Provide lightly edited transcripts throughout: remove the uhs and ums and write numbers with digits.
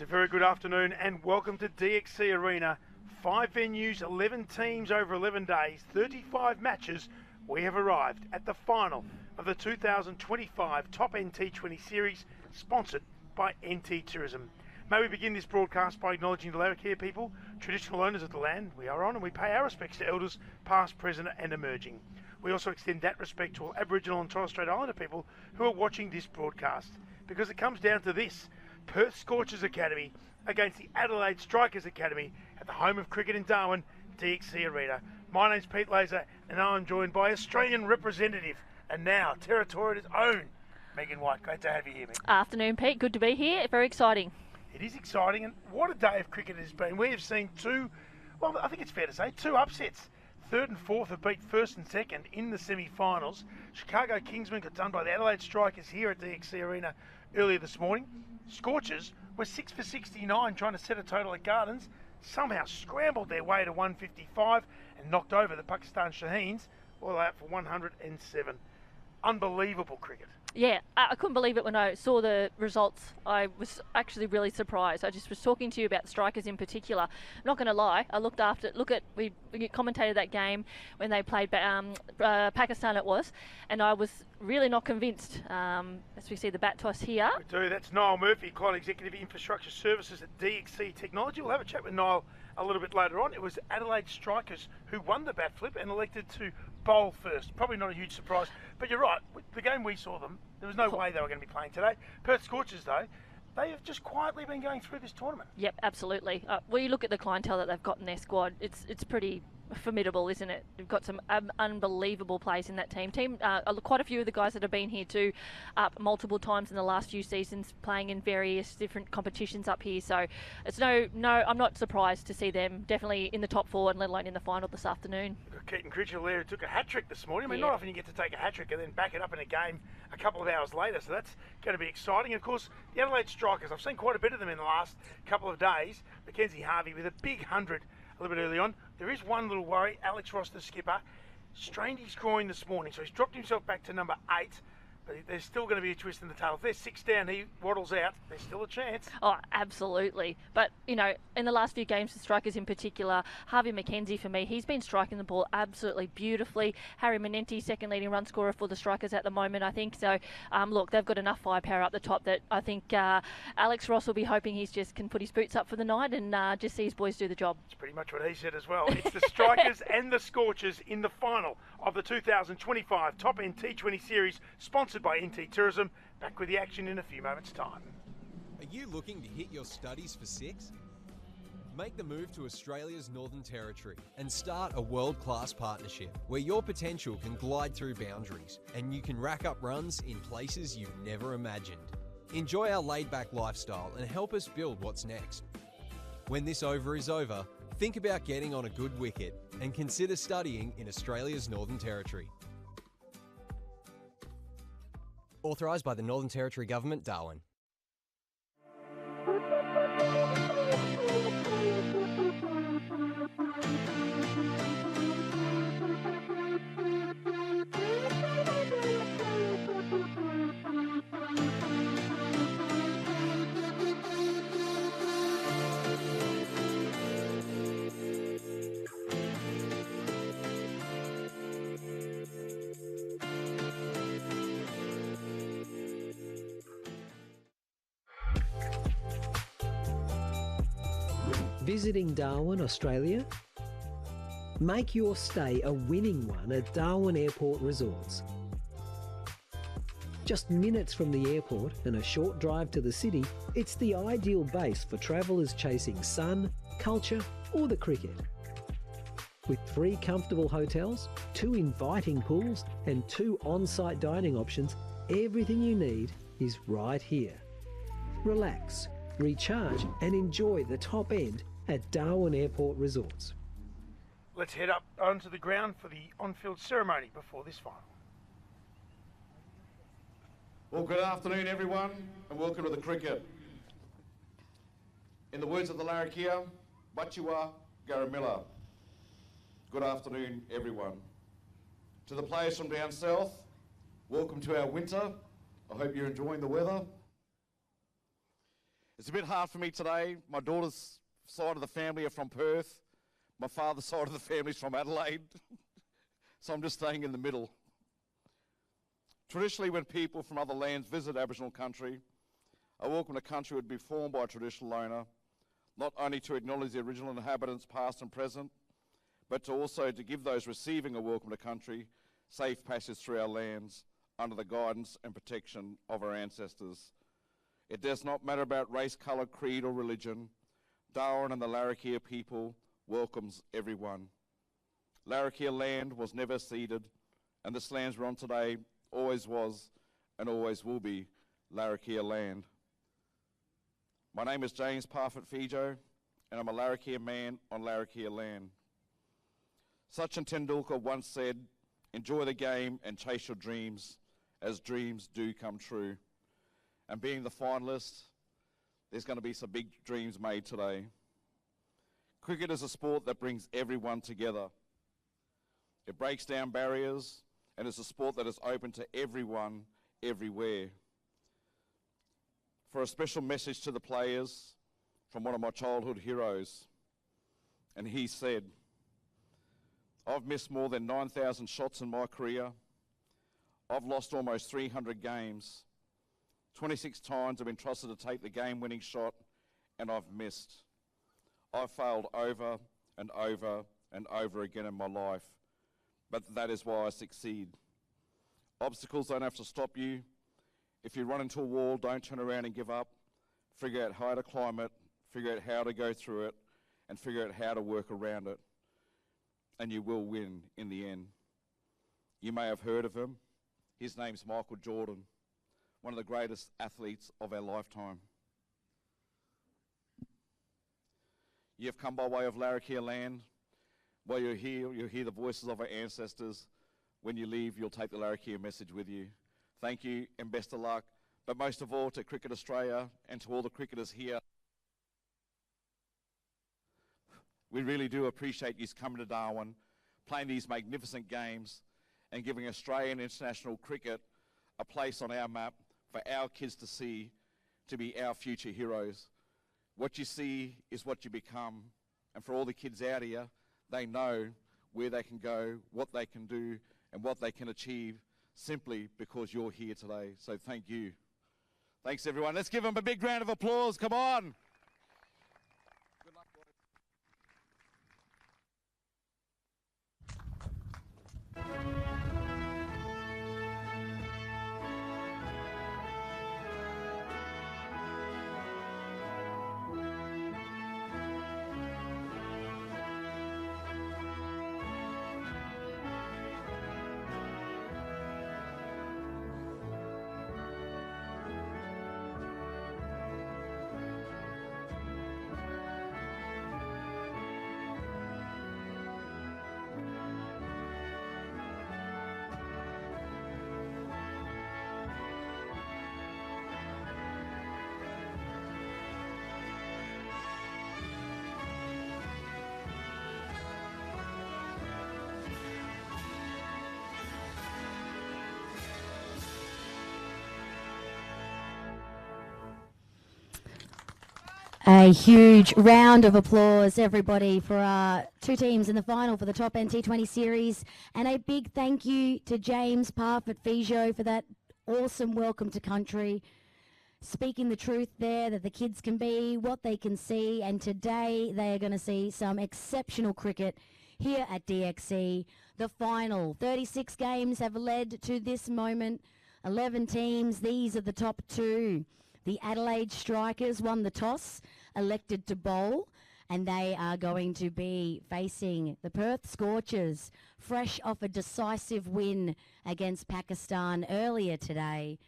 It's a very good afternoon and welcome to DXC Arena. 5 venues, 11 teams over 11 days, 35 matches. We have arrived at the final of the 2025 Top NT20 Series, sponsored by NT Tourism. May we begin this broadcast by acknowledging the Larrakia people, traditional owners of the land we are on, and we pay our respects to elders past, present and emerging. We also extend that respect to all Aboriginal and Torres Strait Islander people who are watching this broadcast, because it comes down to this: Perth Scorchers Academy against the Adelaide Strikers Academy at the home of cricket in Darwin, DXC Arena. My name's Pete Laser and I'm joined by Australian representative and now Territorial's own Megan White. Great to have you here, Megan. Afternoon, Pete. Good to be here. Very exciting. It is exciting, and what a day of cricket it has been. We have seen I think it's fair to say, two upsets. Third and fourth have beat first and second in the semi-finals. Chicago Kingsmen got done by the Adelaide Strikers here at DXC Arena earlier this morning. Scorchers were 6 for 69 trying to set a total at Gardens, somehow scrambled their way to 155 and knocked over the Pakistan Shaheens all out for 107. Unbelievable cricket. Yeah, I couldn't believe it when I saw the results. I was actually really surprised. I just was talking to you about the Strikers in particular. Not going to lie, I we commentated that game when they played Pakistan it was, and I was really not convinced. As we see the bat toss here. We do. That's Niall Murphy, Client Executive Infrastructure Services at DXC Technology. We'll have a chat with Niall a little bit later on. It was Adelaide Strikers who won the bat flip and elected to bowl first. Probably not a huge surprise, but you're right. The game we saw them, there was no way they were going to be playing today. Perth Scorchers, though, they have just quietly been going through this tournament. Yep, absolutely. Well, you look at the clientele that they've got in their squad, it's pretty formidable, isn't it? They've got some unbelievable players in that team. Quite a few of the guys that have been here too, up multiple times in the last few seasons, playing in various different competitions up here. So it's no, I'm not surprised to see them definitely in the top four, and let alone in the final this afternoon. Keaton Critchell there, who took a hat-trick this morning. I mean, not often you get to take a hat-trick and then back it up in a game a couple of hours later, so that's going to be exciting. Of course, the Adelaide Strikers, I've seen quite a bit of them in the last couple of days. Mackenzie Harvey with a big 100 a little bit early on. There is one little worry. Alex Ross, the skipper, strained his groin this morning, so he's dropped himself back to number 8. But there's still going to be a twist in the tail. If they're 6 down, he waddles out. There's still a chance. Oh, absolutely. But, you know, in the last few games, the Strikers in particular, Harvey Mackenzie, for me, he's been striking the ball absolutely beautifully. Harry Manenti, second leading run scorer for the Strikers at the moment, I think. So, look, they've got enough firepower up the top that I think Alex Ross will be hoping he's just can put his boots up for the night and just see his boys do the job. It's pretty much what he said as well. It's the Strikers and the Scorchers in the final of the 2025 Top NT20 Series, sponsored by NT Tourism. Back with the action in a few moments' time. Are you looking to hit your studies for 6? Make the move to Australia's Northern Territory and start a world-class partnership where your potential can glide through boundaries and you can rack up runs in places you've never imagined. Enjoy our laid-back lifestyle and help us build what's next. When this over is over, think about getting on a good wicket and consider studying in Australia's Northern Territory. Authorised by the Northern Territory Government, Darwin. Visiting Darwin, Australia? Make your stay a winning one at Darwin Airport Resorts. Just minutes from the airport and a short drive to the city, it's the ideal base for travellers chasing sun, culture or the cricket. With 3 comfortable hotels, 2 inviting pools and 2 on-site dining options, everything you need is right here. Relax, recharge and enjoy the top end at Darwin Airport Resorts. Let's head up onto the ground for the on-field ceremony before this final. Well, good afternoon everyone and welcome to the cricket. In the words of the Larrakia, Bachua Garamilla. Good afternoon everyone. To the players from down south, welcome to our winter. I hope you're enjoying the weather. It's a bit hard for me today. My daughter's side of the family are from Perth. My father's side of the family's from Adelaide. So I'm just staying in the middle. Traditionally, when people from other lands visit Aboriginal country, a welcome to country would be formed by a traditional owner, not only to acknowledge the original inhabitants past and present, but to also to give those receiving a welcome to country safe passage through our lands under the guidance and protection of our ancestors. It does not matter about race, colour, creed or religion. Darwin and the Larrakia people welcomes everyone. Larrakia land was never ceded, and this land we're on today always was and always will be Larrakia land. My name is James Parfitt Fijo, and I'm a Larrakia man on Larrakia land. Sachin Tendulkar once said, enjoy the game and chase your dreams, as dreams do come true. And being the finalist, there's going to be some big dreams made today. Cricket is a sport that brings everyone together. It breaks down barriers, and it's a sport that is open to everyone, everywhere. For a special message to the players from one of my childhood heroes, and he said, I've missed more than 9,000 shots in my career. I've lost almost 300 games. 26 times I've been trusted to take the game-winning shot, and I've missed. I've failed over and over and over again in my life, but that is why I succeed. Obstacles don't have to stop you. If you run into a wall, don't turn around and give up. Figure out how to climb it, figure out how to go through it, and figure out how to work around it. And you will win in the end. You may have heard of him. His name's Michael Jordan, one of the greatest athletes of our lifetime. You've come by way of Larrakia land. While you're here, you'll hear the voices of our ancestors. When you leave, you'll take the Larrakia message with you. Thank you and best of luck. But most of all, to Cricket Australia and to all the cricketers here, we really do appreciate you coming to Darwin, playing these magnificent games and giving Australian international cricket a place on our map for our kids to see, to be our future heroes. What you see is what you become. And for all the kids out here, they know where they can go, what they can do, and what they can achieve simply because you're here today. So thank you. Thanks, everyone. Let's give them a big round of applause. Come on. Good luck, boys. A huge round of applause, everybody, for our two teams in the final for the top NT20 series. And a big thank you to James Parfitt Fijo for that awesome welcome to country. speaking the truth there, that the kids can be what they can see, and today they are going to see some exceptional cricket here at DXC. The final 36 games have led to this moment. 11 teams, these are the top two. The Adelaide Strikers won the toss, elected to bowl, and they are going to be facing the Perth Scorchers, fresh off a decisive win against Pakistan earlier today.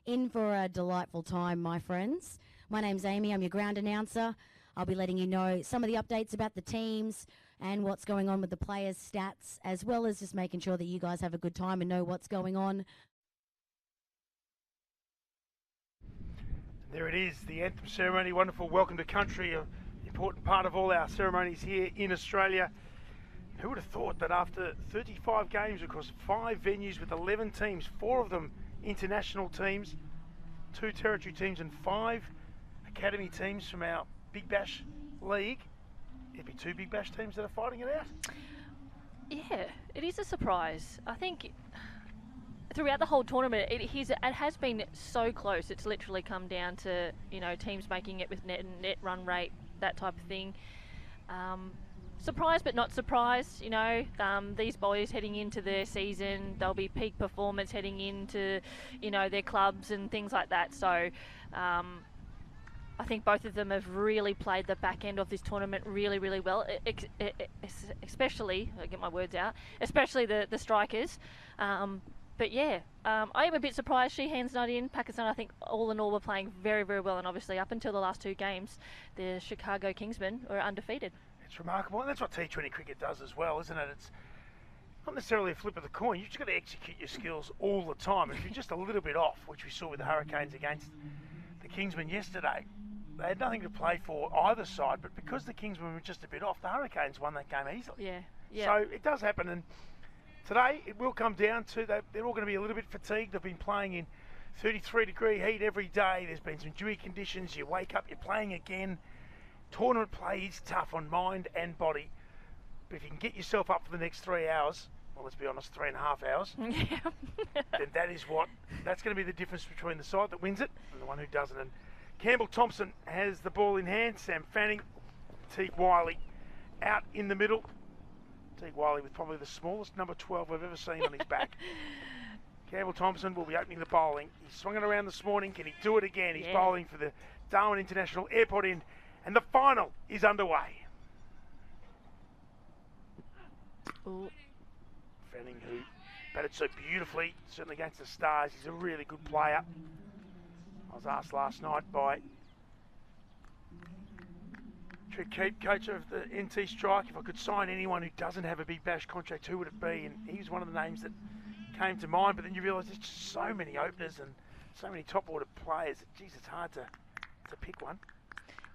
In for a delightful time, my friends. My name's Amy, I'm your ground announcer. I'll be letting you know some of the updates about the teams and what's going on with the players' stats, as well as just making sure that you guys have a good time and know what's going on. There it is, the anthem ceremony. Wonderful welcome to country, an important part of all our ceremonies here in Australia. Who would have thought that after 35 games across 5 venues with 11 teams, 4 of them international teams, 2 territory teams and 5 academy teams from our Big Bash League, it'd be 2 Big Bash teams that are fighting it out. Yeah, it is a surprise. I think throughout the whole tournament, it has been so close. It's literally come down to, you know, teams making it with net run rate, that type of thing. Surprised but not surprised, you know. These boys heading into their season, they'll be peak performance heading into, you know, their clubs and things like that. So I think both of them have really played the back end of this tournament really, really well, especially, I'll get my words out, especially the Strikers. But yeah, I am a bit surprised Sheehan's not in. Pakistan, I think, all in all, were playing very, very well. And obviously, up until the last 2 games, the Chicago Kingsmen were undefeated. It's remarkable. And that's what T20 cricket does as well, isn't it? It's not necessarily a flip of the coin. You've just got to execute your skills all the time. If you're just a little bit off, which we saw with the Hurricanes against the Kingsmen yesterday, they had nothing to play for either side. But because the Kingsmen were just a bit off, the Hurricanes won that game easily. Yeah. So it does happen. And today, it will come down to that they're all going to be a little bit fatigued. They've been playing in 33-degree heat every day. There's been some dewy conditions. You wake up, you're playing again. Tournament play is tough on mind and body. But if you can get yourself up for the next 3 hours, well, let's be honest, 3.5 hours, then that's going to be the difference between the side that wins it and the one who doesn't. And Campbell Thompson has the ball in hand. Sam Fanning, Teague Wiley out in the middle. Teague Wiley with probably the smallest number 12 we've ever seen on his back. Campbell Thompson will be opening the bowling. He swung it around this morning. Can he do it again? He's bowling for the Darwin International Airport end. And the final is underway. Ooh. Fanning, who batted so beautifully, certainly against the Stars. He's a really good player. I was asked last night by Keep, coach of the NT Strike, if I could sign anyone who doesn't have a Big Bash contract, who would it be? And he was one of the names that came to mind. But then you realise there's just so many openers and so many top-order players. Geez, it's hard to pick one.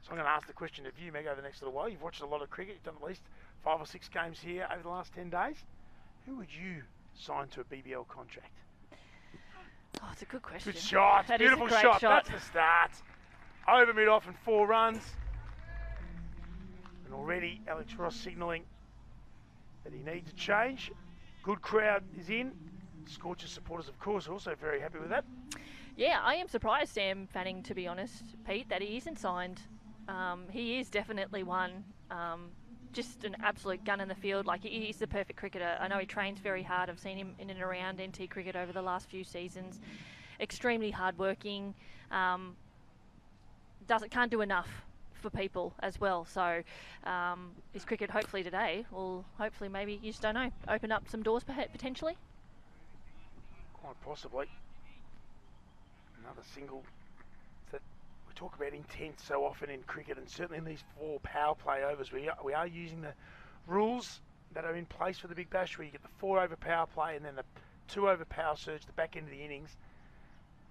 So I'm going to ask the question of you, Meg, over the next little while. You've watched a lot of cricket. You've done at least 5 or 6 games here over the last 10 days. Who would you sign to a BBL contract? Oh, it's a good question. Good shot. Beautiful shot. That's the start. Over mid-off and 4 runs. And already Alex Ross signalling that he needs a change. Good crowd is in. Scorchers supporters, of course, are also very happy with that. Yeah, I am surprised, Sam Fanning, to be honest, Pete, that he isn't signed. He is definitely one. Just an absolute gun in the field. Like, he's the perfect cricketer. I know he trains very hard. I've seen him in and around NT cricket over the last few seasons. Extremely hardworking. Can't do enough for people as well. So his cricket, hopefully today, will hopefully, maybe, you just don't know, open up some doors potentially. Quite possibly. Another single. That we talk about intent so often in cricket, and certainly in these 4 power play overs, we are using the rules that are in place for the Big Bash, where you get the 4 over power play and then the 2 over power surge, the back end of the innings.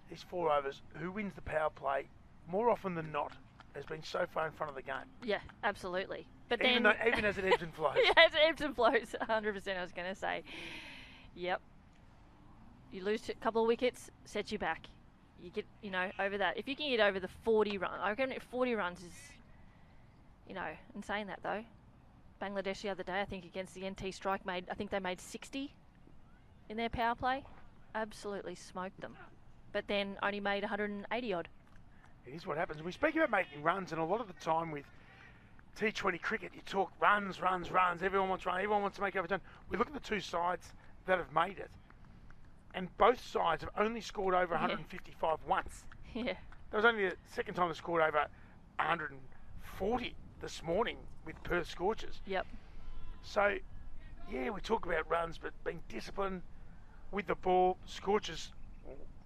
These 4 overs, who wins the power play more often than not has been so far in front of the game. Yeah, absolutely. But even as it ebbs and flows. Yeah, as it ebbs and flows, 100%. I was going to say. Yep. You lose a couple of wickets, sets you back. You get, over that. If you can get over the 40 run, I reckon 40 runs is, in saying that though, Bangladesh the other day, I think against the NT Strike, I think they made 60 in their power play. Absolutely smoked them. But then only made 180 odd. It is what happens. We speak about making runs, and a lot of the time with T20 cricket, you talk runs. Everyone wants run. Everyone wants to make overtime. We look at the two sides that have made it, and both sides have only scored over 155 once. Yeah. That was only the second time they scored over 140 this morning with Perth Scorchers. Yep. So, yeah, we talk about runs, but being disciplined with the ball. Scorchers,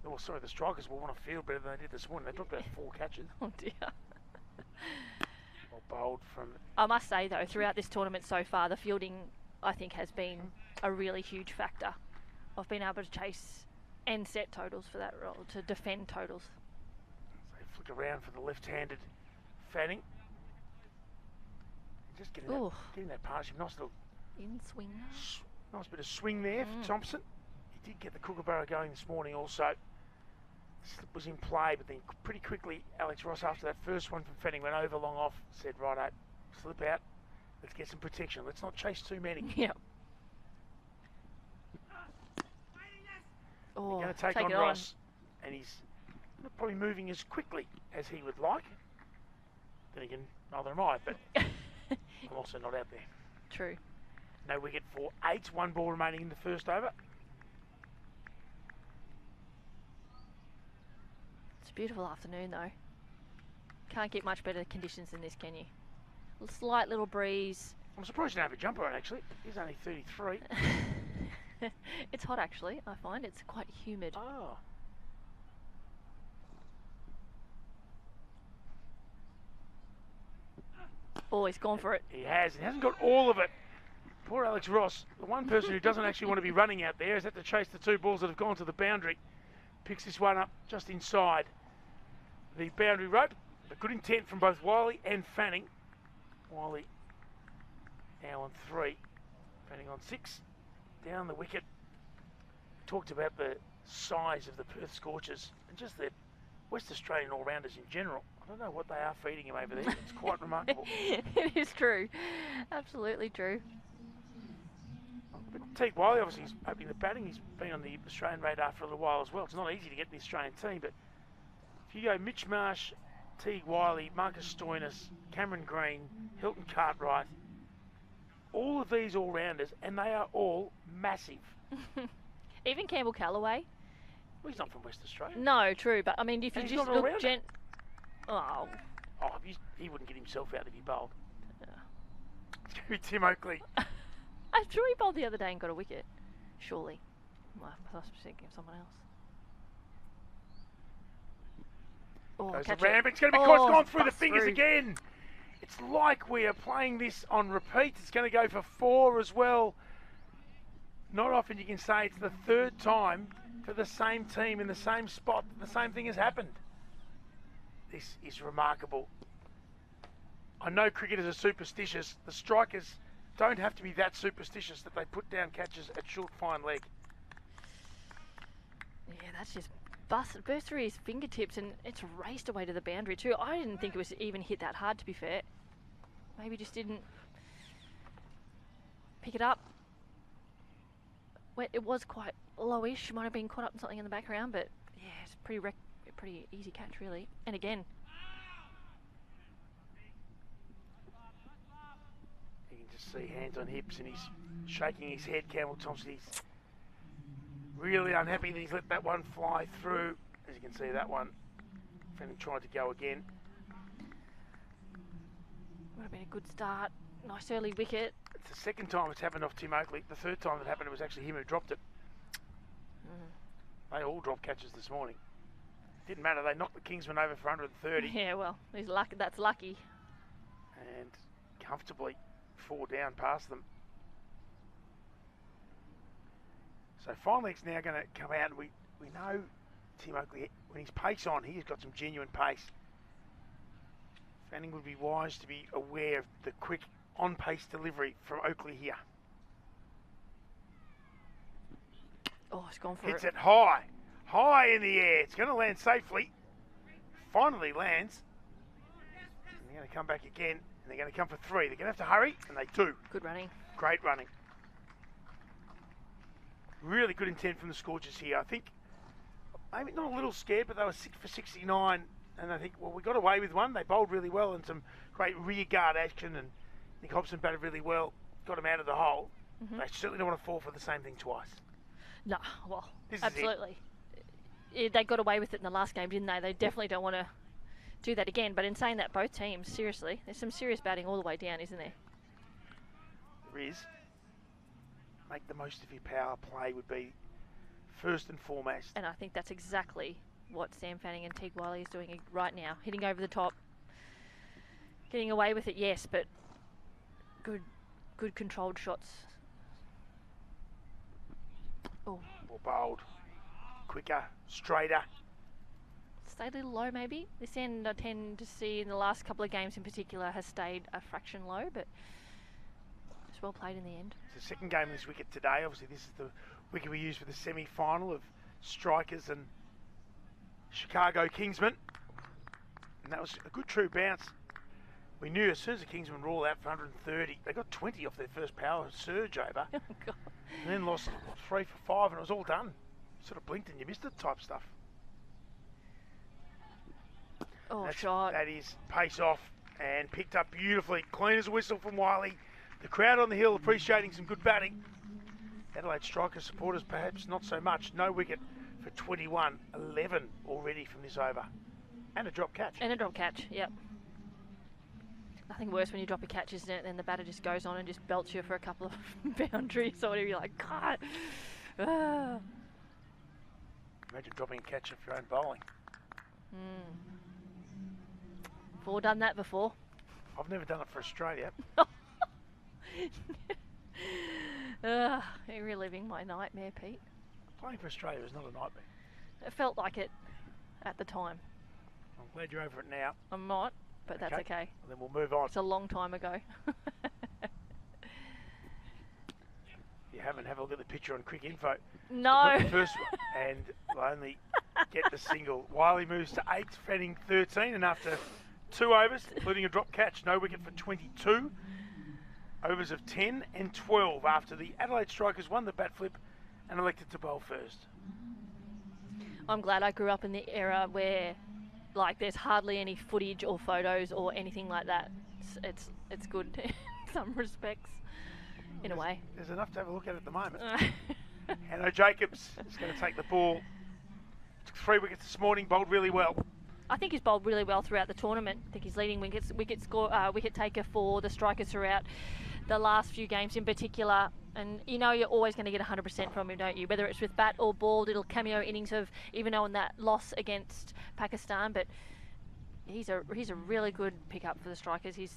the Strikers will want to field better than they did this morning. They dropped about 4 catches. Oh dear. Well bowled from... I must say though, throughout this tournament so far, the fielding I think has been a really huge factor. I've been able to chase and set totals for that role, to defend totals. So they flick around for the left-handed Fanning. Just getting that partnership. Nice little in swing. Nice bit of swing there for Thompson. He did get the Kookaburra going this morning also. Slip was in play, but then pretty quickly Alex Ross, after that first one from Fanning, went over long off, said, righto, slip out, let's get some protection, let's not chase too many. Yeah. He's going to take on Ross, and he's not probably moving as quickly as he would like. Then again, neither am I, but I'm also not out there. True. No wicket for 8, 1 ball remaining in the first over. It's a beautiful afternoon though. Can't get much better conditions than this, can you? A slight little breeze. I'm surprised you don't have a jumper on actually. He's only 33. It's hot actually, I find. It's quite humid. Oh. Oh, he's gone for it. He has. He hasn't got all of it. Poor Alex Ross, the one person who doesn't actually want to be running out there, has had to chase the 2 balls that have gone to the boundary. Picks this one up just inside the boundary rope. A good intent from both Wiley and Fanning. Wiley now on 3, Fanning on 6. Down the wicket. Talked about the size of the Perth Scorchers and just the West Australian all-rounders in general. I don't know what they are feeding him over there. It's quite remarkable. It is true. Absolutely true. But Teague Wiley, obviously, he's opening the batting. He's been on the Australian radar for a little while as well. It's not easy to get in the Australian team, but if you go Mitch Marsh, Teague Wiley, Marcus Stoinis, Cameron Green, Hilton Cartwright, all of these all-rounders, and they are all massive. Even Campbell Callaway. Well, he's not from West Australia. No, true, but I mean, if you And he's just not an look all-rounder. Oh, He wouldn't get himself out if he bowled. Yeah. It's going to be Tim Oakley. I'm sure he bowled the other day and got a wicket. Surely. Well, I was thinking of someone else. Oh, Goes catch around, it. but it's going to be caught. It's gone through the bust fingers through. again. It's like we are playing this on repeat. It's going to go for 4 as well. Not often you can say it's the 3rd time for the same team in the same spot. The same thing has happened. This is remarkable. I know cricketers are superstitious. The strikers don't have to be that superstitious that they put down catches at short, fine leg. Yeah, that's just burst through his fingertips and it's raced away to the boundary too. I didn't think it was even hit that hard, to be fair. Maybe just didn't pick it up. Well, it was quite lowish. Might have been caught up in something in the background, but yeah, it's a pretty easy catch really. And again, You can just see hands on hips and he's shaking his head, Campbell Thompson. He's really unhappy that he's let that one fly through. As you can see, that one, Fanning tried to go again. would have been a good start. Nice early wicket. It's the 2nd time it's happened off Tim Oakley. The 3rd time it happened, it was actually him who dropped it. They all dropped catches this morning. Didn't matter, they knocked the Kingsman over for 130 Yeah, well, he's lucky. That's lucky. and comfortably 4 down past them. So finally it's now going to come out, and we know Tim Oakley, when he's pace on, he's got some genuine pace. Fanning would be wise to be aware of the quick on-pace delivery from Oakley here. Oh, it's gone for Hits it. it high in the air. It's going to land safely. Finally lands. And they're going to come back again, and they're going to come for 3. They're going to have to hurry, and they do. Good running. Great running. Really good intent from the Scorchers here. I think maybe not a little scared, but they were 6 for 69 And I think, well, we got away with one. They bowled really well and some great rear guard action, and Nick Hobson batted really well, got him out of the hole. They certainly don't want to fall for the same thing twice. No, well, This is absolutely. They got away with it in the last game, didn't they? They definitely don't want to do that again. But in saying that, both teams, seriously, there's some serious batting all the way down, isn't there? There is. Make the most of your power play would be first and foremost. And I think that's exactly what Sam Fanning and Teague Wiley is doing right now. Hitting over the top. Getting away with it, yes, but good controlled shots. Oh. More bold, quicker, straighter. Stayed a little low maybe. This end I tend to see in the last couple of games in particular has stayed a fraction low, but it's well played in the end. It's the second game of this wicket today. Obviously this is the wicket we used for the semi-final of Strikers and Chicago Kingsmen. And that was a good true bounce. We knew as soon as the Kingsmen were all out for 130, they got 20 off their first power surge over. Oh, God. And then lost 3 for 5 and it was all done. Sort of blinked and you missed it type stuff. Oh, shot. That is pace off and picked up beautifully. Clean as a whistle from Wiley. The crowd on the hill appreciating some good batting. Adelaide Strikers supporters perhaps not so much. No wicket for 21. 11 already from this over. And a drop catch. And a drop catch, yep. Nothing worse when you drop a catch, isn't it? Then the batter just goes on and just belts you for a couple of boundaries or whatever. You're like, God. Ah. Imagine dropping a catch off your own bowling. We've all done that before. I've never done it for Australia. You're reliving my nightmare, Pete. Playing for Australia is not a nightmare. It felt like it at the time. I'm glad you're over it now. I'm not, but that's okay. Well, then we'll move on. It's a long time ago. If you haven't, have a look at the picture on Crick Info. No. The first one, and will only get the single. Wiley moves to 8, Fanning 13, and after 2 overs, including a drop catch, no wicket for 22. Overs of 10 and 12 after the Adelaide Strikers won the bat flip and elected to bowl first. I'm glad I grew up in the era where, like, there's hardly any footage or photos or anything like that. It's good in some respects, in a way. There's enough to have a look at the moment. Hanno Jacobs is going to take the ball. Took 3 wickets this morning, bowled really well. I think he's bowled really well throughout the tournament. I think he's leading wicket taker for the Strikers throughout the last few games in particular. And you know you're always going to get 100% from him, don't you? Whether it's with bat or ball, little cameo innings of, even though in that loss against Pakistan, but he's a really good pickup for the Strikers. He's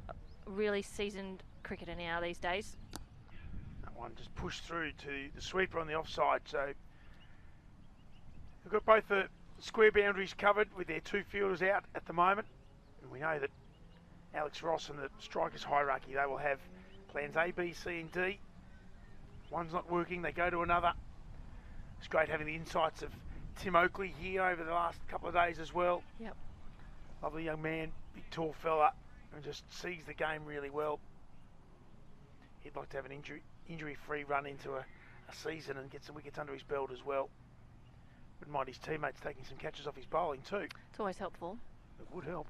a really seasoned cricketer now these days. That one just pushed through to the sweeper on the offside. So we've got both the square boundaries covered with their 2 fielders out at the moment. And we know that Alex Ross and the Strikers hierarchy, they will have plans A, B, C and D. One's not working, they go to another. It's great having the insights of Tim Oakley here over the last couple of days as well. Yep. Lovely young man, big tall fella, and just sees the game really well. He'd like to have an injury-free run into a season and get some wickets under his belt as well. Wouldn't mind his teammates taking some catches off his bowling too. It's always helpful. It would help.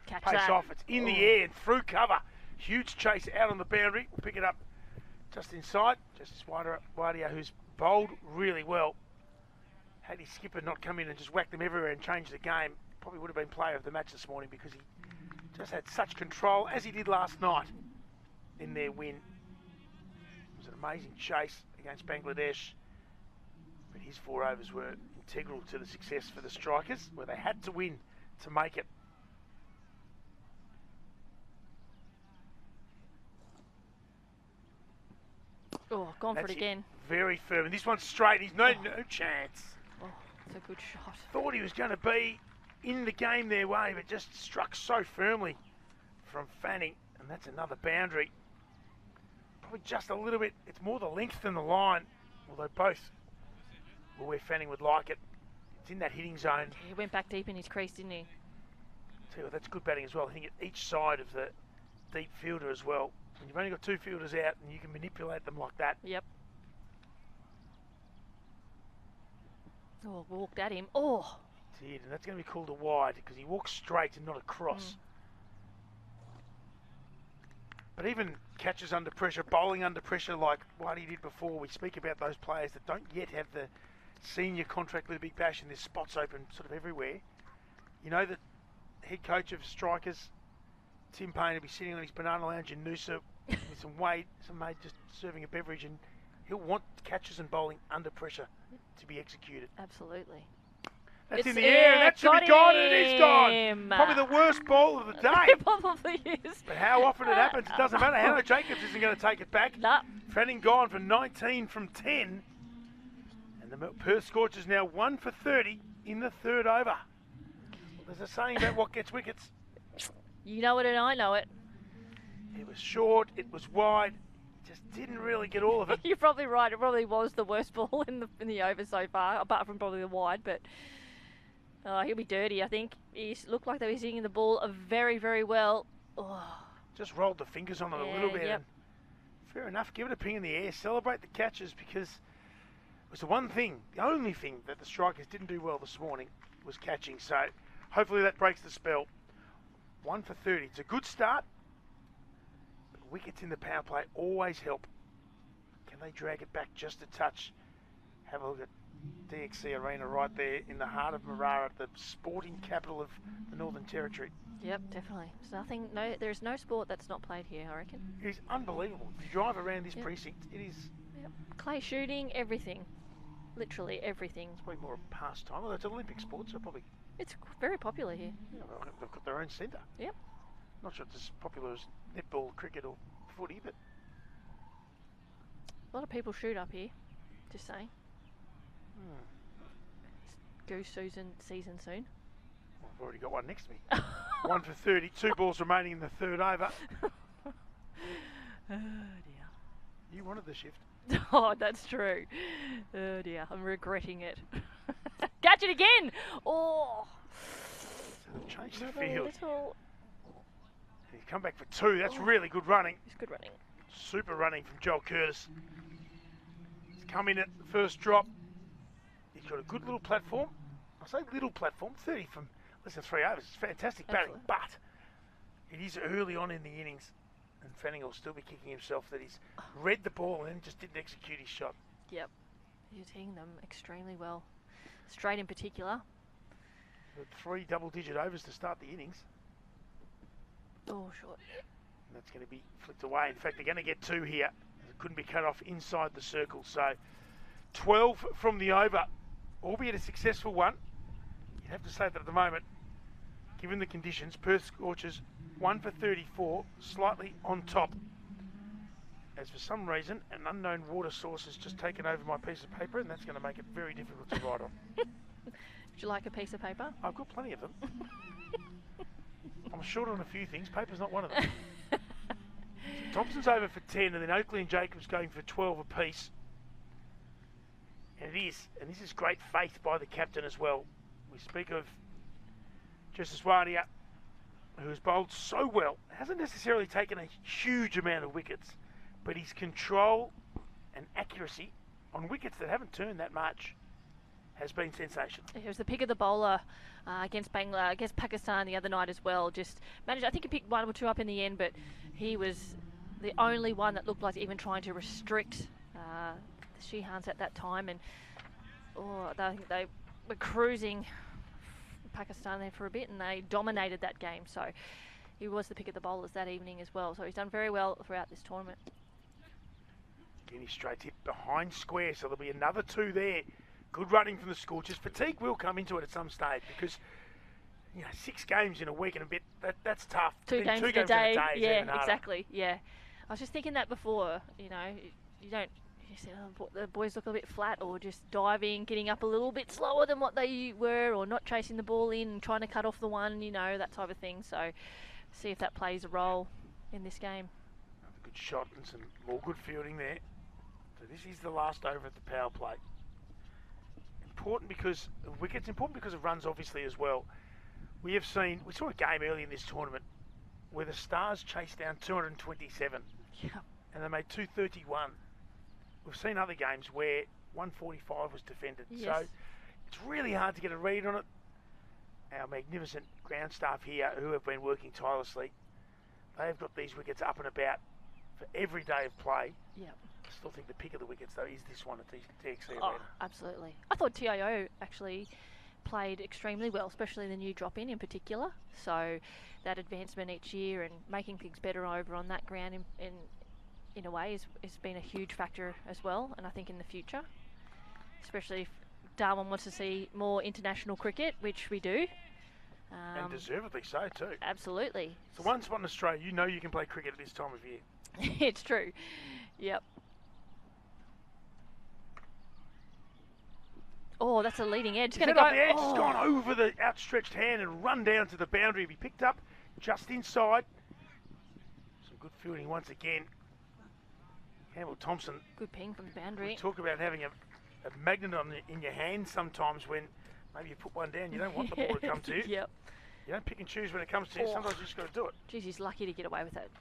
Catch Pace that. off, it's in the air and through cover. Huge chase out on the boundary. We'll pick it up just inside. Justice Wadia, who's bowled really well. Had his skipper not come in and just whack them everywhere and change the game, probably would have been player of the match this morning because he just had such control, as he did last night in their win. It was an amazing chase against Bangladesh, but his 4 overs were integral to the success for the Strikers, where they had to win to make it. Oh, gone for it again. Very firm. And this one's straight. He's no chance. Oh, it's a good shot. Thought he was going to be in the game their way, but just struck so firmly from Fanning. And that's another boundary. Probably just a little bit. It's more the length than the line, although both were where Fanning would like it. It's in that hitting zone. He went back deep in his crease, didn't he? Tell you what, that's good batting as well. I think at each side of the deep fielder as well. When you've only got 2 fielders out and you can manipulate them like that. Yep. Oh, walked at him. Oh. He did, and that's going to be called a wide because he walks straight and not across. But even catches under pressure, bowling under pressure like what he did before. We speak about those players that don't yet have the senior contract with a big bash and there's spots open sort of everywhere. You know that head coach of Strikers, Tim Payne, will be sitting on his banana lounge in Noosa with some mate just serving a beverage, and he'll want catches and bowling under pressure to be executed. Absolutely. That's in the air, and that should be gone, and it is gone. Probably the worst ball of the day. It probably is. But how often it happens, it doesn't matter. Hannah Jacobs isn't going to take it back. Nah. Fanning gone for 19 from 10. And the Perth Scorchers now 1 for 30 in the third over. There's a saying about what gets wickets. You know it and I know it. It was short, it was wide, just didn't really get all of it. You're probably right. It probably was the worst ball in the over so far, apart from probably the wide, but... he'll be dirty, I think. He looked like they were hitting the ball very, very well. Oh. Just rolled the fingers on it a little bit. Yep. Fair enough, give it a ping in the air, celebrate the catches, because it was the one thing, the only thing that the Strikers didn't do well this morning was catching. So hopefully that breaks the spell. 1 for 30. It's a good start, but wickets in the power play always help. Can they drag it back just a touch? Have a look at DXC Arena right there in the heart of Marara, the sporting capital of the Northern Territory. Yep, definitely. There's no sport that's not played here, I reckon. It is unbelievable. If you drive around this precinct, it is... Yep. Clay shooting, everything. Literally everything. It's probably more a pastime. Well, it's an Olympic sport, so probably... It's very popular here. Yeah, well, they've got their own centre. Yep. Not sure it's as popular as netball, cricket or footy, but... A lot of people shoot up here, just saying. Goose season soon. Well, I've already got one next to me. 1 for 30, 2 balls remaining in the third over. Oh dear. You wanted the shift. Oh, that's true. Oh dear, I'm regretting it. Catch it again! Oh! So they've changed the field. Little... He's come back for 2. That's really good running. It's good running. Super running from Joel Curtis. He's come in at the first drop. He's got a good little platform. I say little platform, 30 from less than 3 overs. It's fantastic batting, but it is early on in the innings, and Fanning will still be kicking himself that he's read the ball and then just didn't execute his shot. Yep, he's hitting them extremely well. Straight in particular. 3 double-digit overs to start the innings. Oh, short. And that's going to be flicked away. In fact, they're going to get 2 here. It couldn't be cut off inside the circle. So 12 from the over, albeit a successful one. You'd have to say that at the moment, given the conditions, Perth Scorchers 1 for 34, slightly on top. As for some reason, an unknown water source has just taken over my piece of paper, and that's going to make it very difficult to write on. Would you like a piece of paper? I've got plenty of them. I'm short on a few things. Paper's not one of them. Thompson's over for 10, and then Oakley and Jacobs going for 12 apiece. And it is, and this is great faith by the captain as well. We speak of Jessuswadia, who has bowled so well, hasn't necessarily taken a huge amount of wickets, but his control and accuracy on wickets that haven't turned that much has been sensational. He was the pick of the bowler against Pakistan the other night as well. Just managed, I think he picked 1 or 2 up in the end, but he was the only one that looked like even trying to restrict the Shihans at that time. And I think they were cruising Pakistan there for a bit, and they dominated that game. So he was the pick of the bowlers that evening as well. So he's done very well throughout this tournament. Again, he's straight hit behind square, so there'll be another 2 there. Good running from the Scorchers. Fatigue will come into it at some stage because, 6 games in a week and a bit, that's tough. 2 games in a day. Yeah, exactly. Yeah. I was just thinking that before, you say, the boys look a bit flat, or just diving, getting up a little bit slower than what they were, or not chasing the ball in, trying to cut off the one, that type of thing. So see if that plays a role in this game. Another good shot and some more good fielding there. So this is the last over at the power play. Important because of wickets, important because of runs obviously as well. We saw a game early in this tournament where the Stars chased down 227 and they made 231. We've seen other games where 145 was defended. Yes. So It's really hard to get a read on it. Our magnificent ground staff here, who have been working tirelessly, they've got these wickets up and about for every day of play. Yep. I still think the pick of the wickets, though, is this one at DXC Oh, Arena. absolutely. I thought TIO actually played extremely well, especially the new drop-in in particular. So that advancement each year and making things better over on that ground in a way has been a huge factor as well. And I think in the future, especially if Darwin wants to see more international cricket, which we do. And deservedly so, too. Absolutely. It's the one spot in Australia you know you can play cricket at this time of year. It's true. Yep. Oh, that's a leading edge. It's going to go. Up the edge, it's gone over the outstretched hand and run down to the boundary. Be picked up just inside. Some good fielding once again. Campbell Thompson. Good ping from the boundary. We talk about having a magnet in your hand sometimes when maybe you put one down. You don't want the ball to come to you. Yep. You don't pick and choose when it comes to you. Sometimes you just got to do it. Geez, he's lucky to get away with it.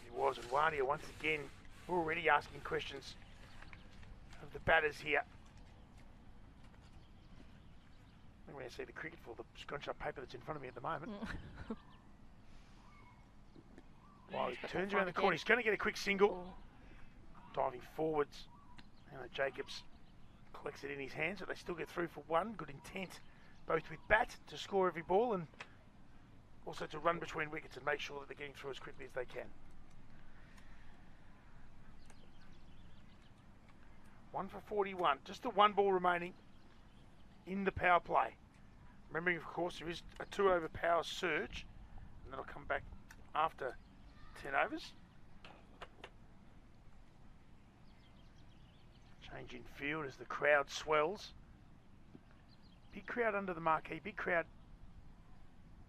He was, and Wadia once again already asking questions of the batters here. I'm going to see the cricket for the scrunch up paper that's in front of me at the moment. While he turns around the corner, he's going to get a quick single. Diving forwards. Jacobs collects it in his hands, but they still get through for one. Good intent, both with bat to score every ball and also to run between wickets and make sure that they're getting through as quickly as they can. 1 for 41. Just the one ball remaining in the power play. Remembering, of course, there is a 2 over power surge, and that'll come back after 10 overs. Change in field as the crowd swells. Big crowd under the marquee, big crowd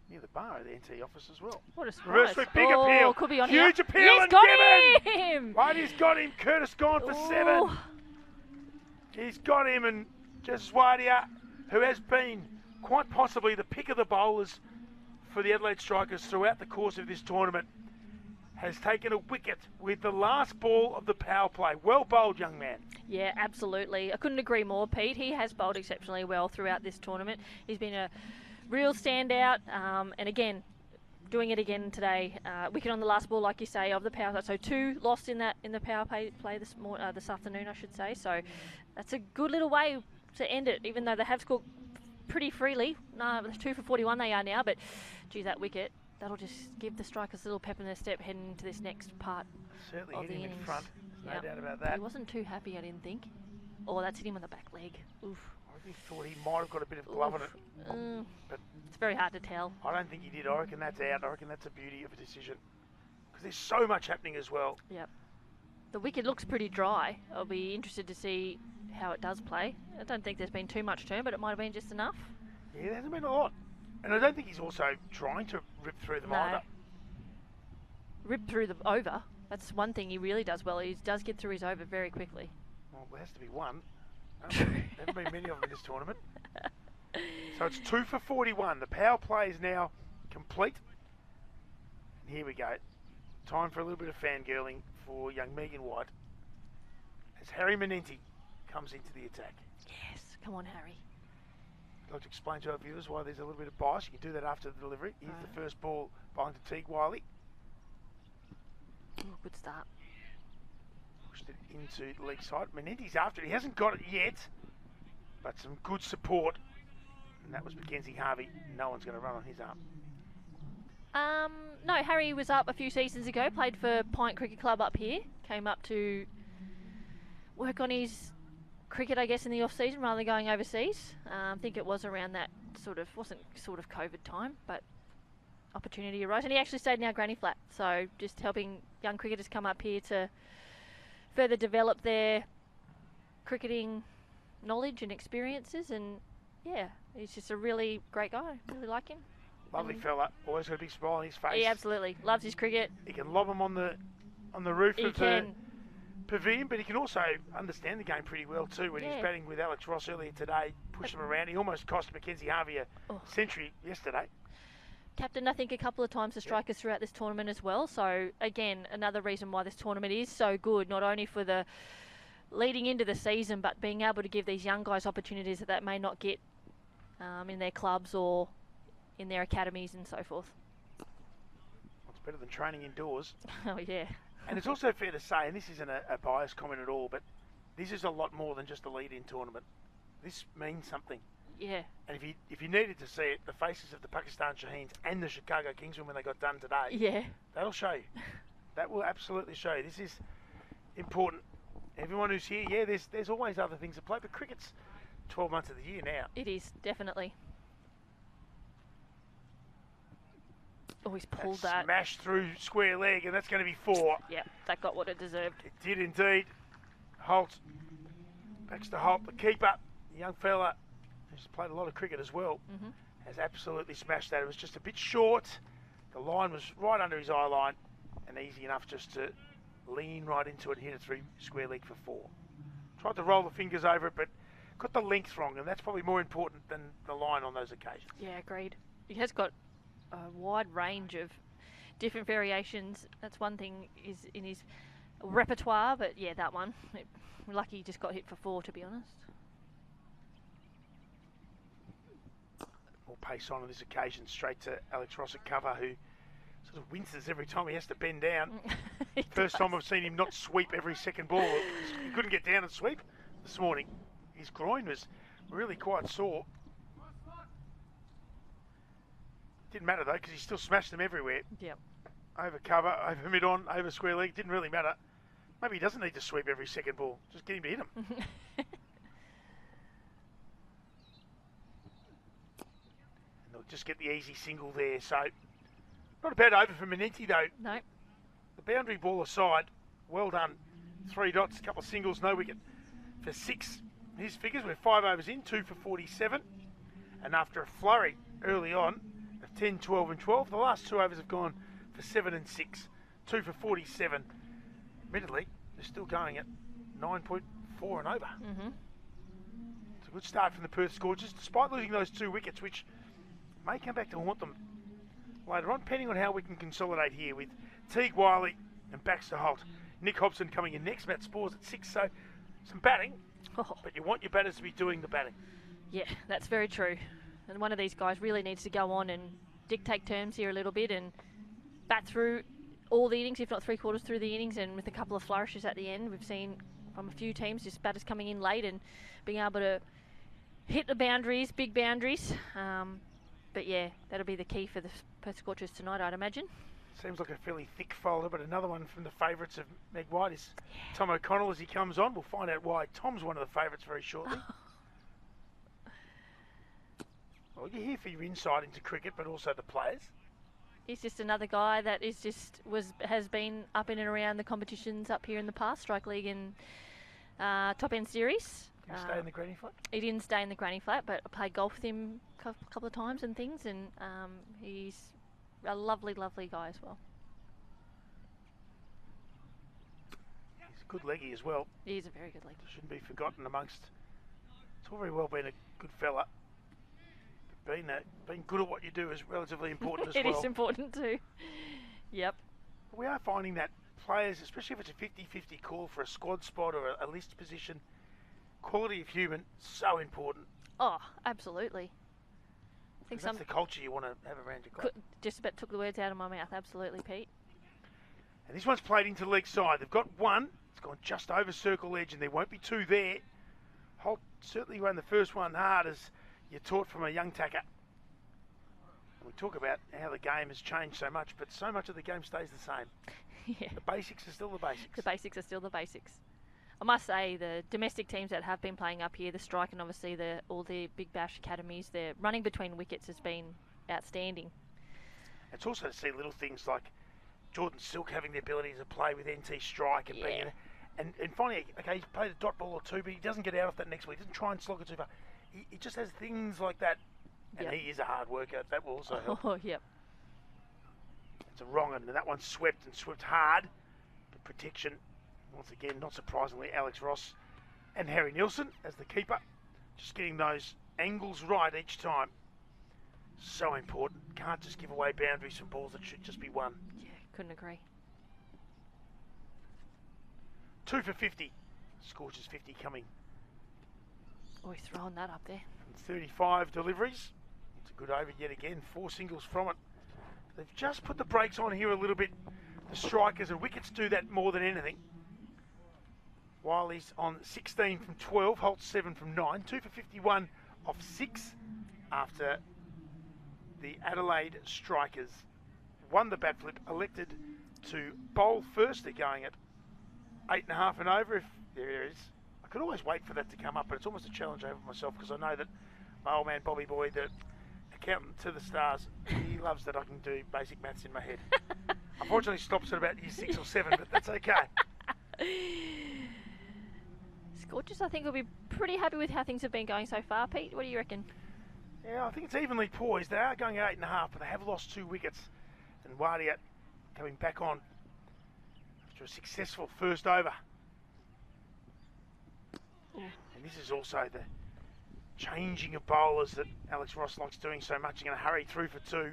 near the bar at the NT office as well. What a surprise. Reverse sweep, big appeal. Could be on Huge here. appeal and got given. him! Right, he's got him. Curtis gone for 7. He's got him, and Jaswadia, who has been quite possibly the pick of the bowlers for the Adelaide Strikers throughout the course of this tournament, has taken a wicket with the last ball of the power play. Well bowled, young man. Yeah, absolutely. I couldn't agree more, Pete. He has bowled exceptionally well throughout this tournament. He's been a real standout, and again, doing it again today. Wicket on the last ball, like you say, of the power play. So 2 lost in the power play this afternoon, I should say. So that's a good little way to end it, even though they have scored pretty freely. 2 for 41 they are now, but geez, that wicket. That'll just give the Strikers a little pep in their step heading into this next part Certainly of hit the him innings. in front. No doubt about that. He wasn't too happy, I didn't think. Oh, that's hit him on the back leg. Oof. I really thought he might have got a bit of glove on it. But it's very hard to tell. I don't think he did. I reckon that's out. I reckon that's a beauty of a decision. Because there's so much happening as well. Yep. The wicket looks pretty dry. I'll be interested to see how it does play. I don't think there's been too much turn, but it might have been just enough. Yeah, there hasn't been a lot. And I don't think he's also trying to rip through them either. Rip through the over. That's one thing he really does well. He does get through his over very quickly. Well, there has to be one. There haven't been many of them in this tournament. So it's 2 for 41. The power play is now complete. And here we go. Time for a little bit of fangirling for young Megan White as Harry Manenti comes into the attack. Yes, come on, Harry. I'd like to explain to our viewers why there's a little bit of bias. You can do that after the delivery. Here's the first ball bowling to Teague Wiley. Ooh, good start. Pushed it into the leg side. Manenti's after it. He hasn't got it yet, but some good support. And that was Mackenzie Harvey. No one's going to run on his arm. No, Harry was up a few seasons ago, played for Pint Cricket Club up here, came up to work on his cricket, I guess, in the off-season rather than going overseas. I think it was around that wasn't COVID time, but opportunity arose. And he actually stayed in our granny flat, so just helping young cricketers come up here to further develop their cricketing knowledge and experiences. And yeah, he's just a really great guy. Really like him. Lovely fella. Always got a big smile on his face. He absolutely loves his cricket. He can lob him on the roof of the pavilion, but he can also understand the game pretty well too. When he was batting with Alex Ross earlier today, pushed him around. He almost cost Mackenzie Harvey a century yesterday. Captain, I think, a couple of times the Strikers throughout this tournament as well. So again, another reason why this tournament is so good, not only for the leading into the season, but being able to give these young guys opportunities that they may not get in their clubs or in their academies and so forth. It's better than training indoors. Oh, yeah. And it's also fair to say, and this isn't a biased comment at all, but this is a lot more than just a lead-in tournament. This means something. Yeah. And if you needed to see it, the faces of the Pakistan Shaheens and the Chicago Kingsmen when they got done today, yeah, that'll show you. That will absolutely show you. This is important. Everyone who's here, yeah, there's always other things to play, but cricket's 12 months of the year now. It is, definitely. Oh, he's pulled that. Smashed through square leg, and that's going to be 4. Yeah, that got what it deserved. It did indeed. Holt. Baxter Holt, the keeper, the young fella who's played a lot of cricket as well, has absolutely smashed that. It was just a bit short. The line was right under his eye line, and easy enough just to lean right into it and hit it through square leg for 4. Tried to roll the fingers over it, but got the length wrong, and that's probably more important than the line on those occasions. Yeah, agreed. He has got a wide range of different variations. That's one thing is in his repertoire, but yeah, that one. We're lucky he just got hit for 4, to be honest. More pace on this occasion, straight to Alex Ross at cover, who sort of winces every time he has to bend down. First time I've seen him not sweep every second ball. He couldn't get down and sweep this morning. His groin was really quite sore. Didn't matter though, because he still smashed them everywhere. Yep. Over cover, over mid-on, over square leg. Didn't really matter. Maybe he doesn't need to sweep every second ball. Just get him to hit him. And they'll just get the easy single there. So, not a bad over for Manenti though. No. The boundary ball aside, well done. 3 dots, a couple of singles, no wicket for 6. His figures, we're 5 overs in, 2 for 47. And after a flurry early on of 10, 12 and 12, the last 2 overs have gone for 7 and 6. 2 for 47. Admittedly, they're still going at 9.4 and over. It's a good start from the Perth Scorchers, despite losing those 2 wickets, which may come back to haunt them later on, depending on how we can consolidate here with Teague Wiley and Baxter Holt. Nick Hobson coming in next, Matt Spores at 6, so some batting, but you want your batters to be doing the batting. Yeah, that's very true. And one of these guys really needs to go on and dictate terms here a little bit and bat through all the innings, if not 3/4 through the innings, and with a couple of flourishes at the end. We've seen from a few teams just batters coming in late and being able to hit the boundaries, big boundaries. But yeah, that'll be the key for the Perth Scorchers tonight, I'd imagine. Seems like a fairly thick folder, but another one from the favourites of Meg White is Tom O'Connell as he comes on. We'll find out why Tom's one of the favourites very shortly. Well, you're here for your insight into cricket, but also the players. He's just another guy that has been up in and around the competitions up here in the past, Strike League and Top End Series. Did he stay in the granny flat? He didn't stay in the granny flat, but I played golf with him a couple of times and things, and he's a lovely, lovely guy as well. He's a good leggy as well. He is a very good leggy. Shouldn't be forgotten amongst. It's all very well being a good fella. But being good at what you do is relatively important as well. It is important too. Yep. We are finding that players, especially if it's a 50-50 call for a squad spot or a list position, quality of human, so important. Oh, absolutely. I think that's the culture you want to have around your club. Just about took the words out of my mouth. Absolutely, Pete. And this one's played into leg side. They've got 1. It's gone just over circle edge, and there won't be 2 there. Holt certainly ran the first one hard, as you're taught from a young tacker. And we talk about how the game has changed so much, but so much of the game stays the same. Yeah. The basics are still the basics. The basics are still the basics. I must say, the domestic teams that have been playing up here, the Strike and obviously all the Big Bash academies, their running between wickets has been outstanding. It's also to see little things like Jordan Silk having the ability to play with NT Strike and being and finding, okay, he's played a dot ball or 2, but he doesn't get out of that next week. He doesn't try and slog it too far. He just has things like that, and he is a hard worker. That will also help. Oh, yep. It's a wrong, and that one's swept and swept hard. But protection, once again, not surprisingly, Alex Ross and Harry Nielsen as the keeper. Just getting those angles right each time. So important. Can't just give away boundaries from balls that should just be won. Yeah, couldn't agree. 2 for 50. Scorchers 50 coming. Oh, he's throwing that up there. 35 deliveries. It's a good over yet again. 4 singles from it. They've just put the brakes on here a little bit. The strikers and wickets do that more than anything. Wiley's on 16 from 12, Holt 7 from 9, 2 for 51 off 6 after the Adelaide strikers won the bat flip, elected to bowl first. They're going at 8.5 and over. If there is, I could always wait for that to come up, but it's almost a challenge over myself because I know that my old man Bobby Boy, the accountant to the stars, he loves that I can do basic maths in my head. Unfortunately, stops at about year 6 or 7, but that's okay. Scorchers, I think, will be pretty happy with how things have been going so far. Pete, what do you reckon? Yeah, I think it's evenly poised. They are going at 8.5, but they have lost 2 wickets. And Wadia coming back on after a successful first over. And this is also the changing of bowlers that Alex Ross likes doing so much. You're going to hurry through for 2.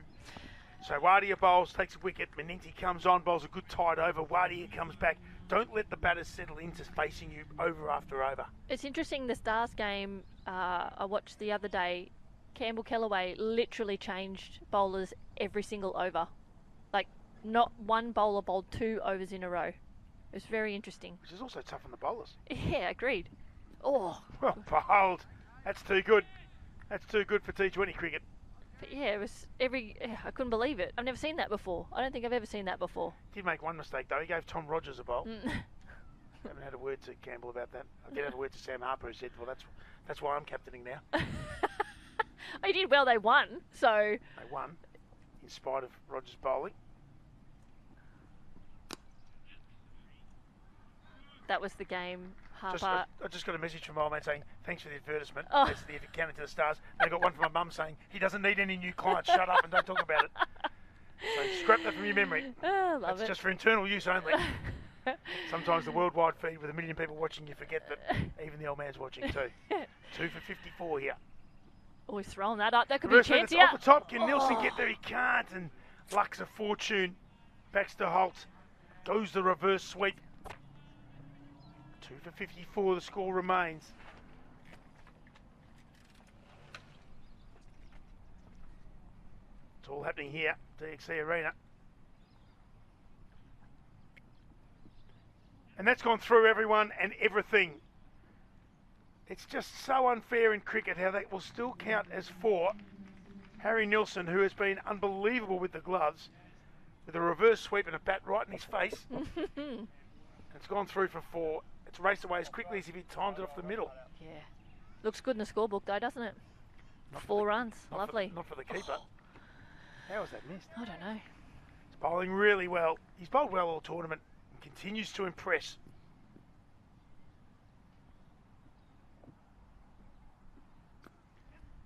So Wadia bowls, takes a wicket. Menenti comes on, bowls a good tight over. Wadia comes back. Don't let the batters settle into facing you over after over. It's interesting, the Stars game I watched the other day, Campbell Kellaway literally changed bowlers every single over. Like, not one bowler bowled 2 overs in a row. It was very interesting. Which is also tough on the bowlers. Yeah, agreed. Oh. Well bowled. That's too good. That's too good for T20 cricket. But yeah, it was I couldn't believe it. I've never seen that before. I don't think I've ever seen that before. Did make one mistake though. He gave Tom Rogers a bowl. Haven't had a word to Campbell about that. I did have a word to Sam Harper, who said, "Well, that's why I'm captaining now." They did well. They won. So they won in spite of Rogers bowling. That was the game. Harper. I just got a message from my old man saying, "Thanks for the advertisement." Oh. That's the accountant to the stars. And I got one from my mum saying, "He doesn't need any new clients. Shut up and don't talk about it." So scrap that from your memory. Oh, love That's it. just for internal use only. Sometimes the worldwide feed with 1 million people watching, you forget that even the old man's watching too. 2 for 54 here. Oh, he's throwing that up. That could be a chance here. Off the top, can Nielsen get there? He can't. And luck's a fortune. Backs to Holt. Goes the reverse sweep. 2 for 54, the score remains. It's all happening here, DXC Arena. And that's gone through everyone and everything. It's just so unfair in cricket how that will still count as 4. Harry Nilsson, who has been unbelievable with the gloves, with a reverse sweep and a bat right in his face. It's gone through for 4. It's raced away as quickly as if he timed it off the middle. Yeah. Looks good in the scorebook though, doesn't it? 4 runs. Lovely. Not for the keeper. How was that missed? I don't know. He's bowling really well. He's bowled well all tournament and continues to impress.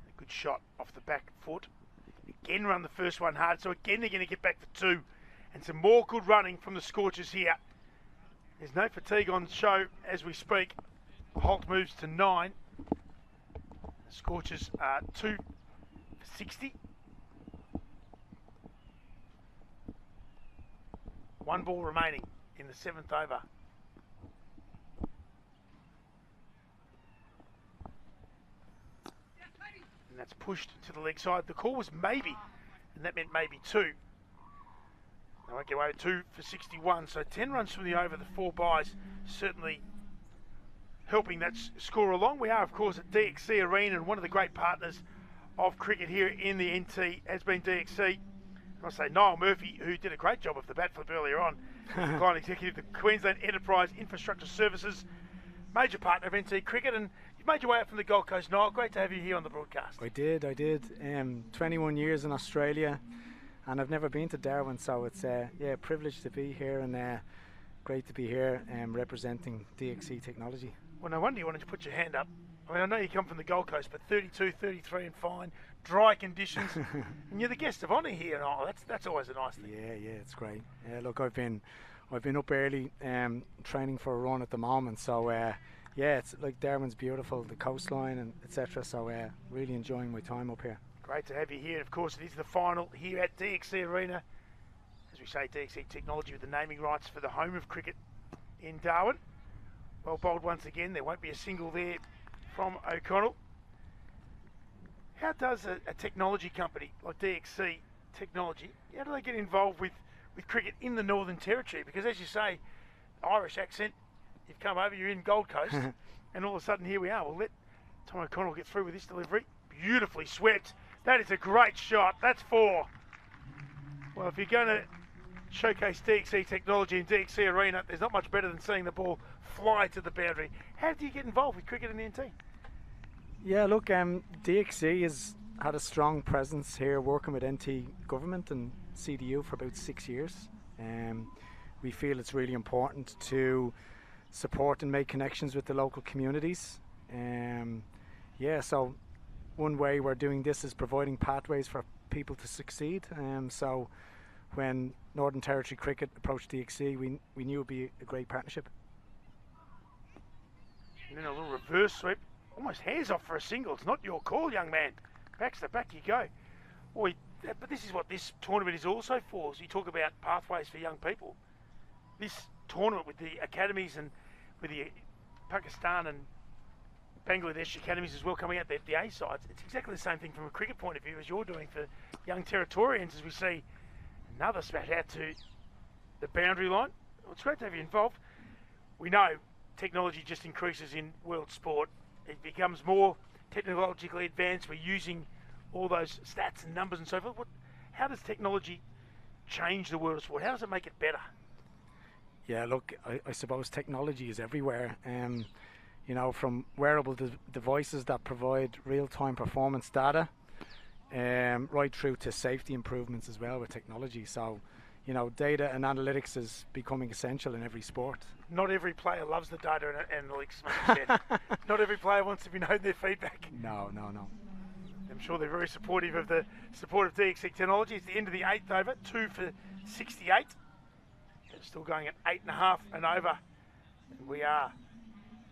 A good shot off the back foot. Again run the first one hard, so again they're going to get back to 2. And some more good running from the Scorchers here. There's no fatigue on show as we speak. Holt moves to 9. The Scorchers are 2 for 60. 1 ball remaining in the 7th over. And that's pushed to the leg side. The call was maybe, and that meant maybe 2. They won't get away with 2 for 61, so 10 runs from the over, the 4 byes, certainly helping that score along. We are, of course, at DXC Arena, and one of the great partners of cricket here in the NT has been DXC. I must say, Niall Murphy, who did a great job of the bat flip earlier on, client executive of Queensland Enterprise Infrastructure Services, major partner of NT Cricket, and you've made your way up from the Gold Coast, Niall. Great to have you here on the broadcast. I did. 21 years in Australia. And I've never been to Darwin, so it's a privilege to be here, and great to be here representing DXC Technology. Well, no wonder you wanted to put your hand up. I mean, I know you come from the Gold Coast, but 32, 33 and fine, dry conditions, and you're the guest of honour here. And that's always a nice thing. Yeah, it's great. Look, I've been up early, training for a run at the moment. So it's like Darwin's beautiful, the coastline and etc. So really enjoying my time up here. Great to have you here. Of course, it is the final here at DXC Arena. As we say, DXC Technology with the naming rights for the home of cricket in Darwin. Well bowled once again. There won't be a single there from O'Connell. How does a technology company like DXC Technology, how do they get involved with cricket in the Northern Territory? Because as you say, Irish accent, you've come over, you're in Gold Coast, and all of a sudden here we are. We'll let Tom O'Connell get through with this delivery. Beautifully swept. That is a great shot. That's 4. Well, if you're going to showcase DXC technology in DXC Arena, there's not much better than seeing the ball fly to the boundary. How do you get involved with cricket in the NT? Yeah, look, DXC has had a strong presence here working with NT government and CDU for about 6 years. We feel it's really important to support and make connections with the local communities. Yeah, so one way we're doing this is providing pathways for people to succeed. So when Northern Territory Cricket approached DXC, we knew it would be a great partnership. And then a little reverse sweep. Almost hands off for a single. It's not your call, young man. Back to back you go. Well, but this is what this tournament is also for. So you talk about pathways for young people. This tournament with the academies and with the Pakistan and Bangladesh academies as well coming out, the A sides, it's exactly the same thing from a cricket point of view as you're doing for young Territorians, as we see another smash out to the boundary line. Well, it's great to have you involved. We know technology just increases in world sport. It becomes more technologically advanced. We're using all those stats and numbers and so forth. How does technology change the world of sport? How does it make it better? Yeah, look, I suppose technology is everywhere. You know, from wearable devices that provide real-time performance data, right through to safety improvements as well with technology. So, you know, data and analytics is becoming essential in every sport. Not every player loves the data and analytics, like you said. Not every player wants to be known their feedback. No. I'm sure they're very supportive of the support of DXC technology. It's the end of the 8th over, 2 for 68. It's still going at 8.5 and over. And we are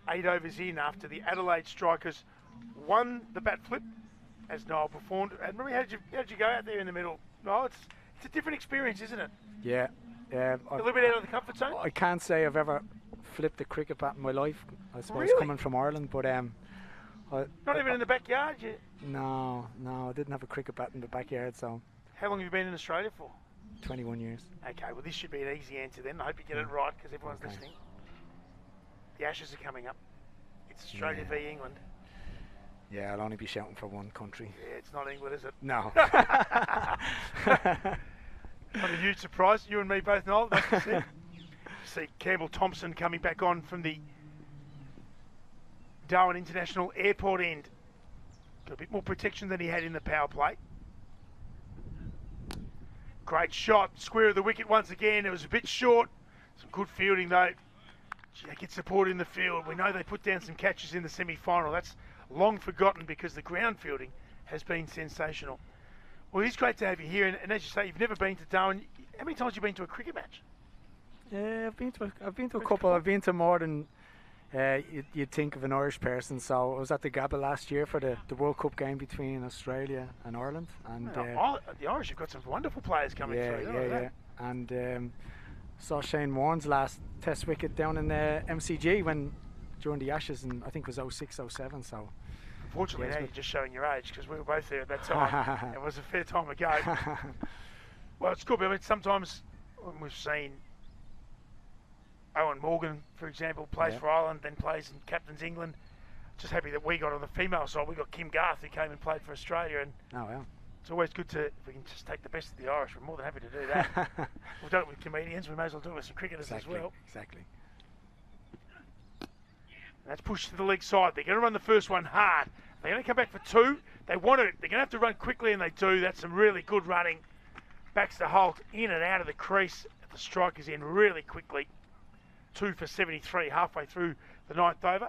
8 overs in after the Adelaide Strikers won the bat flip as Noel performed. And Marie, how did you go out there in the middle? No, it's a different experience, isn't it? Yeah. A little bit out of the comfort zone? I can't say I've ever flipped a cricket bat in my life, I suppose, really? coming from Ireland, but not even in the backyard? No, I didn't have a cricket bat in the backyard, so. How long have you been in Australia for? 21 years. Okay, well this should be an easy answer then. I hope you get it right because everyone's listening. The Ashes are coming up. It's Australia v England. Yeah, I'll only be shouting for one country. Yeah, it's not England, is it? No. Not a huge surprise. You and me both know. See Campbell Thompson coming back on from the Darwin International Airport end. Got a bit more protection than he had in the power play. Great shot. Square of the wicket once again. It was a bit short. Some good fielding though. They get support in the field. We know they put down some catches in the semi-final. That's long forgotten because the ground fielding has been sensational. Well, it's great to have you here, and as you say, you've never been to Darwin. How many times have you been to a cricket match? Yeah, I've been to a couple. I've been to more than you'd think of an Irish person. So I was at the Gabba last year for the World Cup game between Australia and Ireland. And the Irish have got some wonderful players coming through. Yeah. And saw Shane Warne's last Test wicket down in MCG during the Ashes, and I think it was 06, 07. So. Unfortunately, now you're just showing your age because we were both there at that time. It was a fair time ago. Well, it's good. But I mean, sometimes when we've seen Owen Morgan, for example, plays for Ireland, then plays and captains England. Just happy that we got on the female side. We got Kim Garth, who came and played for Australia. And it's always good if we can just take the best of the Irish. We're more than happy to do that. We've done it with comedians. We may as well do it with some cricketers as well. Exactly. That's pushed to the leg side. They're going to run the first one hard. They're going to come back for 2. They want it. They're going to have to run quickly, and they do. That's some really good running. Baxter Holt in and out of the crease at the strikers end really quickly. 2 for 73 halfway through the 9th over.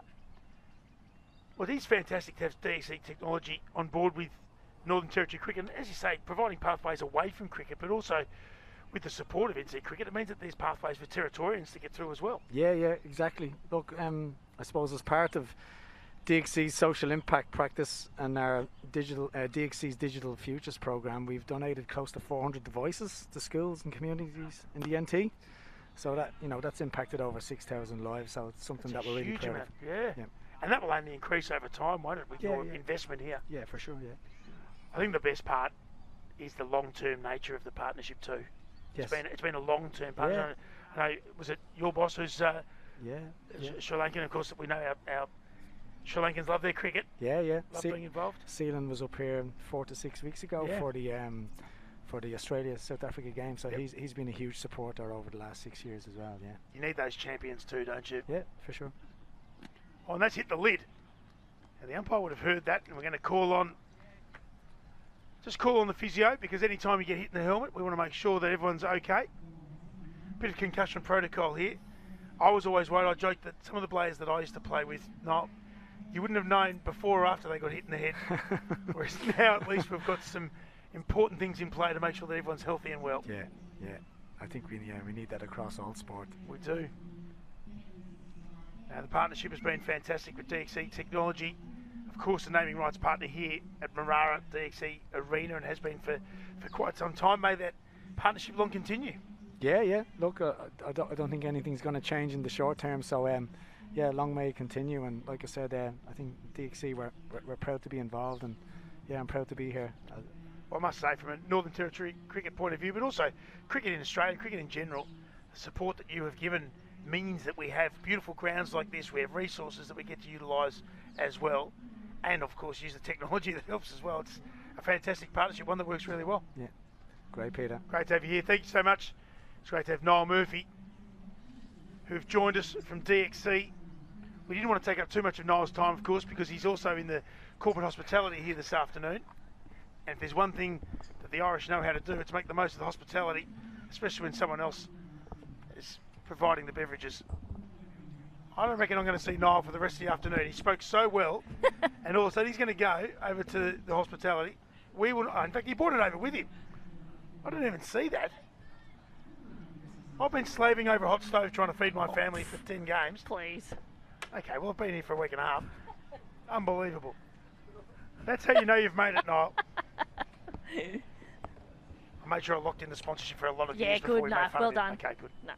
Well, it is fantastic to have DXC technology on board with Northern Territory Cricket. And as you say, providing pathways away from cricket, but also with the support of NT Cricket, it means that there's pathways for Territorians to get through as well. Yeah, exactly. Look, I suppose as part of DXC's social impact practice and our DXC's Digital Futures program, we've donated close to 400 devices to schools and communities in the NT. So that, you know, that's impacted over 6,000 lives. So it's something that we're really huge proud amount, of. yeah. And that will only increase over time, won't it, with your investment here? Yeah, for sure. Yeah. I think the best part is the long-term nature of the partnership too. Yes. It's been a long-term partnership. I know, was it your boss who's Sri Lankan? Of course, we know our Sri Lankans love their cricket. Yeah. Love being involved. Seelan was up here 4 to 6 weeks ago for the Australia South Africa game. So he's been a huge supporter over the last 6 years as well. Yeah. You need those champions too, don't you? Yeah, for sure. Oh, and that's hit the lid. And the umpire would have heard that, and we're going to call on the physio, because any time you get hit in the helmet, we want to make sure that everyone's okay. Bit of concussion protocol here. I was always worried. I joked that some of the players that I used to play with, no, you wouldn't have known before or after they got hit in the head. Whereas now at least we've got some important things in play to make sure that everyone's healthy and well. Yeah. I think we need that across all sport. We do. The partnership has been fantastic with DXC Technology. Of course, the naming rights partner here at Marara DXC Arena, and has been for quite some time. May that partnership long continue. Yeah. Look, I don't think anything's going to change in the short term. So, long may it continue. And like I said, I think DXC we're proud to be involved, and I'm proud to be here. Well, I must say, from a Northern Territory cricket point of view, but also cricket in Australia, cricket in general, the support that you have given means that we have beautiful grounds like this. We have resources that we get to utilise as well, and of course use the technology that helps as well. It's a fantastic partnership, one that works really well. Yeah, great, Peter. Great to have you here. Thank you so much. It's great to have Niall Murphy, who've joined us from DXC. We didn't want to take up too much of Niall's time, of course, because he's also in the corporate hospitality here this afternoon. And if there's one thing that the Irish know how to do, it's make the most of the hospitality, especially when someone else is providing the beverages. I don't reckon I'm going to see Niall for the rest of the afternoon. He spoke so well, and all of a sudden he's going to go over to the hospitality. In fact, he brought it over with him. I didn't even see that. I've been slaving over a hot stove trying to feed my family for 10 games. Please. Okay, well, I've been here for a week and a half. Unbelievable. That's how you know you've made it, Niall. I made sure I locked in the sponsorship for a lot of years before we made fun well of it. done. Okay, good. No.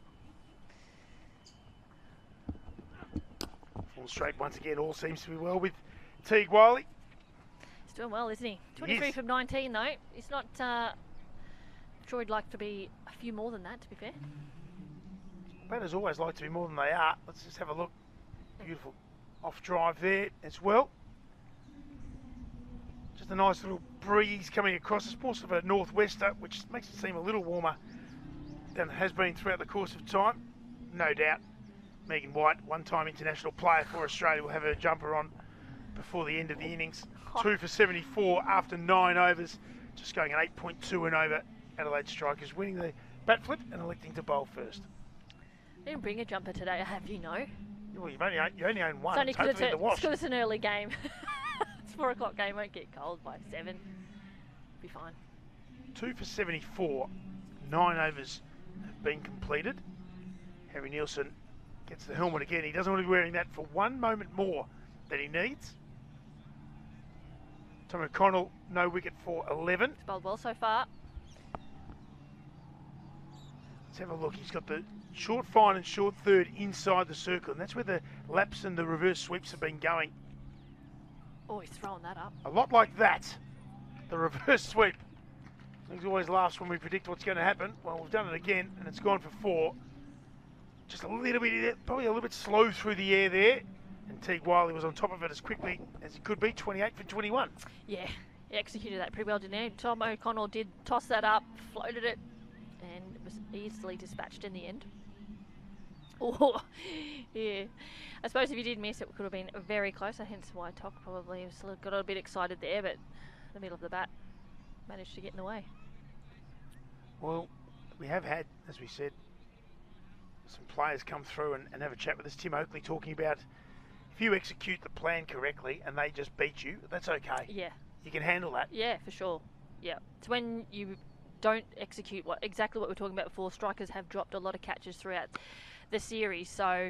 Full straight once again. All seems to be well with Teague Wiley. He's doing well, isn't he? 23 from 19, though. He's not... I'm sure he'd like to be a few more than that, to be fair. Batters always like to be more than they are. Let's just have a look. Beautiful off drive there as well. Just a nice little breeze coming across. It's more sort of a northwester, which makes it seem a little warmer than it has been throughout the course of time. No doubt Megan White, one-time international player for Australia, will have her jumper on before the end of the innings. 2 for 74 after 9 overs. Just going an 8.2 and over. Adelaide Strikers winning the bat flip and electing to bowl first. I didn't bring a jumper today, I have you know. Well, you only own one. It's only because it's it's an early game. It's 4 o'clock game, won't get cold by 7. Be fine. 2 for 74. 9 overs have been completed. Harry Nielsen gets the helmet again. He doesn't want to be wearing that for one moment more than he needs. Tom O'Connell, no wicket for 11. He's bowled well so far. Let's have a look. He's got the short fine and short third inside the circle, and that's where the laps and the reverse sweeps have been going. Oh, he's throwing that up. A lot like that. The reverse sweep. Things always laughs when we predict what's going to happen. Well, we've done it again, and it's gone for 4. Just a little bit, probably a little bit slow through the air there. And Teague Wiley was on top of it as quickly as he could be, 28 for 21. Yeah, he executed that pretty well, didn't he? Tom O'Connell did toss that up, floated it, and it was easily dispatched in the end. Oh, yeah. I suppose if you did miss, it could have been very close, hence why Toc probably got a bit excited there, but the middle of the bat managed to get in the way. Well, we have had, as we said, some players come through and have a chat with us. Tim Oakley talking about if you execute the plan correctly and they just beat you, that's okay. Yeah. You can handle that. Yeah, for sure. Yeah. It's when you don't execute exactly what we were talking about before. Strikers have dropped a lot of catches throughout the series, so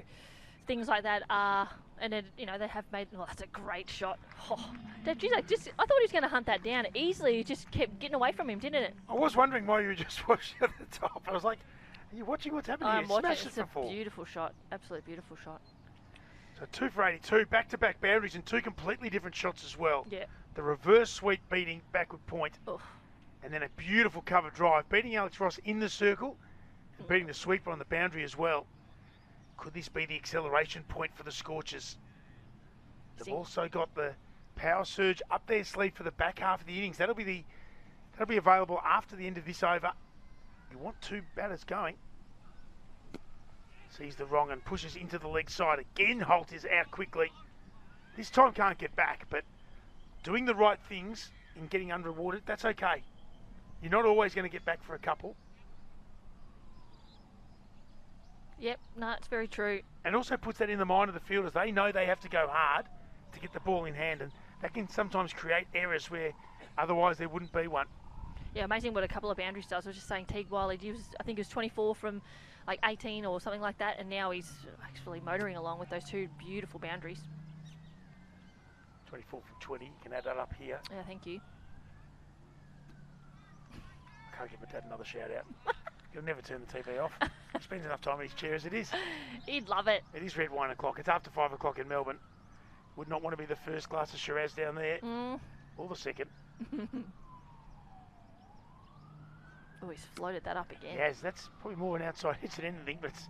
things like that are, and then, you know, they have made. Oh, that's a great shot. Oh, geez, I thought he was going to hunt that down easily. It just kept getting away from him, didn't it? I was wondering why you were just watching at the top. I was like, Are you watching what's happening I'm here? watching. Smash it It's for a 4. beautiful shot. Absolutely beautiful shot. So 2 for 82, back-to-back boundaries and 2 completely different shots as well. Yeah. The reverse sweep beating backward point, Oof. and then a beautiful cover drive, beating Alex Ross in the circle and beating the sweeper on the boundary as well. Could this be the acceleration point for the Scorchers? They've also got the power surge up their sleeve for the back half of the innings. That'll be available after the end of this over. You want 2 batters going. Sees the wrong and pushes into the leg side. Again, Holt is out quickly. This time can't get back, but doing the right things in getting unrewarded, that's okay. You're not always going to get back for a couple. Yep, no, it's very true. And also puts that in the mind of the fielders. They know they have to go hard to get the ball in hand, and that can sometimes create errors where otherwise there wouldn't be one. Yeah, amazing what a couple of boundaries does. I was just saying Teague Wiley, I think he was 24 from like 18 or something like that, and now he's actually motoring along with those 2 beautiful boundaries. 24 from 20, you can add that up here. Yeah, thank you. Can't give my dad another shout out. He'll never turn the TV off. He spends enough time in his chair as it is. He'd love it. It is red wine o'clock. It's after 5 o'clock in Melbourne. Would not want to be the first glass of Shiraz down there, or the second. Oh, he's floated that up again. Yes, that's probably more an outside hit than anything, but it's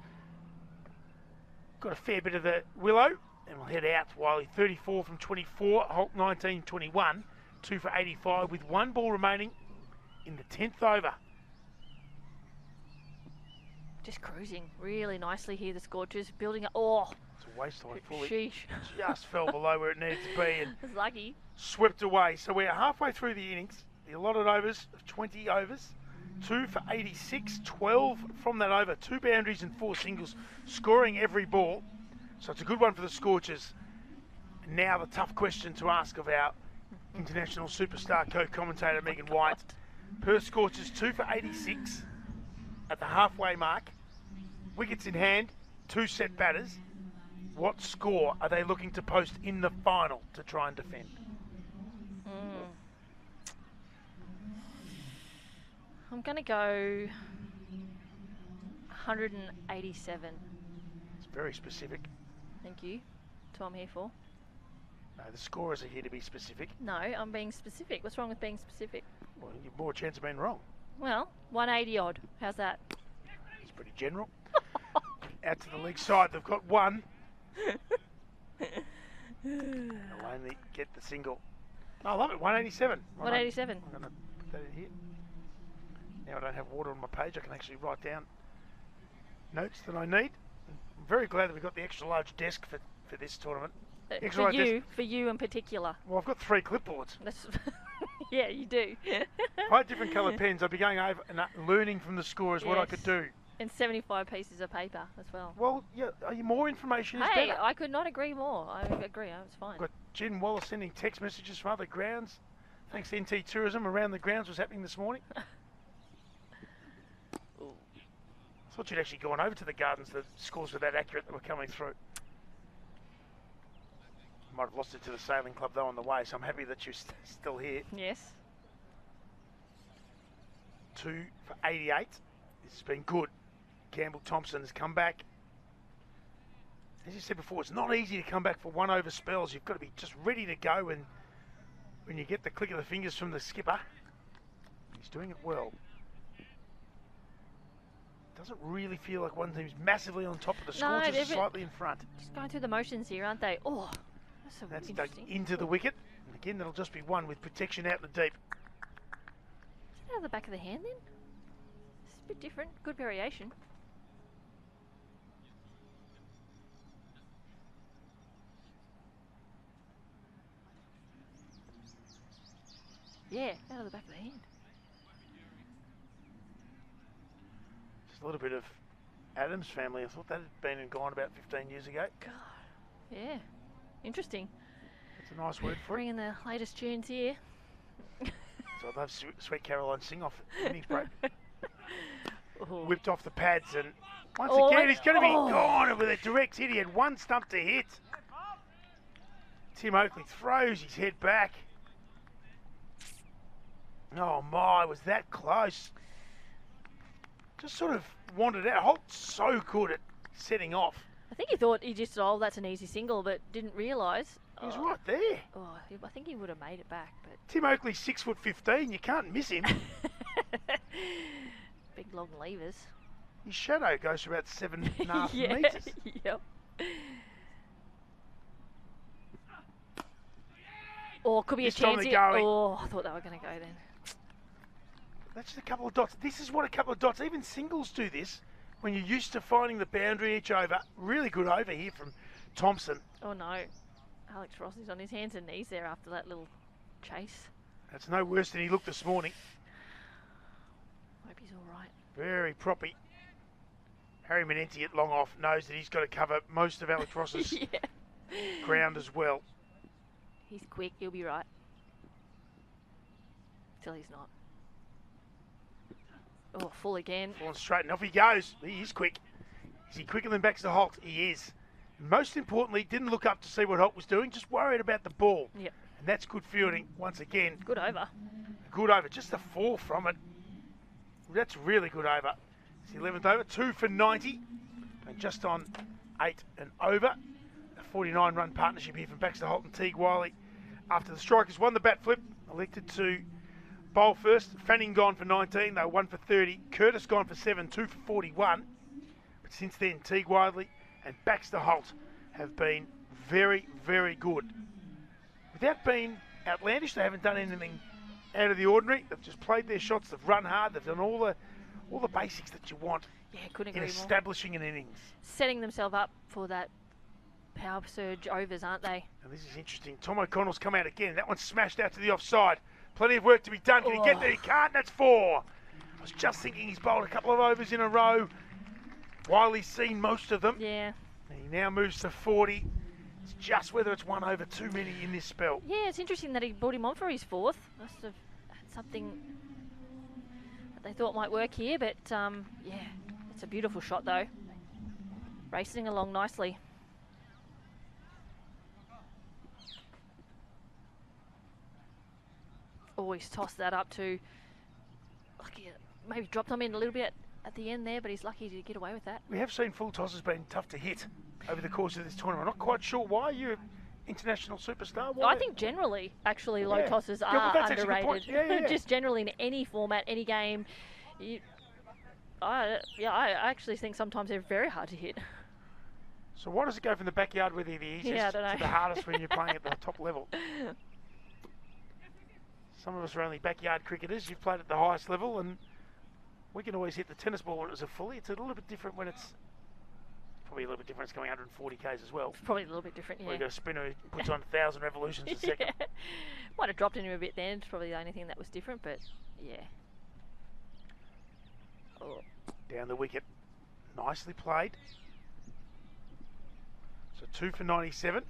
got a fair bit of the willow. And we'll head out. Wiley 34 from 24, Holt 19-21, 2 for 85 with 1 ball remaining in the 10th over. Just cruising really nicely here, the Scorchers, building up. Oh, It's a waistline fully. sheesh. Just fell below where it needed to be and It's lucky. swept away. So we're halfway through the innings. The allotted overs of 20 overs. 2 for 86, 12 from that over. 2 boundaries and 4 singles, scoring every ball. So it's a good one for the Scorchers. And now the tough question to ask of our international superstar co-commentator Megan White. Perth Scorchers 2 for 86 at the halfway mark. Wickets in hand, 2 set batters. What score are they looking to post in the final to try and defend? I'm going to go 187. It's very specific. Thank you. That's what I'm here for. No, the scorers are here to be specific. No, I'm being specific. What's wrong with being specific? Well, you've more chance of being wrong. Well, 180 odd. How's that? It's pretty general. Out to the leg side, they've got 1. They'll only get the single. I love it, 187. 187. I'm going to put that in here. Now I don't have water on my page, I can actually write down notes that I need. I'm very glad that we've got the extra large desk for this tournament. Extra large desk. For you in particular. Well, I've got 3 clipboards. That's yeah, you do. I had different coloured pens. I'd be going over and learning from the scorers what I could do. And 75 pieces of paper as well. Well, yeah, more information is Hey, better. I could not agree more. I agree, it's fine. Got Jen Wallace sending text messages from other grounds. Thanks to NT Tourism, around the grounds was happening this morning. I thought you'd actually gone over to the gardens. The scores were that accurate that were coming through. Might have lost it to the sailing club though on the way, so I'm happy that you're still here. Yes. 2 for 88. This has been good. Campbell Thompson has come back. As you said before, it's not easy to come back for 1 over spells. You've got to be just ready to go, and when you get the click of the fingers from the skipper, he's doing it well. Doesn't really feel like one team's massively on top of the Scorchers, just slightly in front. Just going through the motions here, aren't they? Oh, that's so That's dug interesting. into the wicket. And again, that'll just be 1 with protection out in the deep. Is that out of the back of the hand then? It's a bit different. Good variation. Yeah, out of the back of the hand. Just a little bit of Adams family. I thought that had been and gone about 15 years ago. God, yeah, interesting. That's a nice word for it. Bringing the latest tunes here. So I'd love Sweet Caroline sing off innings break. Oh. Whipped off the pads, and once Oh, again he's going to be oh. gone with a direct hit. He had 1 stump to hit. Tim Oakley throws his head back. Oh my, was that close? just sort of wandered out. Holt's so good at setting off. I think he thought he just, oh, that's an easy single, but didn't realise. He was right there. Oh, I think he would have made it back, but Tim Oakley's 6'15". You can't miss him. big long levers. His shadow goes for about 7.5 yeah. metres. Yep. Or could be This a time chance. they're Here. going. Oh, I thought they were going to go then. That's just a couple of dots. This is what a couple of dots, even singles do this. When you're used to finding the boundary each over. Really good over here from Thompson. Oh no. Alex Rossi's on his hands and knees there after that little chase. That's no worse than he looked this morning. Hope he's all right. Very proppy. Harry Menenti at long off knows that he's got to cover most of Alex Ross's yeah. ground as well. He's quick, he'll be right. Till he's not. Oh, full again. Falling straight and off he goes. He is quick. Is he quicker than Baxter Holt? He is. Most importantly, didn't look up to see what Holt was doing, just worried about the ball. Yep. And that's good fielding once again. Good over. Good over, just a 4 from it. That's really good over. It's the 11th over, 2 for 90. And just on 8 and over. A 49-run partnership here from Baxter Holt and Teague Wiley. After the strikers won the bat flip, elected to bowl first. Fanning gone for 19, they were 1 for 30. Curtis gone for 7, 2 for 41. But since then, Teague Wiley and Baxter Holt have been very, very good. Without being outlandish, they haven't done anything out of the ordinary. They've just played their shots, they've run hard, they've done all the basics that you want Yeah, couldn't in agree more. establishing an innings. Setting themselves up for that power surge overs, aren't they? And this is interesting. Tom O'Connell's come out again. That one's smashed out to the offside. Plenty of work to be done. Can he get there? He can't. That's 4. I was just thinking he's bowled a couple of overs in a row. Wiley's seen most of them. Yeah. And he now moves to 40. It's just whether it's 1 over too many in this spell. Yeah, it's interesting that he brought him on for his 4th. Must have had something that they thought might work here, but yeah, it's a beautiful shot though. Racing along nicely. Always tossed that up to, lucky, maybe dropped him in a little bit at the end there, but he's lucky to get away with that. We have seen full tosses being tough to hit over the course of this tournament. I'm not quite sure why. You're an international superstar. Why? I think generally, actually, low Yeah. tosses Yeah, well, are that's actually a good underrated. point. Yeah. Just generally in any format, any game. I actually think sometimes they're very hard to hit. So why does it go from the backyard where they're the easiest Yeah, I don't know. to the hardest when you're playing at the top level? Some of us are only backyard cricketers. You've played at the highest level, and we can always hit the tennis ball when it's a fully. It's a little bit different when it's probably a little bit different. It's going 140 k's as well. Probably a little bit different, yeah. We've got a spinner who puts on 1,000 revolutions a second. Yeah. Might have dropped in him a bit then. It's probably the only thing that was different, but yeah. Oh. Down the wicket. Nicely played. So 2 for 97.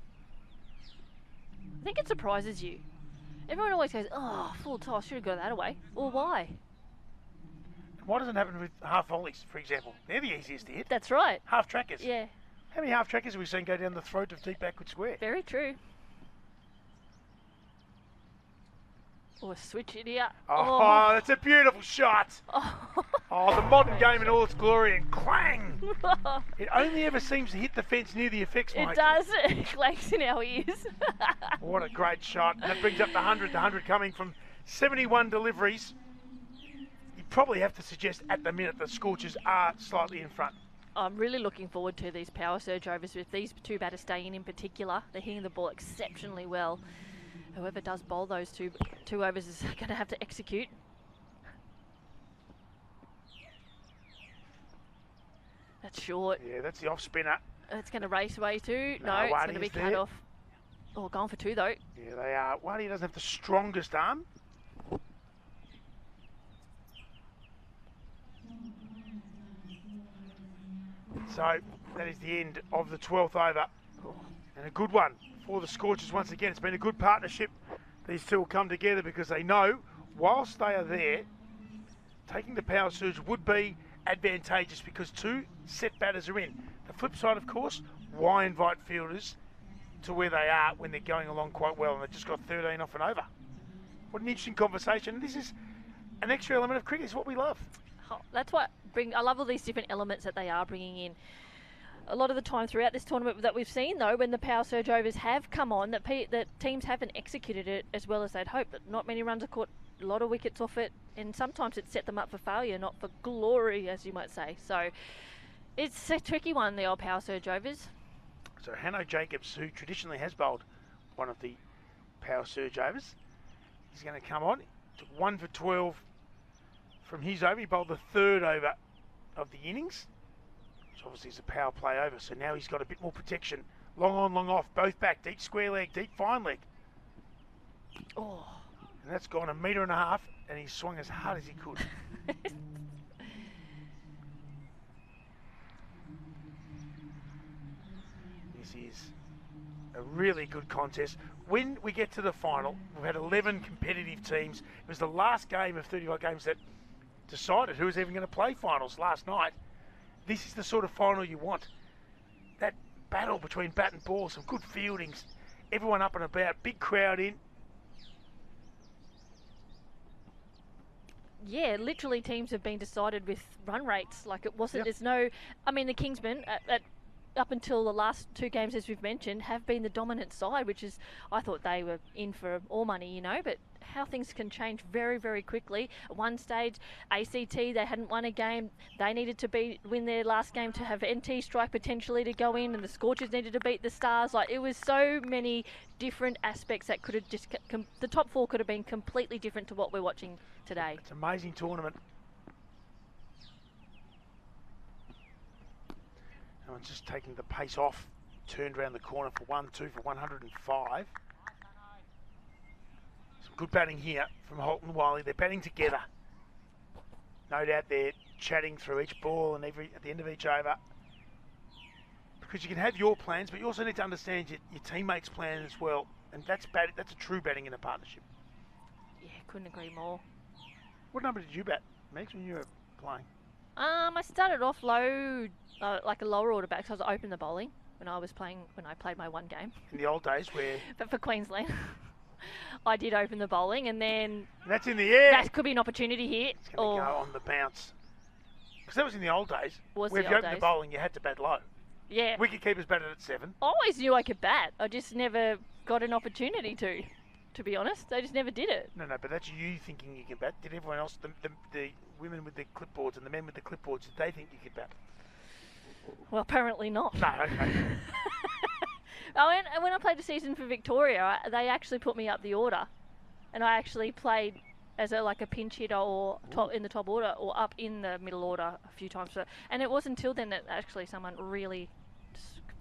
I think it surprises you. Everyone always goes, oh, full toss, should have got that away. Well, why? Why doesn't it happen with half volleys, for example? They're the easiest to hit. That's right. Half trackers. Yeah, How many half trackers have we seen go down the throat of deep backward square? very true. Or switch it here. Oh, that's a beautiful shot. Oh, the modern game in all its glory, and clang! It only ever seems to hit the fence near the effects, It mate. does. It clanks in our ears. What a great shot. And that brings up the 100. The 100 coming from 71 deliveries. You probably have to suggest at the minute the Scorchers are slightly in front. I'm really looking forward to these power surge overs with these two batters staying in particular. They're hitting the ball exceptionally well. Whoever does bowl those two overs is going to have to execute. That's short. Yeah, that's the off spinner. It's going to race away too. No, No, it's going to be Wadi's cut there. off. Oh, going for 2 though. Yeah, they are. Wadi doesn't have the strongest arm. So that is the end of the 12th over. And a good one for the Scorchers once again. It's been a good partnership. These two will come together because they know whilst they are there, taking the power surge would be advantageous because 2 set batters are in. The flip side, of course, why invite fielders to where they are when they're going along quite well and they've just got 13 off and over? What an interesting conversation. This is an extra element of cricket. It's what we love. That's what I love all these different elements that they are bringing in. A lot of the time throughout this tournament that we've seen, though, when the power surge overs have come on, that teams haven't executed it as well as they'd hoped. That not many runs are caught, a lot of wickets off it, and sometimes it's set them up for failure, not for glory, as you might say. So it's a tricky one, the old power surge overs. So Hanno Jacobs, who traditionally has bowled one of the power surge overs, he's going to come on. Took 1 for 12 from his over. He bowled the third over of the innings, which obviously is a power play over. So now he's got a bit more protection. Long on, long off, both back, deep square leg, deep fine leg. Oh. And that's gone 1.5 meters, and he swung as hard as he could. This is a really good contest. When we get to the final, we've had 11 competitive teams. It was the last game of 35 games that decided who was even going to play finals last night. This is the sort of final you want. That battle between bat and ball, some good fieldings, everyone up and about, big crowd in. Yeah, literally teams have been decided with run rates. Like it wasn't, Yep. There's no, I mean the Kingsmen up until the last 2 games, as we've mentioned, have been the dominant side, which is, I thought they were in for all money, you know, but how things can change very, very quickly. At one stage, ACT, they hadn't won a game. They needed to win their last game to have NT strike potentially to go in, and the Scorchers needed to beat the Stars. Like, it was so many different aspects that could have just, the top 4 could have been completely different to what we're watching today. It's an amazing tournament. And it's just taking the pace off. Turned around the corner for 1-2 for 105. Some good batting here from Holt and Wiley. They're batting together. No doubt they're chatting through each ball and at the end of each over. Because you can have your plans, but you also need to understand your teammates' plan as well. And that's a true batting in a partnership. Yeah, couldn't agree more. What number did you bat, Megs, when you were playing? I started off low, like a lower order back, so I was open the bowling when I played my one game. In the old days where... But for Queensland, I did open the bowling, and then... And that's in the air! That could be an opportunity here. It's going to go on the bounce. Because that was in the old days. Where if you opened the bowling, you had to bat low. Yeah. Wicketkeepers batted at 7. I always knew I could bat. I just never got an opportunity to be honest. I just never did it. No, but that's you thinking you can bat. Did everyone else, the women with the clipboards and the men with the clipboards, did they think you could bat? Well, apparently not. No, okay. When I played a season for Victoria, they actually put me up the order, and I actually played as a pinch hitter or in the top order or up in the middle order a few times. And it wasn't until then that actually someone really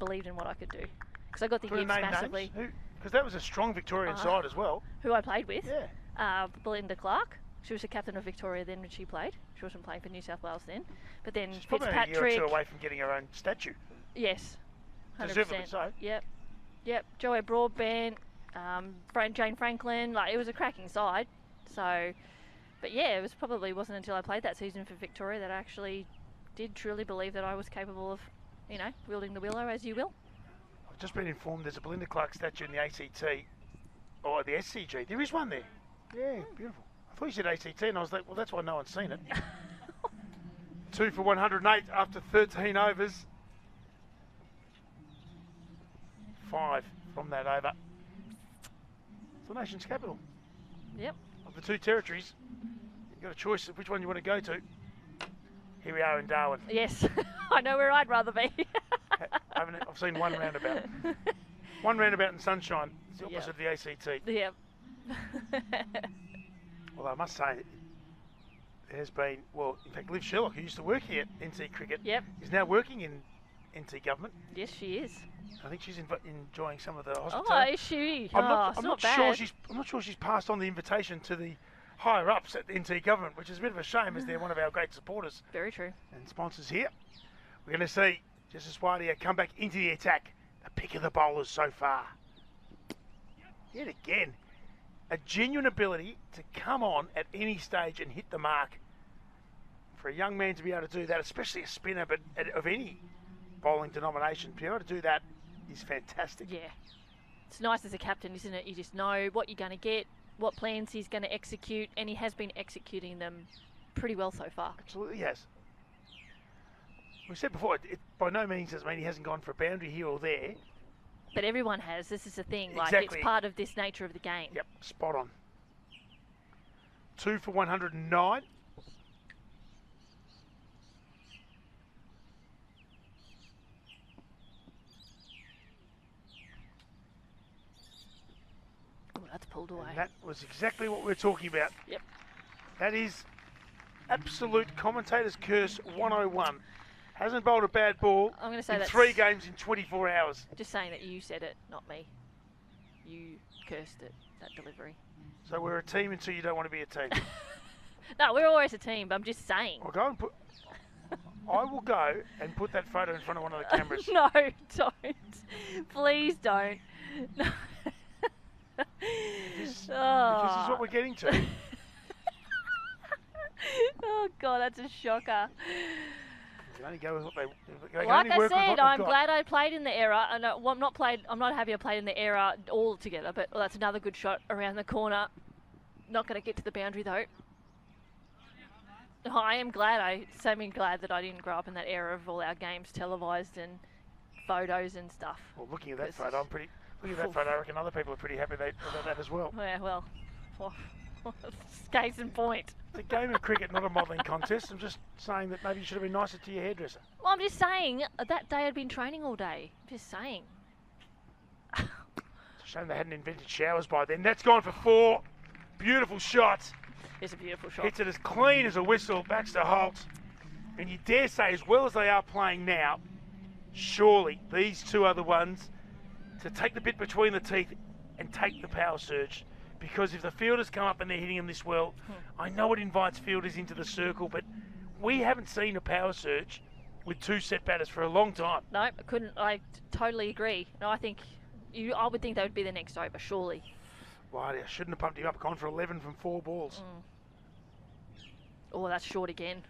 believed in what I could do, because I got the yips massively. Because that was a strong Victorian side as well. Who I played with. Yeah. Belinda Clark. She was the captain of Victoria then when she played. She wasn't playing for New South Wales then. But then she's probably Fitzpatrick. a year or 2 away from getting her own statue. Yes. 100%. Deservedly so. Yep. Joey Broadbent, Jane Franklin. It was a cracking side. So, but yeah, it wasn't until I played that season for Victoria that I actually did truly believe that I was capable of, wielding the willow as you will. I've just been informed there's a Belinda Clark statue in the ACT, or the SCG. There is one there. Yeah, beautiful. I thought you said ACT, and I was like, well, that's why no one's seen it. 2 for 108 after 13 overs. 5 from that over. It's the nation's capital. Yep. Of the 2 territories, you've got a choice of which one you want to go to. Here we are in Darwin. Yes, I know where I'd rather be. I've seen one roundabout. One roundabout in Sunshine. It's the opposite of the ACT. Yep. Although I must say, there has been, in fact, Liv Sherlock, who used to work here at NT Cricket, is now working in NT government. Yes, she is. I think she's enjoying some of the hospitality. Oh, is she? I'm not sure she's passed on the invitation to the higher ups at NT government, which is a bit of a shame as they're one of our great supporters. Very true. And sponsors here. We're going to see Justice Wadia come back into the attack. The pick of the bowlers so far. Yet again, a genuine ability to come on at any stage and hit the mark. For a young man to be able to do that, especially a spinner, but of any bowling denomination, to be able to do that is fantastic. Yeah. It's nice as a captain, isn't it? You just know what you're going to get, what plans he's going to execute, and he has been executing them pretty well so far. Absolutely has. We said before, it by no means doesn't mean he hasn't gone for a boundary here or there. But everyone has. This is the thing. Like, Exactly. it's part of this nature of the game. Yep, spot on. 2 for 109. Oh, that's pulled away. And that was exactly what we were talking about. Yep. That is absolute commentator's curse 101. Hasn't bowled a bad ball I'm going to say in that's 3 games in 24 hours. just saying that you said it, not me. You cursed it, that delivery. So we're a team until you don't want to be a team. No, we're always a team, but I'm just saying. I'll go and put... I will go and put that photo in front of one of the cameras. No, don't. Please don't. No. This is what we're getting to. Oh, God, that's a shocker. You can only go with what they can Like only I work with said, what I'm they've got. glad I played in the era. And well, I'm not happy I played in the era altogether, but that's another good shot around the corner. Not going to get to the boundary, though. I am glad glad that I didn't grow up in that era of all our games televised and photos and stuff. Well, looking at that photo, looking at that photo, I reckon other people are pretty happy about that as well. Yeah, well, case in point. It's a game of cricket, not a modelling contest. I'm just saying that maybe you should have been nicer to your hairdresser. Well, I'm just saying that day I'd been training all day. Just saying. It's a shame they hadn't invented showers by then. That's gone for 4. Beautiful shot. It's a beautiful shot. Hits it as clean as a whistle. Baxter Holt. And you dare say, as well as they are playing now, surely these two are the ones to take the bit between the teeth and take the power surge. Because if the fielders come up and they're hitting them this well, I know it invites fielders into the circle, but we haven't seen a power surge with 2 set batters for a long time. No, I couldn't. I totally agree. No, I would think that would be the next over, surely. Well, I shouldn't have pumped him up. Gone for 11 from 4 balls. Oh, that's short again.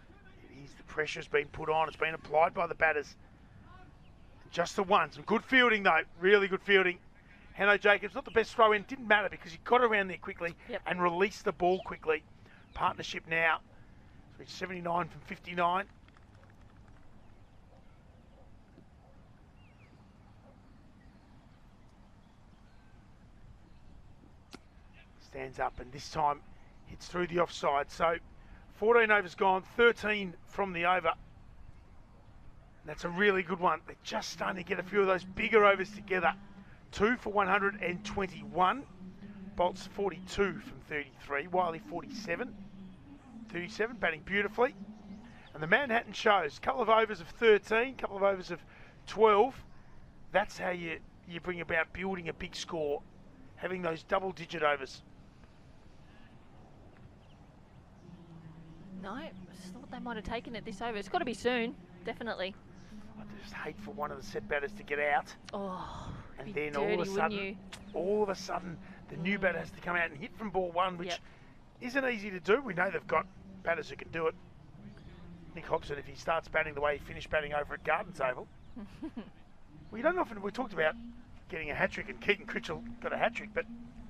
It is. The pressure's been put on. It's been applied by the batters. Just the one. Some good fielding, though. Really good fielding. Hanno Jacobs, not the best throw in. Didn't matter because he got around there quickly and released the ball quickly. Partnership now. Reached 79 from 59. Stands up and this time hits through the offside. So 14 overs gone, 13 from the over. That's a really good one. They're just starting to get a few of those bigger overs together. 2 for 121. Bolt's 42 from 33. Wiley 47. 37, batting beautifully. And the Manhattan shows. Couple of overs of 13, couple of overs of 12. That's how you bring about building a big score. Having those double-digit overs. No, I just thought they might have taken it this over. It's got to be soon, definitely. I just hate for one of the set batters to get out. Oh, and be then dirty, all of a sudden, the new batter has to come out and hit from ball 1, which isn't easy to do. We know they've got batters who can do it. Nick Hobson, if he starts batting the way he finished batting over at Gardens Oval. We don't often, we talked about getting a hat-trick, and Keaton Critchell got a hat-trick, but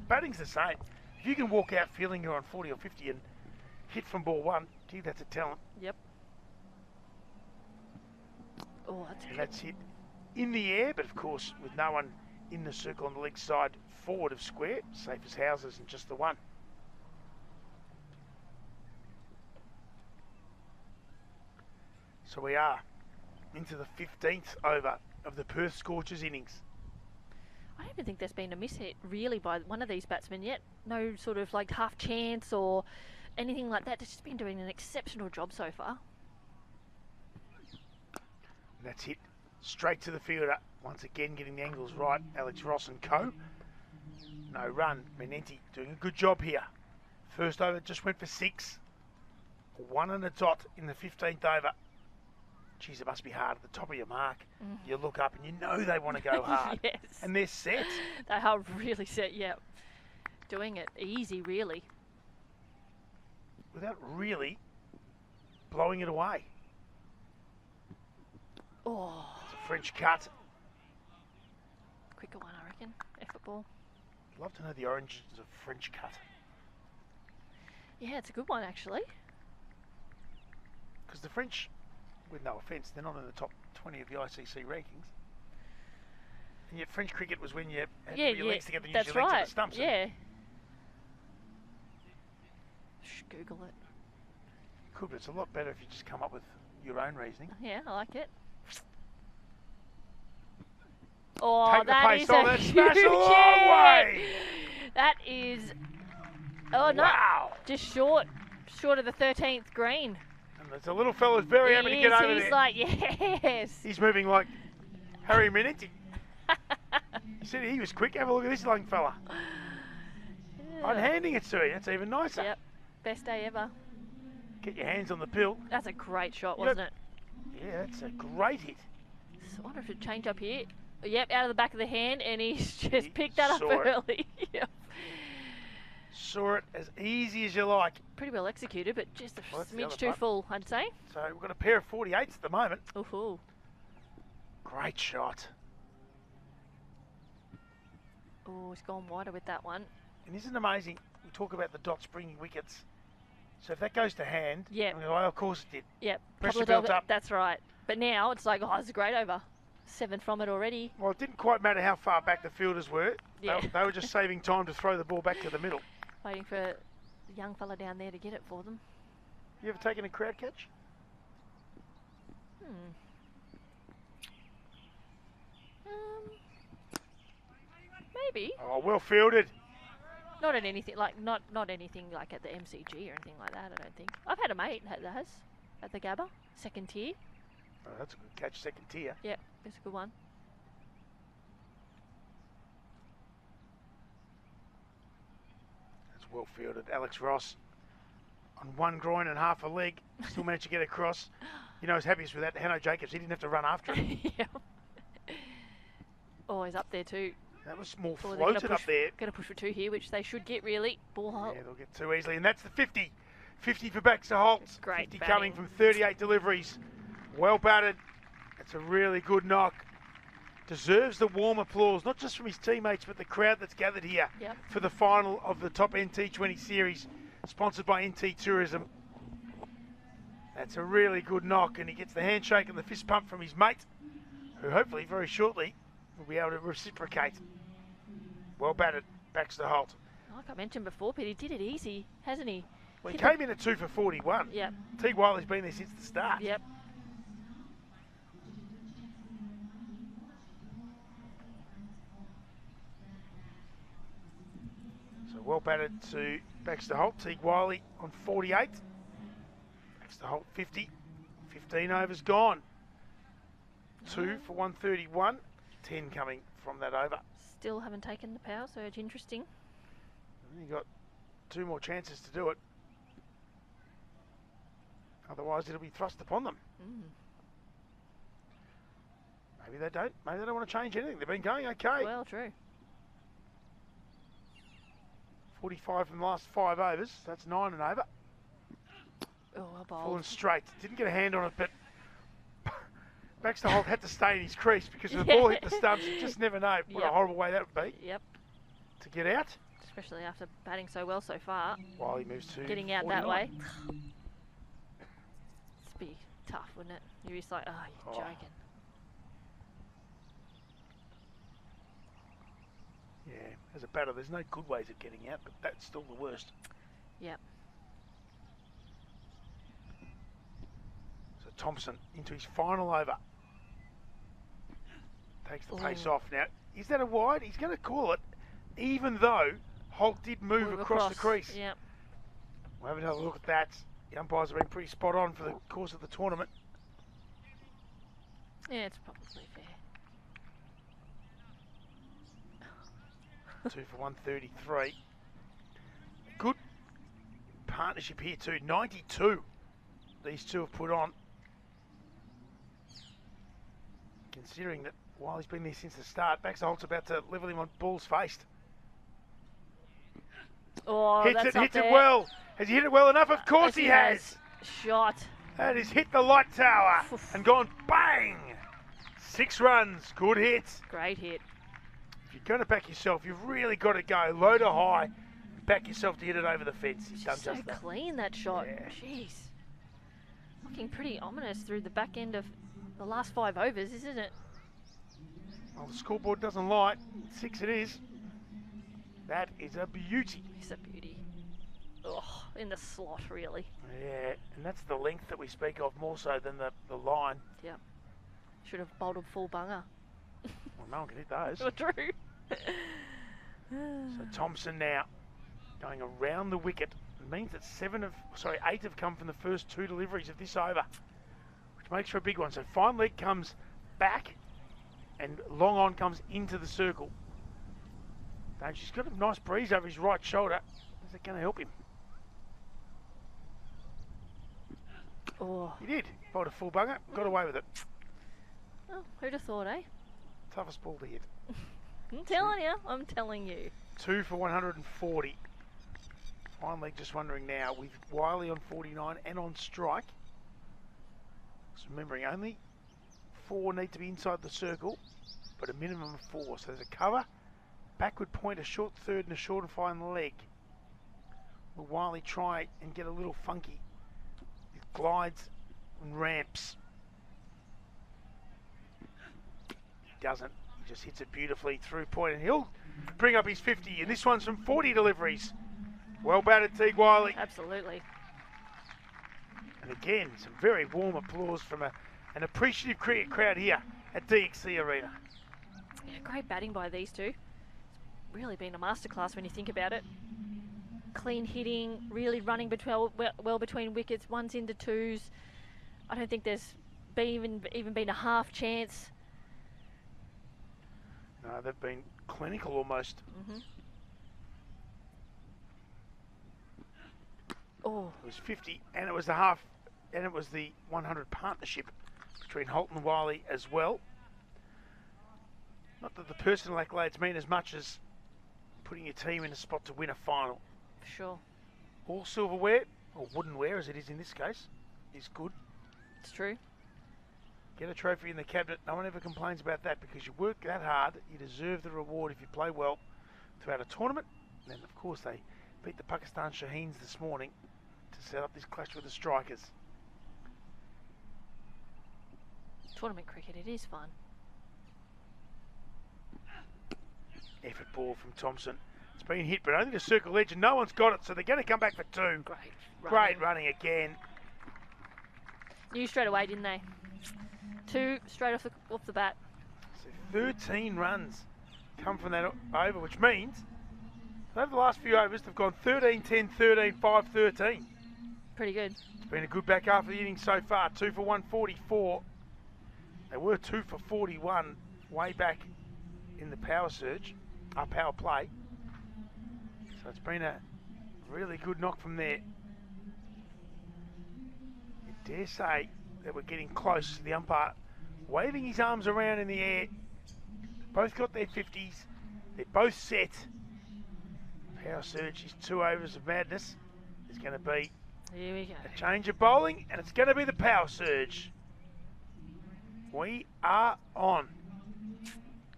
batting's the same. If you can walk out feeling you're on 40 or 50 and hit from ball 1, gee, that's a talent. Yep. Oh, that's hit in the air, but of course with no one in the circle on the leg side forward of square, safe as houses and just the one. So we are into the 15th over of the Perth Scorchers innings. I don't even think there's been a miss hit really by one of these batsmen yet. No sort of like half chance or anything like that. They've just been doing an exceptional job so far. That's hit straight to the fielder. Once again getting the angles right. Alex Ross and co. No run. Menenti doing a good job here. First over just went for 6. 1 and a dot in the 15th over. Geez, it must be hard at the top of your mark. You look up and you know they want to go hard. Yes. And they're set. They are really set, yeah. Doing it easy, really. Without really blowing it away. Oh. It's a French cut. Quicker one, I reckon. Effort ball. I'd love to know the origins of French cut. Yeah, it's a good one, actually. because the French, with no offence, they're not in the top 20 of the ICC rankings. And yet French cricket was when you had your legs together and use your legs at the stumps. Yeah. Google it. Could, but it's a lot better if you just come up with your own reasoning. Yeah, I like it. Oh, Take the that pace is on a that huge smash a long way. That is, oh no, Wow. just short of the 13th green. And there's a little fella's very happy to get over there. He's like, yes. He's moving like Harry Minetti. You said he was quick. Have a look at this young fella. I'm handing it to you. That's even nicer. Yep, best day ever. Get your hands on the pill. That's a great shot, wasn't it? Yeah, that's a great hit. So I wonder if it'd change up here. Yep, out of the back of the hand, and he's just picked that up saw it. early. Yep. Saw it as easy as you like. Pretty well executed, but just a Well, that's the smidge other too part. full, I'd say. So we've got a pair of 48s at the moment. Ooh. Great shot. Oh, he's gone wider with that one. And isn't it amazing? We talk about the dots bringing wickets. So if that goes to hand, Yep. well, of course it did. Yep. Pressure couple of built up. That's right. But now it's like, oh, it's a great over. 7 from it already. Well, it didn't quite matter how far back the fielders were. Yeah. They were just saving time to throw the ball back to the middle. Waiting for the young fella down there to get it for them. You ever taken a crowd catch? Maybe. Oh, well fielded. Not at anything like not anything like at the MCG or anything like that. I don't think. I've had a mate that has at the Gabba, second tier. Oh, that's a good catch, second tier. Yep, it's a good one. That's well fielded. Alex Ross on one groin and half a leg. Still managed to get across. You know, he's happiest with that. Hanno Jacobs, he didn't have to run after him. Yep. Oh, he's up there too. That was more Oh, they're floated up there. Going to push for 2 here, which they should get really. Ball hole. Yeah, they'll get 2 easily. And that's the 50. 50 for Baxter Holt. Great 50 coming batting. from 38 deliveries. Well batted. It's a really good knock. Deserves the warm applause, not just from his teammates, but the crowd that's gathered here Yep. for the final of the top NT20 series, sponsored by NT Tourism. That's a really good knock, and he gets the handshake and the fist pump from his mate, who hopefully very shortly will be able to reciprocate. Well batted, Baxter Holt. Like I mentioned before, but he did it easy, hasn't he? Well, he Hit came in at 2 for 41. Yep. Teague Wiley's been there since the start. Yep. So well batted to Baxter Holt. Teague Wiley on 48. Baxter Holt 50. 15 overs gone. 2 for 131. 10 coming from that over. Still haven't taken the power surge. Interesting. And you got 2 more chances to do it. Otherwise, it'll be thrust upon them. Maybe they don't. Maybe they don't want to change anything. They've been going okay. Well, true. 45 from the last 5 overs. That's 9 and over. Oh, a bowl. Falling straight. Didn't get a hand on it, but Baxter Holt had to stay in his crease because if the Yeah. ball hit the stumps, you just never know what a Yep. horrible way that would be Yep. to get out. Especially after batting so well so far. While he moves to Getting out that 49. way. It'd be tough, wouldn't it? You're just like, oh, you're joking. Yeah, as a batter, there's no good ways of getting out, but that's still the worst. Yep. So Thompson into his final over. Takes the pace Ooh. off. Now, is that a wide? He's going to call it, even though Holt did move across the crease. Yep. We'll have another look at that. The umpires have been pretty spot on for the course of the tournament. Yeah, it's probably fair. 2 for 133. Good partnership here too. 92 these two have put on. Considering that while he's been there since the start, Baxter Holt's about to level him on balls faced. Oh, hits that's it, up hits there. it well. Has he hit it well enough? Of course Yes, he has. Shot. That is hit the light tower and gone bang. 6 runs. Good hit. Great hit. If you're going to back yourself, you've really got to go low to high. Back yourself to hit it over the fence. He's done So just that. clean, that shot. Yeah. Jeez. Looking pretty ominous through the back end of the last 5 overs, isn't it? Well, the scoreboard doesn't lie. 6 it is. That is a beauty. It's a beauty. Oh, in the slot, really. Yeah, and that's the length that we speak of more so than the line. Yep. Should have bowled a full bunger. Well, no one can hit those. Not true. So Thompson now going around the wicket. It means that 8 have come from the first 2 deliveries of this over, which makes for a big one. So fine leg comes back and long on comes into the circle. Now she's got a nice breeze over his right shoulder. Is it going to help him? Oh. He did. Bowled a full bunger, got away with it. Oh, who'd have thought, eh? Toughest ball to hit. I'm telling you. I'm telling you. 2 for 140. Fine leg just wondering now with Wiley on 49 and on strike. So remembering only 4 need to be inside the circle, but a minimum of 4. So there's a cover, backward point, a short third and a short and fine leg. Will Wiley try and get a little funky? It glides and ramps. He doesn't. He just hits it beautifully through point and he'll bring up his 50. And this one's from 40 deliveries. Well batted, Teague Wiley. Absolutely. And again, some very warm applause from an appreciative cricket crowd here at DXC Arena. Yeah, great batting by these two. It's really been a masterclass when you think about it. Clean hitting, really running well between wickets, 1s into 2s. I don't think there's even been a half chance. No, they've been clinical almost. Mm-hmm. Oh. It was 50 and it was the half, and it was the 100 partnership between Holt and Wiley as well. Not that the personal accolades mean as much as putting your team in a spot to win a final. For sure. All silverware, or woodenware as it is in this case, is good. It's true. Get a trophy in the cabinet. No one ever complains about that because you work that hard. You deserve the reward if you play well throughout a tournament. And then, of course, they beat the Pakistan Shaheens this morning to set up this clash with the Strikers. Tournament cricket, it is fun. Effort ball from Thompson. It's been hit, but only the circle edge, and no one's got it, so they're going to come back for 2. Great running again. Knew straight away, didn't they? 2 straight off the bat. So 13 runs come from that over, which means over the last few overs, they've gone 13, 10, 13, 5, 13. Pretty good. It's been a good back half of the innings so far. 2 for 144. They were 2 for 41 way back in the power surge, power play. So it's been a really good knock from there. You dare say that we're getting close to the umpire waving his arms around in the air. Both got their 50s. They're both set. Power surge is 2 overs of madness. There's going to be Here we go. a change of bowling, and it's going to be the power surge. We are on.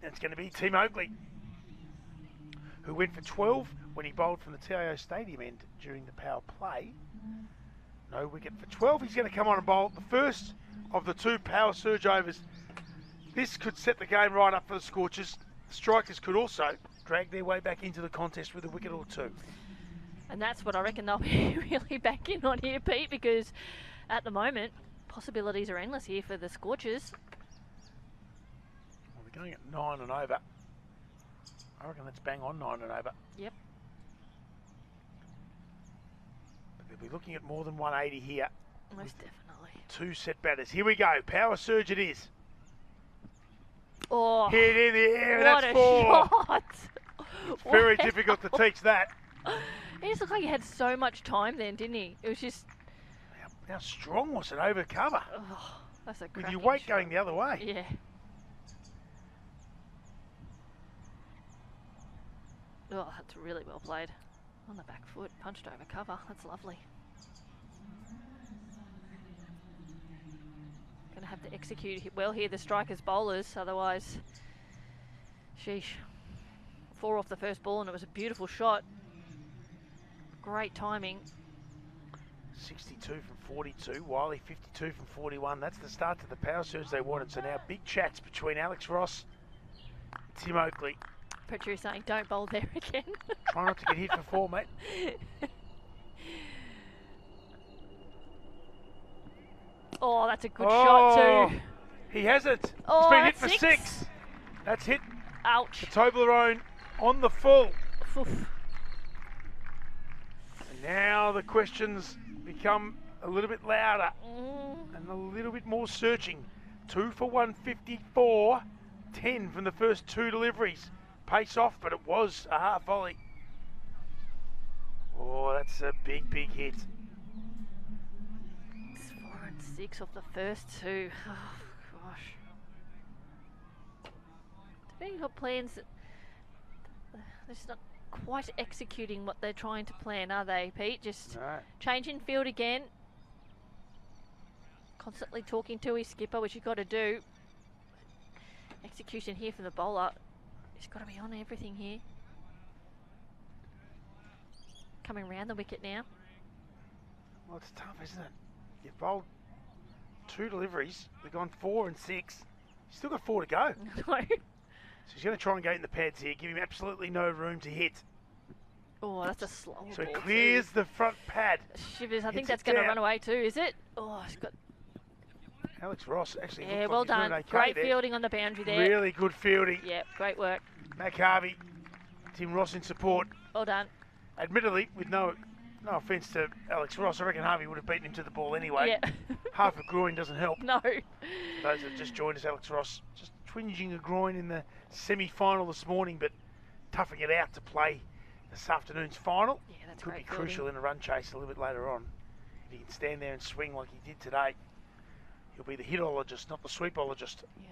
And it's going to be Tim Oakley, who went for 12 when he bowled from the TIO Stadium end during the power play. No wicket for 12. He's going to come on and bowl the first of the 2 power surge overs. This could set the game right up for the Scorchers. The Strikers could also drag their way back into the contest with a wicket or 2. And that's what I reckon they'll be really back in on here, Pete, because at the moment, possibilities are endless here for the Scorchers. Well, they're going at 9 and over. I reckon that's bang on 9 and over. Yep. But they'll be looking at more than 180 here. Most definitely. 2 set batters. Here we go. Power surge it is. Oh, Hit in the air. what That's a 4. shot! It's very Wow. difficult to teach that. He just looked like he had so much time then, didn't he? It was just, How strong was it over cover? oh, that's a With cracking your weight shot. going the other way. Yeah. Oh, that's really well played. On the back foot, punched over cover. That's lovely. Going to have to execute well here, the Strikers bowlers. Otherwise, sheesh. 4 off the first ball, and it was a beautiful shot. Great timing. 62 from 42. Wiley 52 from 41. That's the start to the power surge they wanted. So now big chats between Alex Ross and Tim Oakley. Petru saying, don't bowl there again. Try not to get hit for 4, mate. Oh, that's a good shot too. He has it. Oh, He's been hit that's for 6. That's hit Ouch. the Toblerone on the full. Oof. And now the questions become a little bit louder and a little bit more searching. 2 for 154. 10 from the first 2 deliveries. Pace off, but it was a half volley. Oh, that's a big, big hit. It's 4 and 6 off the first 2. Oh, gosh. They've got plans that they're just not quite executing what they're trying to plan, are they, Pete? Just No. changing field again. Constantly talking to his skipper, which you've got to do. Execution here for the bowler. He's got to be on everything here. Coming around the wicket now. Well, it's tough, isn't it? You've bowled 2 deliveries. They've gone 4 and 6. You've still got 4 to go. No. So he's going to try and get in the pads here, give him absolutely no room to hit. Oh, that's a slow So he ball clears too. the front pad. Shivers. I think Hits that's it going to down. run away too, is it? Oh, he's got. Alex Ross actually Yeah, looked well like he's doing done. okay Great there. fielding on the boundary there. Really good fielding. Yeah, great work. Mac Harvey, Tim Ross in support. Well done. Admittedly, with no offence to Alex Ross, I reckon Harvey would have beaten him to the ball anyway. Yeah. Half a groin doesn't help. No. For those that just joined us, Alex Ross just twinging a groin in the semi-final this morning, but toughing it out to play this afternoon's final. Yeah, that's Could be great fielding. crucial in a run chase a little bit later on. If he can stand there and swing like he did today, he'll be the hitologist, not the sweepologist. Yeah.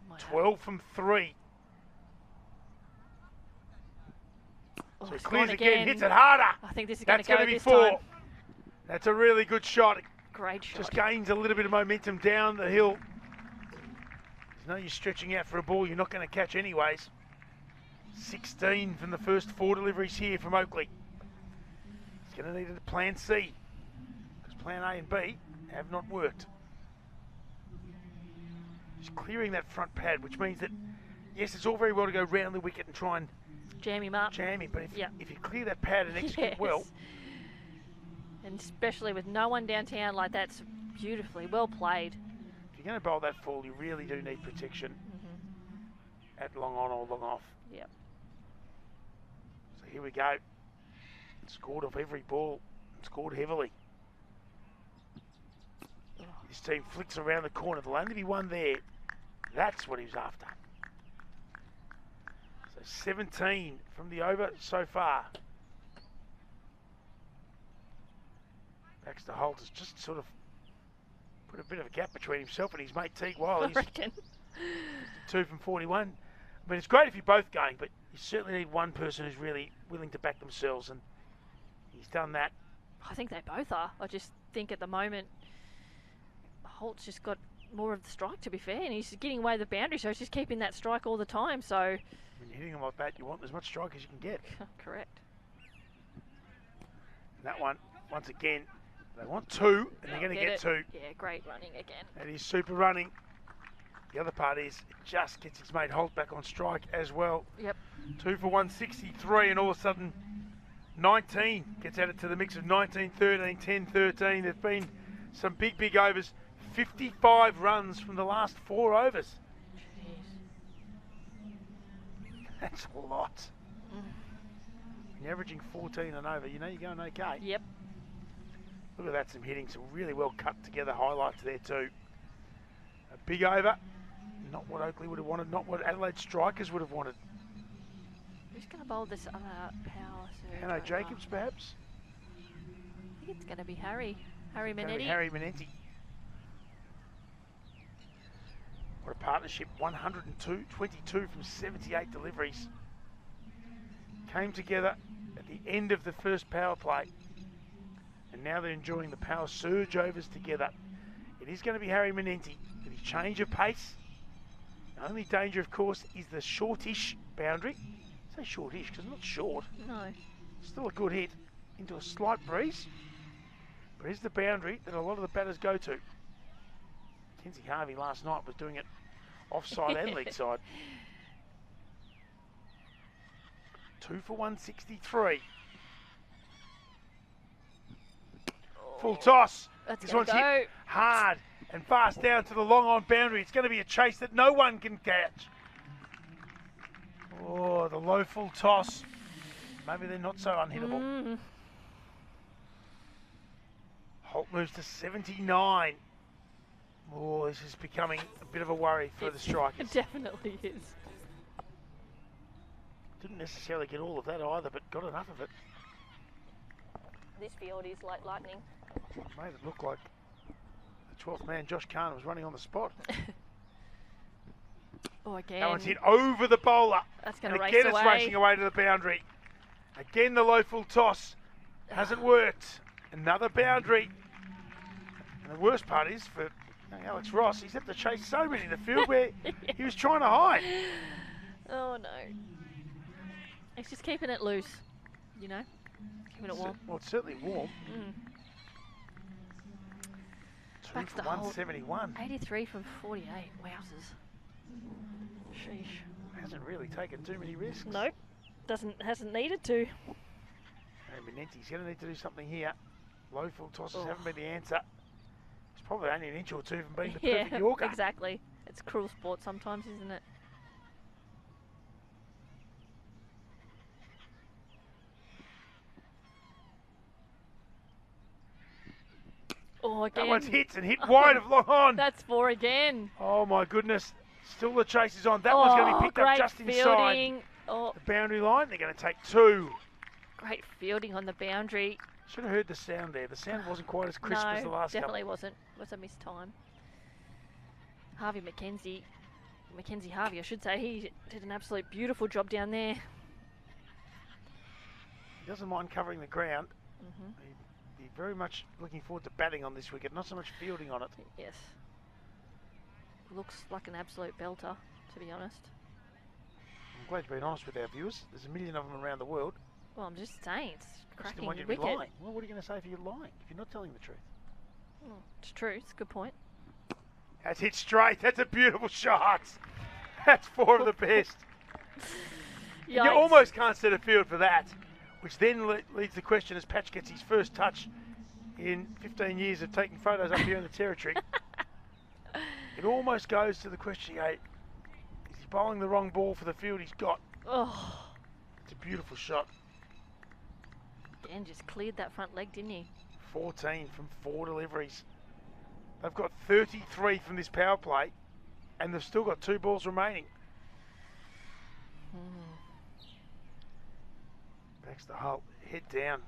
Might have- 12 from 3. Oh, So he it's clears gone again, hits it harder. I think this is going That's to go going to be this 4. time. That's a really good shot. Great shot. Just gains a little bit of momentum down the hill. There's no use stretching out for a ball you're not going to catch anyways. 16 from the first 4 deliveries here from Oakley. He's going to need a plan C, because plan A and B have not worked. He's clearing that front pad, which means that, yes, it's all very well to go round the wicket and try and Jam him up. jam him, but if, Yeah. if you clear that pad and execute well, Yes. And especially with no one downtown like that, it's beautifully well played. if you're going to bowl that full, you really do need protection at long on or long off. Yep. So here we go. Scored off every ball, scored heavily. This team flicks around the corner. There'll only be one there. That's what he was after. So 17 from the over so far. Baxter Holt has just sort of put a bit of a gap between himself and his mate Teague I Wiley. He's reckon. 2 from 41. I mean, it's great if you're both going, but you certainly need one person who's really willing to back themselves, and he's done that. I think they both are. I just think at the moment, Holt's just got more of the strike, to be fair, and he's getting away the boundary, so he's just keeping that strike all the time. So, When you're hitting them like that, you want as much strike as you can get. correct. And that one, once again, they want 2, and they're going to get it. 2. Yeah, great running again. That is super running. The other part is it just gets his mate Holt back on strike as well. Yep. 2 for 163, and all of a sudden 19 gets added to the mix of 19, 13, 10, 13. There's been some big, big overs. 55 runs from the last 4 overs. That's a lot. When you're averaging 14 and over, you know you're going okay. Yep. Look at that, some hitting, some really well cut together highlights there too. A big over, not what Oakley would have wanted, not what Adelaide strikers would have wanted. Who's going to bowl this other power surge? Hanno over? Jacobs perhaps? I think it's going to be Harry. Harry Gonna be Manetti. Harry Manenti. What a partnership, 122 from 78 deliveries. Came together at the end of the first power play. And now they're enjoying the power surge overs together. It is going to be Harry Manenti with his change of pace. The only danger, of course, is the shortish boundary. I say shortish because it's not short. No. Still a good hit into a slight breeze. But here's the boundary that a lot of the batters go to. Mackenzie Harvey last night was doing it offside and leg side. 2 for 163. Full toss. This one's hit hard and fast down to the long on boundary. It's going to be a chase that no one can catch. Oh, the low full toss. Maybe they're not so unhittable. Holt moves to 79. Oh, this is becoming a bit of a worry for the strikers. It definitely is. Didn't necessarily get all of that either, but got enough of it. This field is like lightning. Made it look like the 12th man, Josh Kahn, was running on the spot. Oh, again. That one's hit over the bowler. That's going to race again, away. it's racing away to the boundary. Again, the low full toss hasn't worked. Another boundary. And the worst part is for Alex Ross, he's had to chase so many in the field where he was trying to hide. Oh, no. He's just keeping it loose, you know, keeping it warm. Well, it's certainly warm. 2 Backs for the hole. 171. 83 from 48. Wowzers. Sheesh. Hasn't really taken too many risks. Nope. Hasn't needed to. And Benenti's going to need to do something here. Low full tosses haven't been the answer. It's probably only an inch or two from being the perfect Yorker. Exactly. It's cruel sport sometimes, isn't it? Oh, again. That one's hit and hit wide of long on. That's 4 again. Oh my goodness. Still the chase is on. That one's going to be picked up just inside the boundary line. They're going to take 2. Great fielding on the boundary. Should have heard the sound there. The sound wasn't quite as crisp as the last couple. Definitely wasn't. It was a missed time. Mackenzie Harvey, I should say, he did an absolute beautiful job down there. He doesn't mind covering the ground. He's very much looking forward to batting on this wicket, not so much fielding on it. Yes. Looks like an absolute belter, to be honest. I'm glad you're being honest with our viewers. There's a million of them around the world. Well, I'm just saying, it's cracking want you to wicket. be lying. Well, what are you going to say if you're lying, if you're not telling the truth? It's true, it's a good point. That's hit straight. That's a beautiful shot. That's 4 of the best. You almost can't set a field for that, which then leads the question as Patch gets his first touch in 15 years of taking photos up here in the territory. It almost goes to the question, is he bowling the wrong ball for the field he's got? Oh. It's a beautiful shot. Dan just cleared that front leg, didn't he? 14 from 4 deliveries. They've got 33 from this power play, and they've still got 2 balls remaining. Backs the Holt, head down.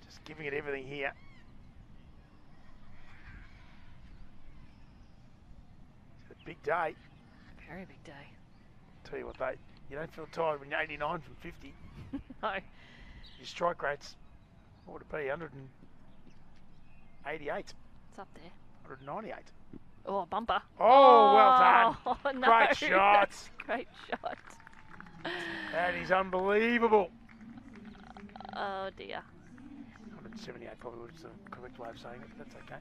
Just giving it everything here. It's a big day. Very big day. Tell you what, you don't feel tired when you're 89 from 50. No. Your strike rate's, what would it be, 188? It's up there. 198. Oh, bumper. Oh, well done. Oh, no, Great shot. Great shot. That is unbelievable. Oh, dear. 178 probably was the correct way of saying it, but that's okay.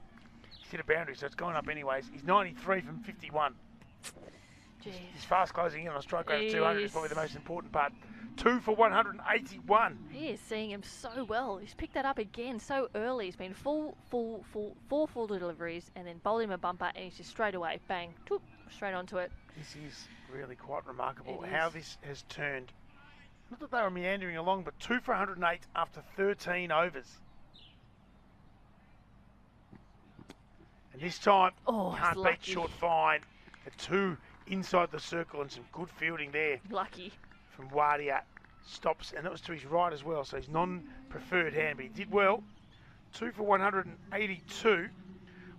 He's hit a boundary, so it's gone up anyways. He's 93 from 51. Jeez. He's fast closing in on a strike rate of 200 is probably the most important part. 2 for 181. He is seeing him so well. He's picked that up again so early. He's been four full deliveries and then bowled him a bumper and he's just straight away, bang, toop, straight onto it. This is really quite remarkable how this has turned. Not that they were meandering along, but 2 for 108 after 13 overs. And this time, can't beat short fine. The 2 inside the circle and some good fielding there. Lucky. From Wadia. Stops, and that was to his right as well, so his non-preferred hand, but he did well. 2 for 182,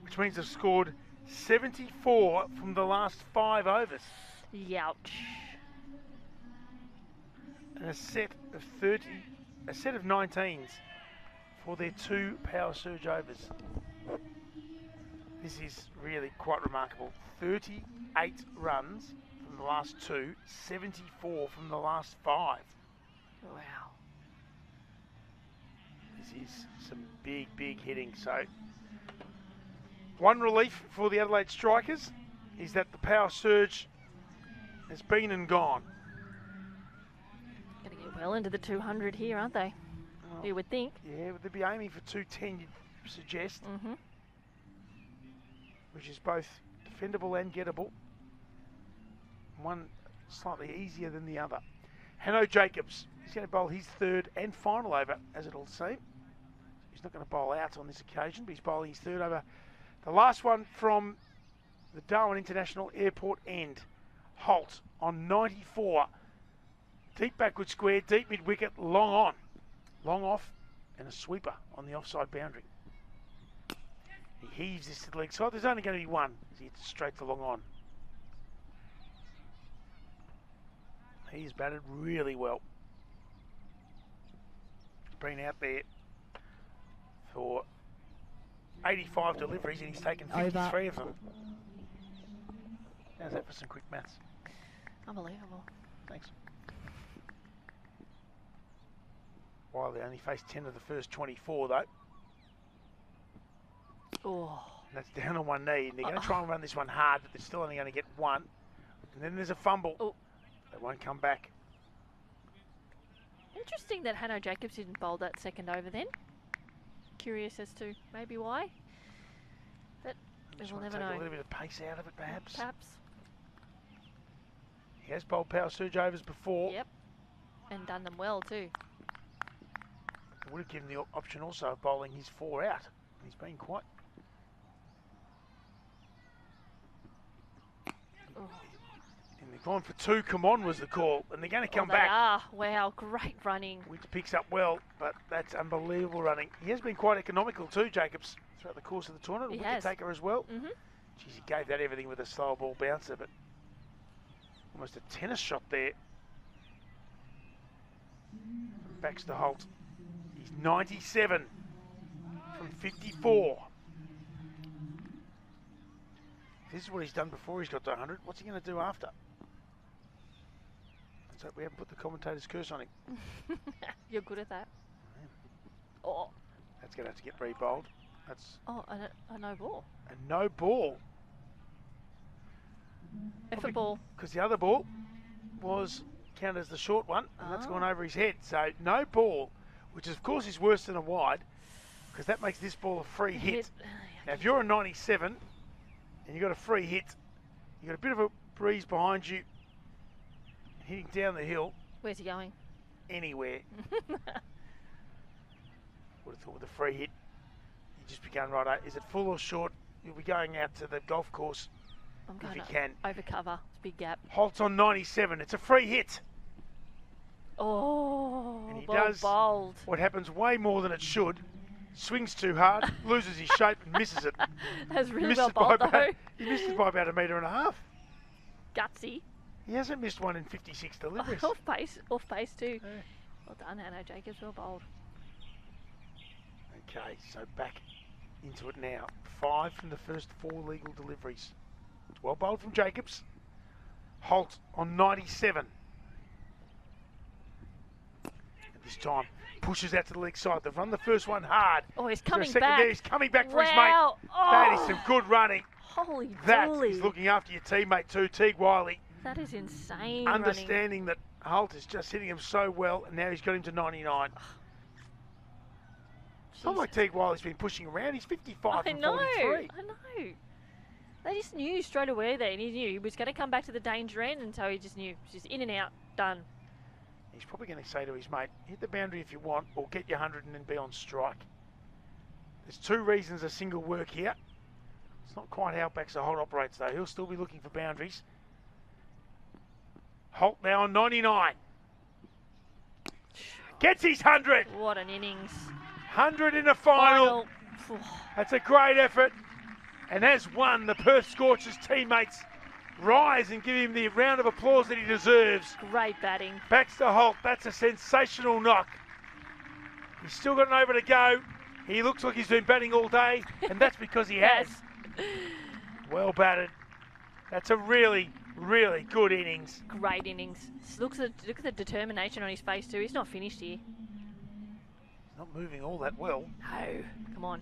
which means they've scored 74 from the last 5 overs. Youch. And a set of 19s for their 2 power surge overs. This is really quite remarkable. 38 runs from the last 2, 74 from the last 5. Wow. This is some big, big hitting. So, one relief for the Adelaide Strikers is that the power surge has been and gone. Going to get well into the 200 here, aren't they? Well, You would think. Yeah, they'd be aiming for 210, you'd suggest, which is both defendable and gettable. One slightly easier than the other. Hanno Jacobs, he's going to bowl his third and final over, as it'll seem. He's not going to bowl out on this occasion, but he's bowling his third over. The last one from the Darwin International Airport end. Holt on 94. Deep backward square, deep mid-wicket, long on. Long off, and a sweeper on the offside boundary. He heaves this to the leg side. There's only going to be one as he hits straight to long on. He's batted really well. Been out there for 85 deliveries and he's taken 53 of them. How's that for some quick maths? Unbelievable. Thanks. Wiley only faced 10 of the first 24 though. Oh. And that's down on one knee, and they're going to try and run this one hard, but they're still only going to get one. And then there's a fumble. Oh. That won't come back. Interesting that Hanno Jacobs didn't bowl that second over then. Curious as to maybe why. But we'll never know. Take a little bit of pace out of it, perhaps. Perhaps. He has bowled power surge overs before. Yep. And done them well too. It would have given the option also of bowling his 4 out. He's been quite... Oh. And they've gone for 2, come on was the call. And they're going to come They back. are. Wow, great running. Winter picks up well, but that's unbelievable running. He has been quite economical too, Jacobs, throughout the course of the tournament. He Wicket has. taker as well. Mm-hmm. Geez, he gave that everything with a slower ball bouncer, but almost a tennis shot there. Baxter Holt. He's 97 from 54. This is what he's done before he's got to 100. What's he going to do after? So we haven't put the commentator's curse on him. You're good at that. Oh. That's going to have to get re-bowled. That's a no ball. a no ball. Effort ball. Because the other ball was counted as the short one, and that's gone over his head. So no ball, which of course is worse than a wide, because that makes this ball a free hit. Now if you're a 97 and you've got a free hit, you've got a bit of a breeze behind you, hitting down the hill. Where's he going? Anywhere. Would have thought with a free hit, you just be going right. Is it full or short? You'll be going out to the golf course I'm if going you can. over cover. It's a big gap. Holt's on 97. It's a free hit. Oh, And he well does bowled. what happens way more than it should. Swings too hard, loses his shape and misses it. That's really Missed well it by bowled though. he missed it by about 1.5 meters. Gutsy. He hasn't missed one in 56 deliveries. Off pace too. Yeah. Well done, Hanno Jacobs, well bowled. Okay, so back into it now. 5 from the first 4 legal deliveries. Well bowled from Jacobs. Holt on 97. And this time pushes out to the leg side. They've run the first one hard. Oh, he's Is there a coming second back. there? He's coming back for his mate. Wow. That is Oh. some good running. Holy That moly. is looking after your teammate too, Teague Wiley. That is insane. Understanding that Holt is just hitting him so well, and now he's got him to 99. It's not like Teague Wiley's been pushing around. He's 55 Running. from I know. 43. I know. They just knew straight away there, and he knew he was going to come back to the danger end, and so he just knew. Just in and out, done. He's probably going to say to his mate, hit the boundary if you want, or get your 100 and then be on strike. There's 2 reasons a single work here. It's not quite how Baxter Holt operates though. He'll still be looking for boundaries. Holt now on 99. Gets his 100. What an innings. 100 in the final. That's a great effort. And as one, the Perth Scorchers teammates rise and give him the round of applause that he deserves. Great batting. Baxter Holt, that's a sensational knock. He's still got an over to go. He looks like he's been batting all day, and that's because he has. Well batted. That's a really, really good innings. Great innings. Look at the determination on his face too. He's not finished here. He's Not moving all that well. No, come on.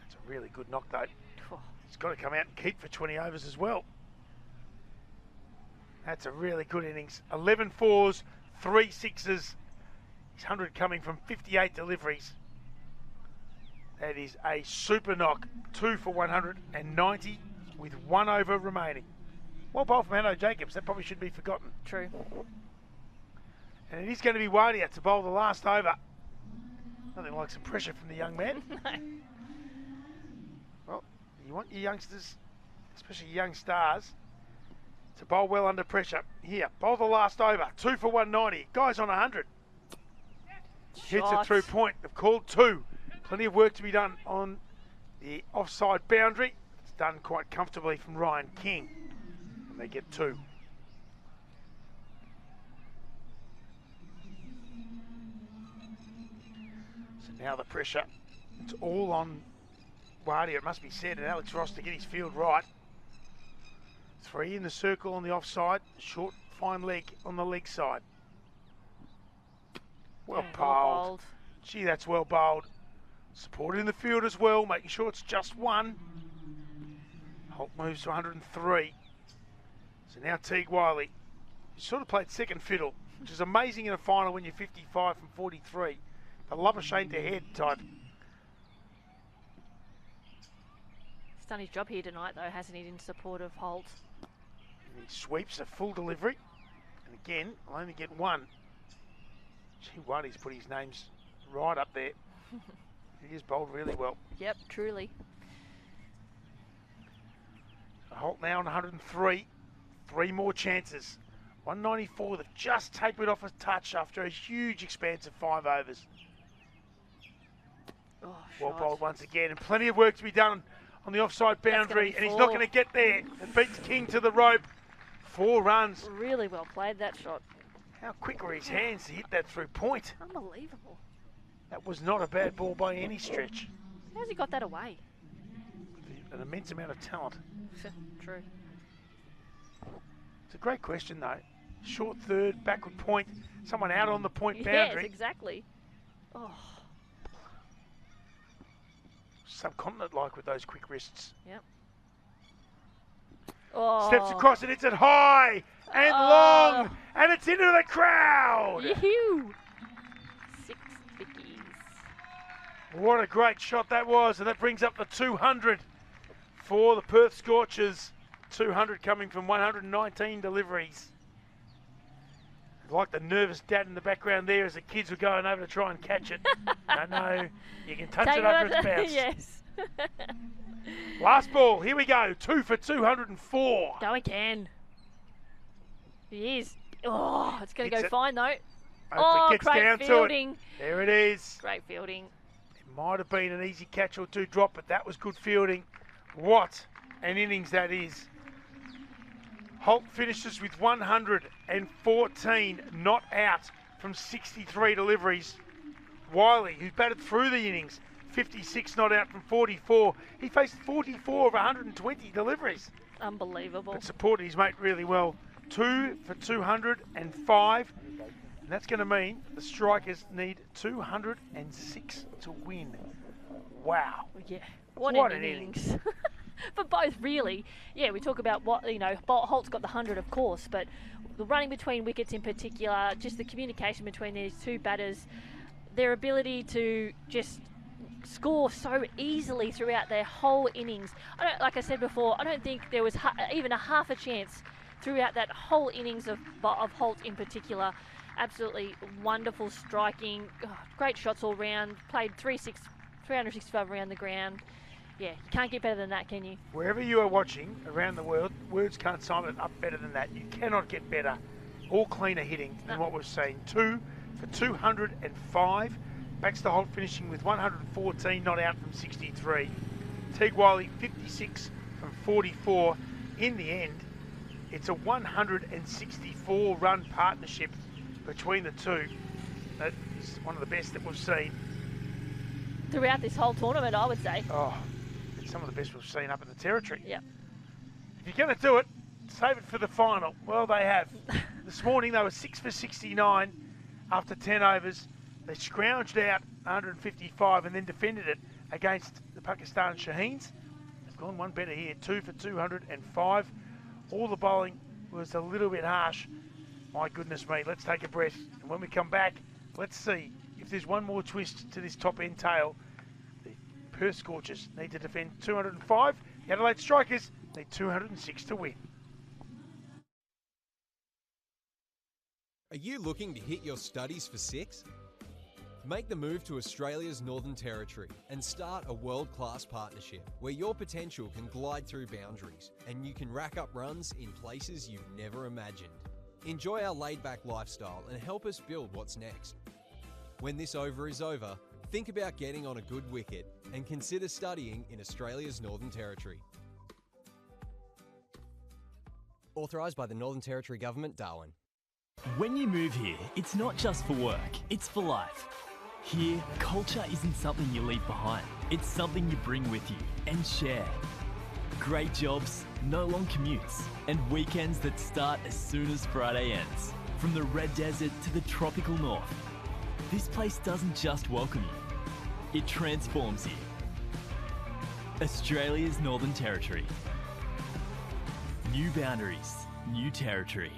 That's a really good knock, though. Oh. He's got to come out and keep for 20 overs as well. That's a really good innings. 11 fours, 3 sixes. His 100 coming from 58 deliveries. That is a super knock. 2 for 190 with 1 over remaining. Well bowled from Hanno Jacobs. That probably should be forgotten. True. And it is going to be Wadia to bowl the last over. Nothing like some pressure from the young man. No. Well, you want your youngsters, especially young stars, to bowl well under pressure. Here, bowl the last over. 2 for 190. Guys on 100. Hits it through point. They've called 2. Plenty of work to be done on the offside boundary. It's done quite comfortably from Ryan King. And they get 2. So now the pressure, it's all on Wadia, it must be said, and Alex Ross to get his field right. 3 in the circle on the offside, short fine leg on the leg side. Well bowled. Gee, that's well bowled. Supported in the field as well, making sure it's just 1. Holt moves to 103. So now Teague Wiley. He sort of played second fiddle, which is amazing in a final when you're 55 from 43. The love a Shane to head type. He's done his job here tonight, though, hasn't he, in support of Holt? And he sweeps a full delivery. And again, I'll only get 1. Gee, Waddy's put his names right up there. He is bowled really well. Yep, truly. Holt now on 103. 3 more chances. 194, they've just tapered off a touch after a huge expanse of 5 overs. Oh, Well shot. bowled once again, and plenty of work to be done on the offside boundary, and he's not going to get there. It beats King to the rope. 4 runs. Really well played, that shot. How quick were his hands to hit that through point? Unbelievable. That was not a bad ball by any stretch. How's he got that away? An immense amount of talent. True. It's a great question though. Short third, backward point, someone out on the point boundary. Yes, exactly. Oh. Subcontinent-like with those quick wrists. Yep. Oh. Steps across it, it's at high and long, and it's into the crowd. Yoo-hoo. 6 vickies. What a great shot that was, and that brings up the 200 for the Perth Scorchers. 200 coming from 119 deliveries. I like the nervous dad in the background there as the kids were going over to try and catch it. No, you can touch it after it's bounced. Yes. Last ball, here we go. 2 for 204. Go again. He is. Oh, it's going to Hits go it. fine though. Hopefully gets great down fielding. to it. There it is. Great fielding. It might have been an easy catch or 2 drop, but that was good fielding. What an innings that is. Holt finishes with 114 not out from 63 deliveries. Wiley, who batted through the innings, 56 not out from 44. He faced 44 of 120 deliveries. Unbelievable. But supported his mate really well. 2 for 205. And that's going to mean the strikers need 206 to win. Wow. Yeah. What an innings. For both, really. Yeah, we talk about what, Holt's got the 100, of course, but the running between wickets in particular, just the communication between these 2 batters, their ability to just score so easily throughout their whole innings. Like I said before, I don't think there was even a half a chance throughout that whole innings of Holt in particular. Absolutely wonderful striking, great shots all round, played 365 around the ground. Yeah, you can't get better than that, can you? Wherever you are watching around the world, words can't sum it up better than that. You cannot get better or cleaner hitting than what we've seen. 2 for 205. Baxter Holt finishing with 114 not out from 63. Teague Wiley 56 from 44. In the end, it's a 164 run partnership between the 2. That is one of the best that we've seen. Throughout this whole tournament, I would say. Oh, it's some of the best we've seen up in the territory. Yep. If you're going to do it, save it for the final. Well, they have. This morning they were 6 for 69 after 10 overs. They scrounged out 155 and then defended it against the Pakistan Shaheens. They've gone one better here, 2 for 205. All the bowling was a little bit harsh. My goodness me, let's take a breath. And when we come back, let's see if there's one more twist to this top end tail. The Perth Scorchers need to defend 205. The Adelaide Strikers need 206 to win. Are you looking to hit your studies for six? Make the move to Australia's Northern Territory and start a world-class partnership where your potential can glide through boundaries and you can rack up runs in places you've never imagined. Enjoy our laid-back lifestyle and help us build what's next. When this over is over, think about getting on a good wicket and consider studying in Australia's Northern Territory. Authorised by the Northern Territory Government, Darwin. When you move here, it's not just for work, it's for life. Here, culture isn't something you leave behind. It's something you bring with you and share. Great jobs, no long commutes, and weekends that start as soon as Friday ends. From the red desert to the tropical north, this place doesn't just welcome you, it transforms you. Australia's Northern Territory. New boundaries, new territory.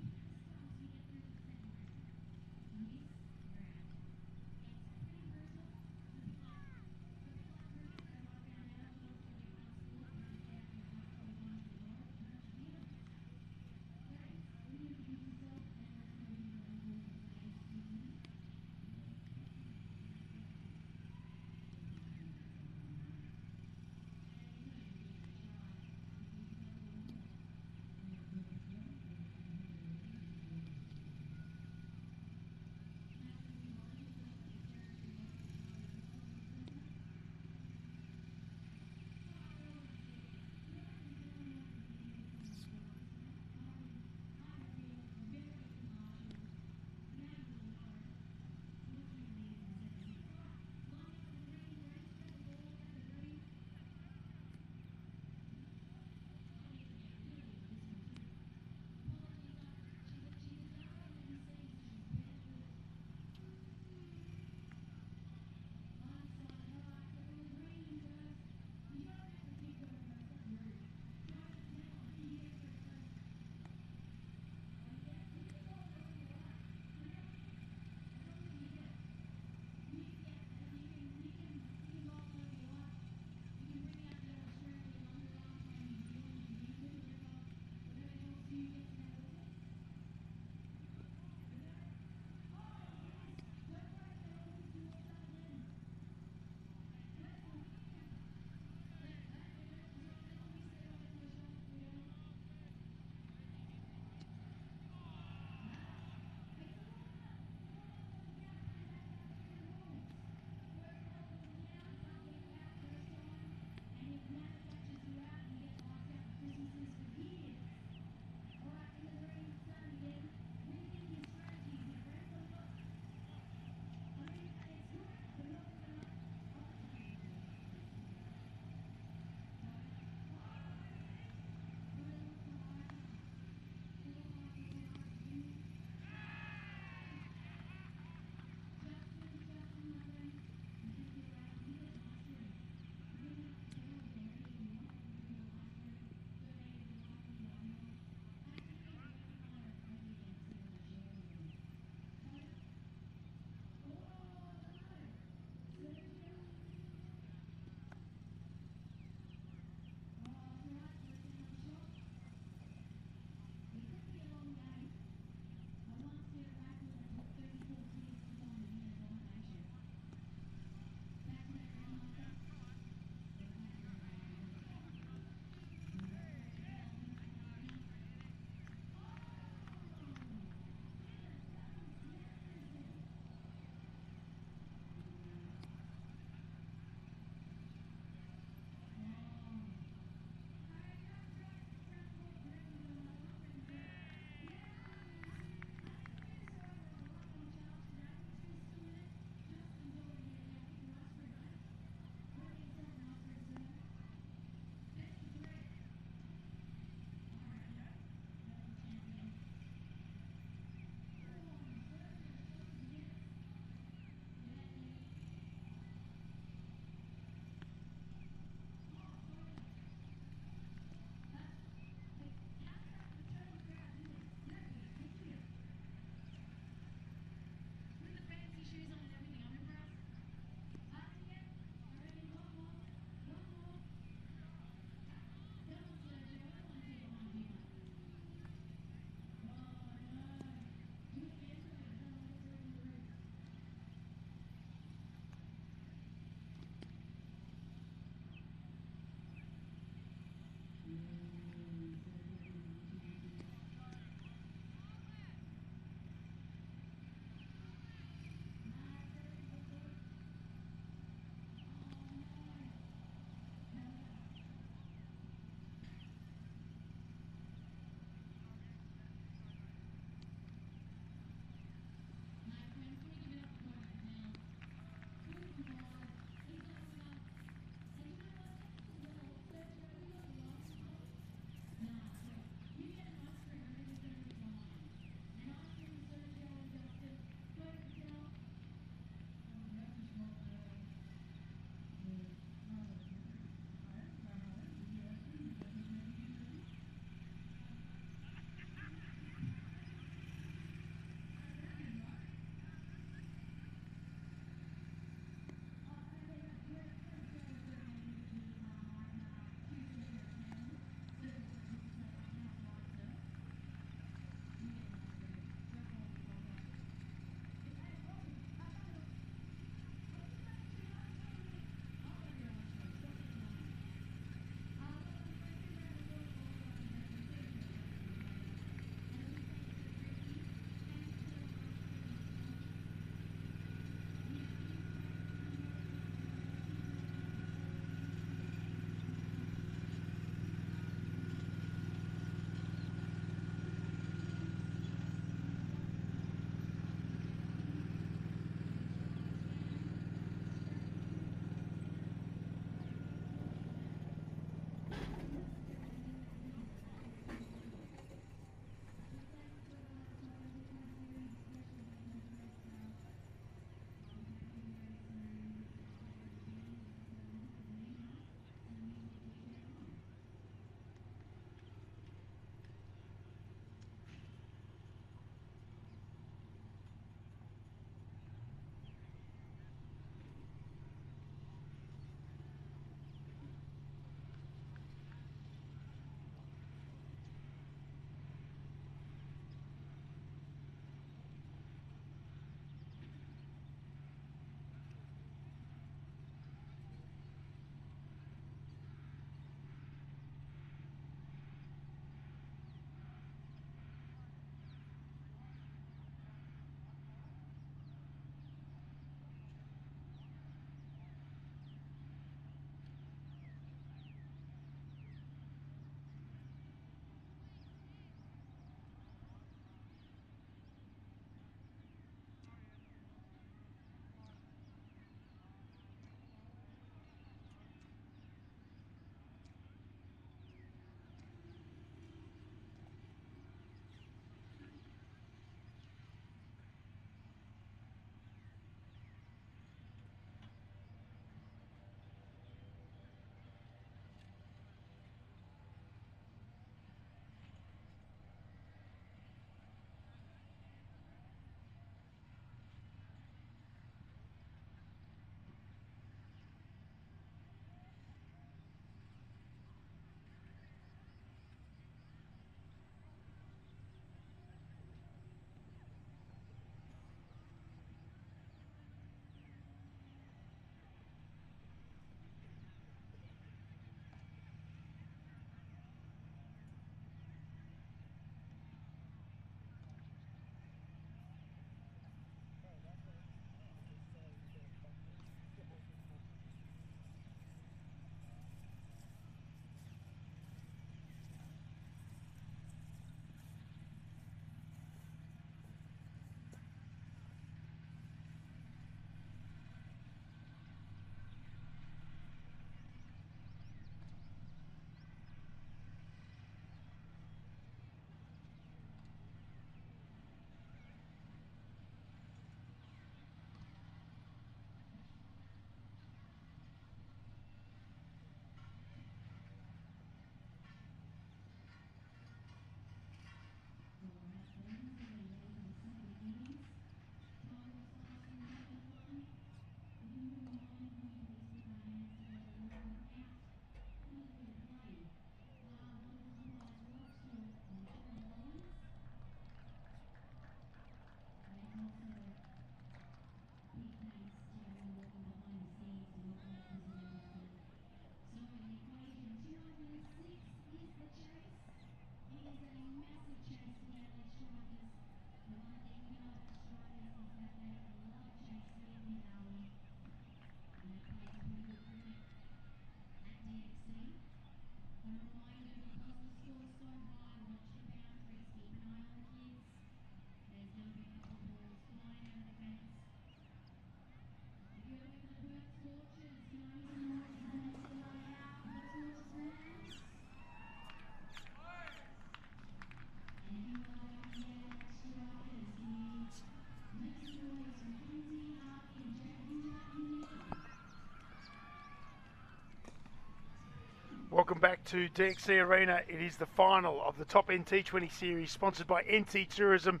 back to DXC Arena. It is the final of the top NT20 series, sponsored by NT Tourism.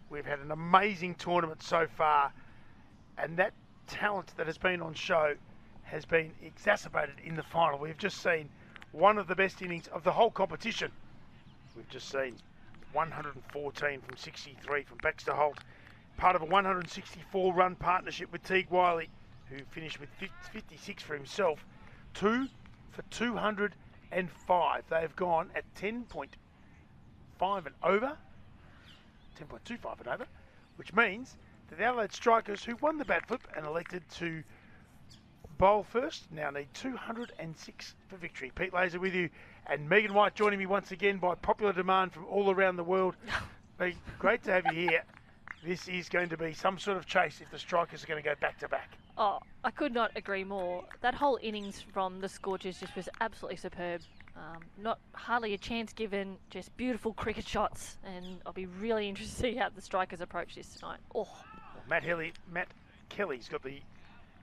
We've had an amazing tournament so far, and that talent that has been on show has been exacerbated in the final. We've just seen one of the best innings of the whole competition. We've just seen 114 from 63 from Baxter Holt, part of a 164-run partnership with Teague Wiley, who finished with 56 for himself. 2 for 205. They've gone at 10.5 and over, 10.25 and over, which means that the Adelaide Strikers, who won the bat flip and elected to bowl first, now need 206 for victory. Pete Laser with you, and Megan White joining me once again by popular demand from all around the world. Great to have you here. This is going to be some sort of chase if the Strikers are going to go back-to-back. Oh, I could not agree more. That whole innings from the Scorchers just was absolutely superb. Not hardly a chance given, just beautiful cricket shots, and I'll be really interested to see how the Strikers approach this tonight. Oh, Matt Kelly's got the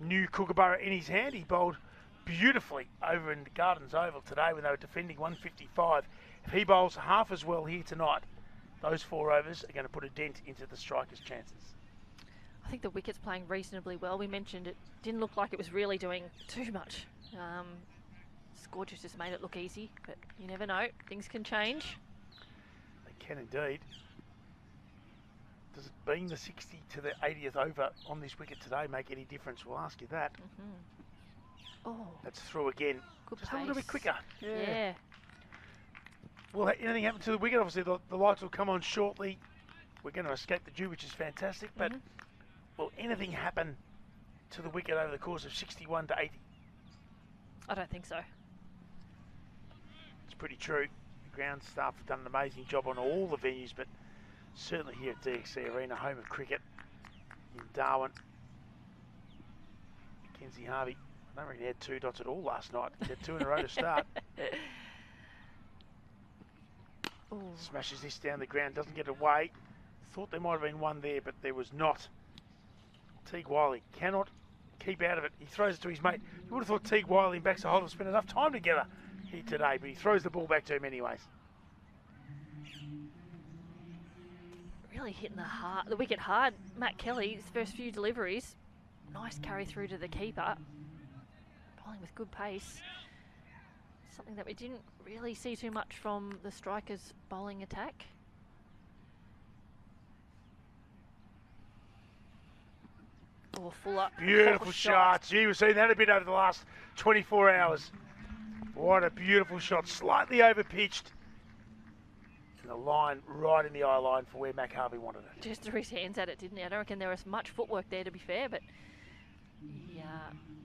new Kookaburra in his hand. He bowled beautifully over in the Gardens Oval today when they were defending 155. If he bowls half as well here tonight, those 4 overs are going to put a dent into the Strikers' chances. I think the wicket's playing reasonably well. We mentioned it didn't look like it was really doing too much. Scorchers just made it look easy, but you never know. Things can change. They can indeed. Does it being the 60 to the 80th over on this wicket today make any difference? We'll ask you that. Oh, that's through again. Good just pace. A little bit quicker. Yeah. Will anything happen to the wicket? Obviously, the lights will come on shortly. We're going to escape the dew, which is fantastic. But will anything happen to the wicket over the course of 61 to 80? I don't think so. It's pretty true. The ground staff have done an amazing job on all the venues, but certainly here at DXC Arena, home of cricket in Darwin. Mackenzie Harvey, I don't reckon he had 2 dots at all last night. He had 2 in a row to start. Smashes this down the ground, doesn't get away. Thought there might have been one there, but there was not. Teague Wiley cannot keep out of it. He throws it to his mate. You would have thought Teague Wiley and Baxter Holt have spent enough time together here today, but he throws the ball back to him anyways. Really hitting the wicket hard. Matt Kelly, his first few deliveries. Nice carry through to the keeper. Bowling with good pace. Something that we didn't really see too much from the Strikers' bowling attack. Oh, Fuller. Beautiful shot. Gee, we've seen that a bit over the last 24 hours. What a beautiful shot. Slightly overpitched. And the line right in the eye line for where Mac Harvey wanted it. Just threw his hands at it, didn't he? I don't reckon there was much footwork there, to be fair, but he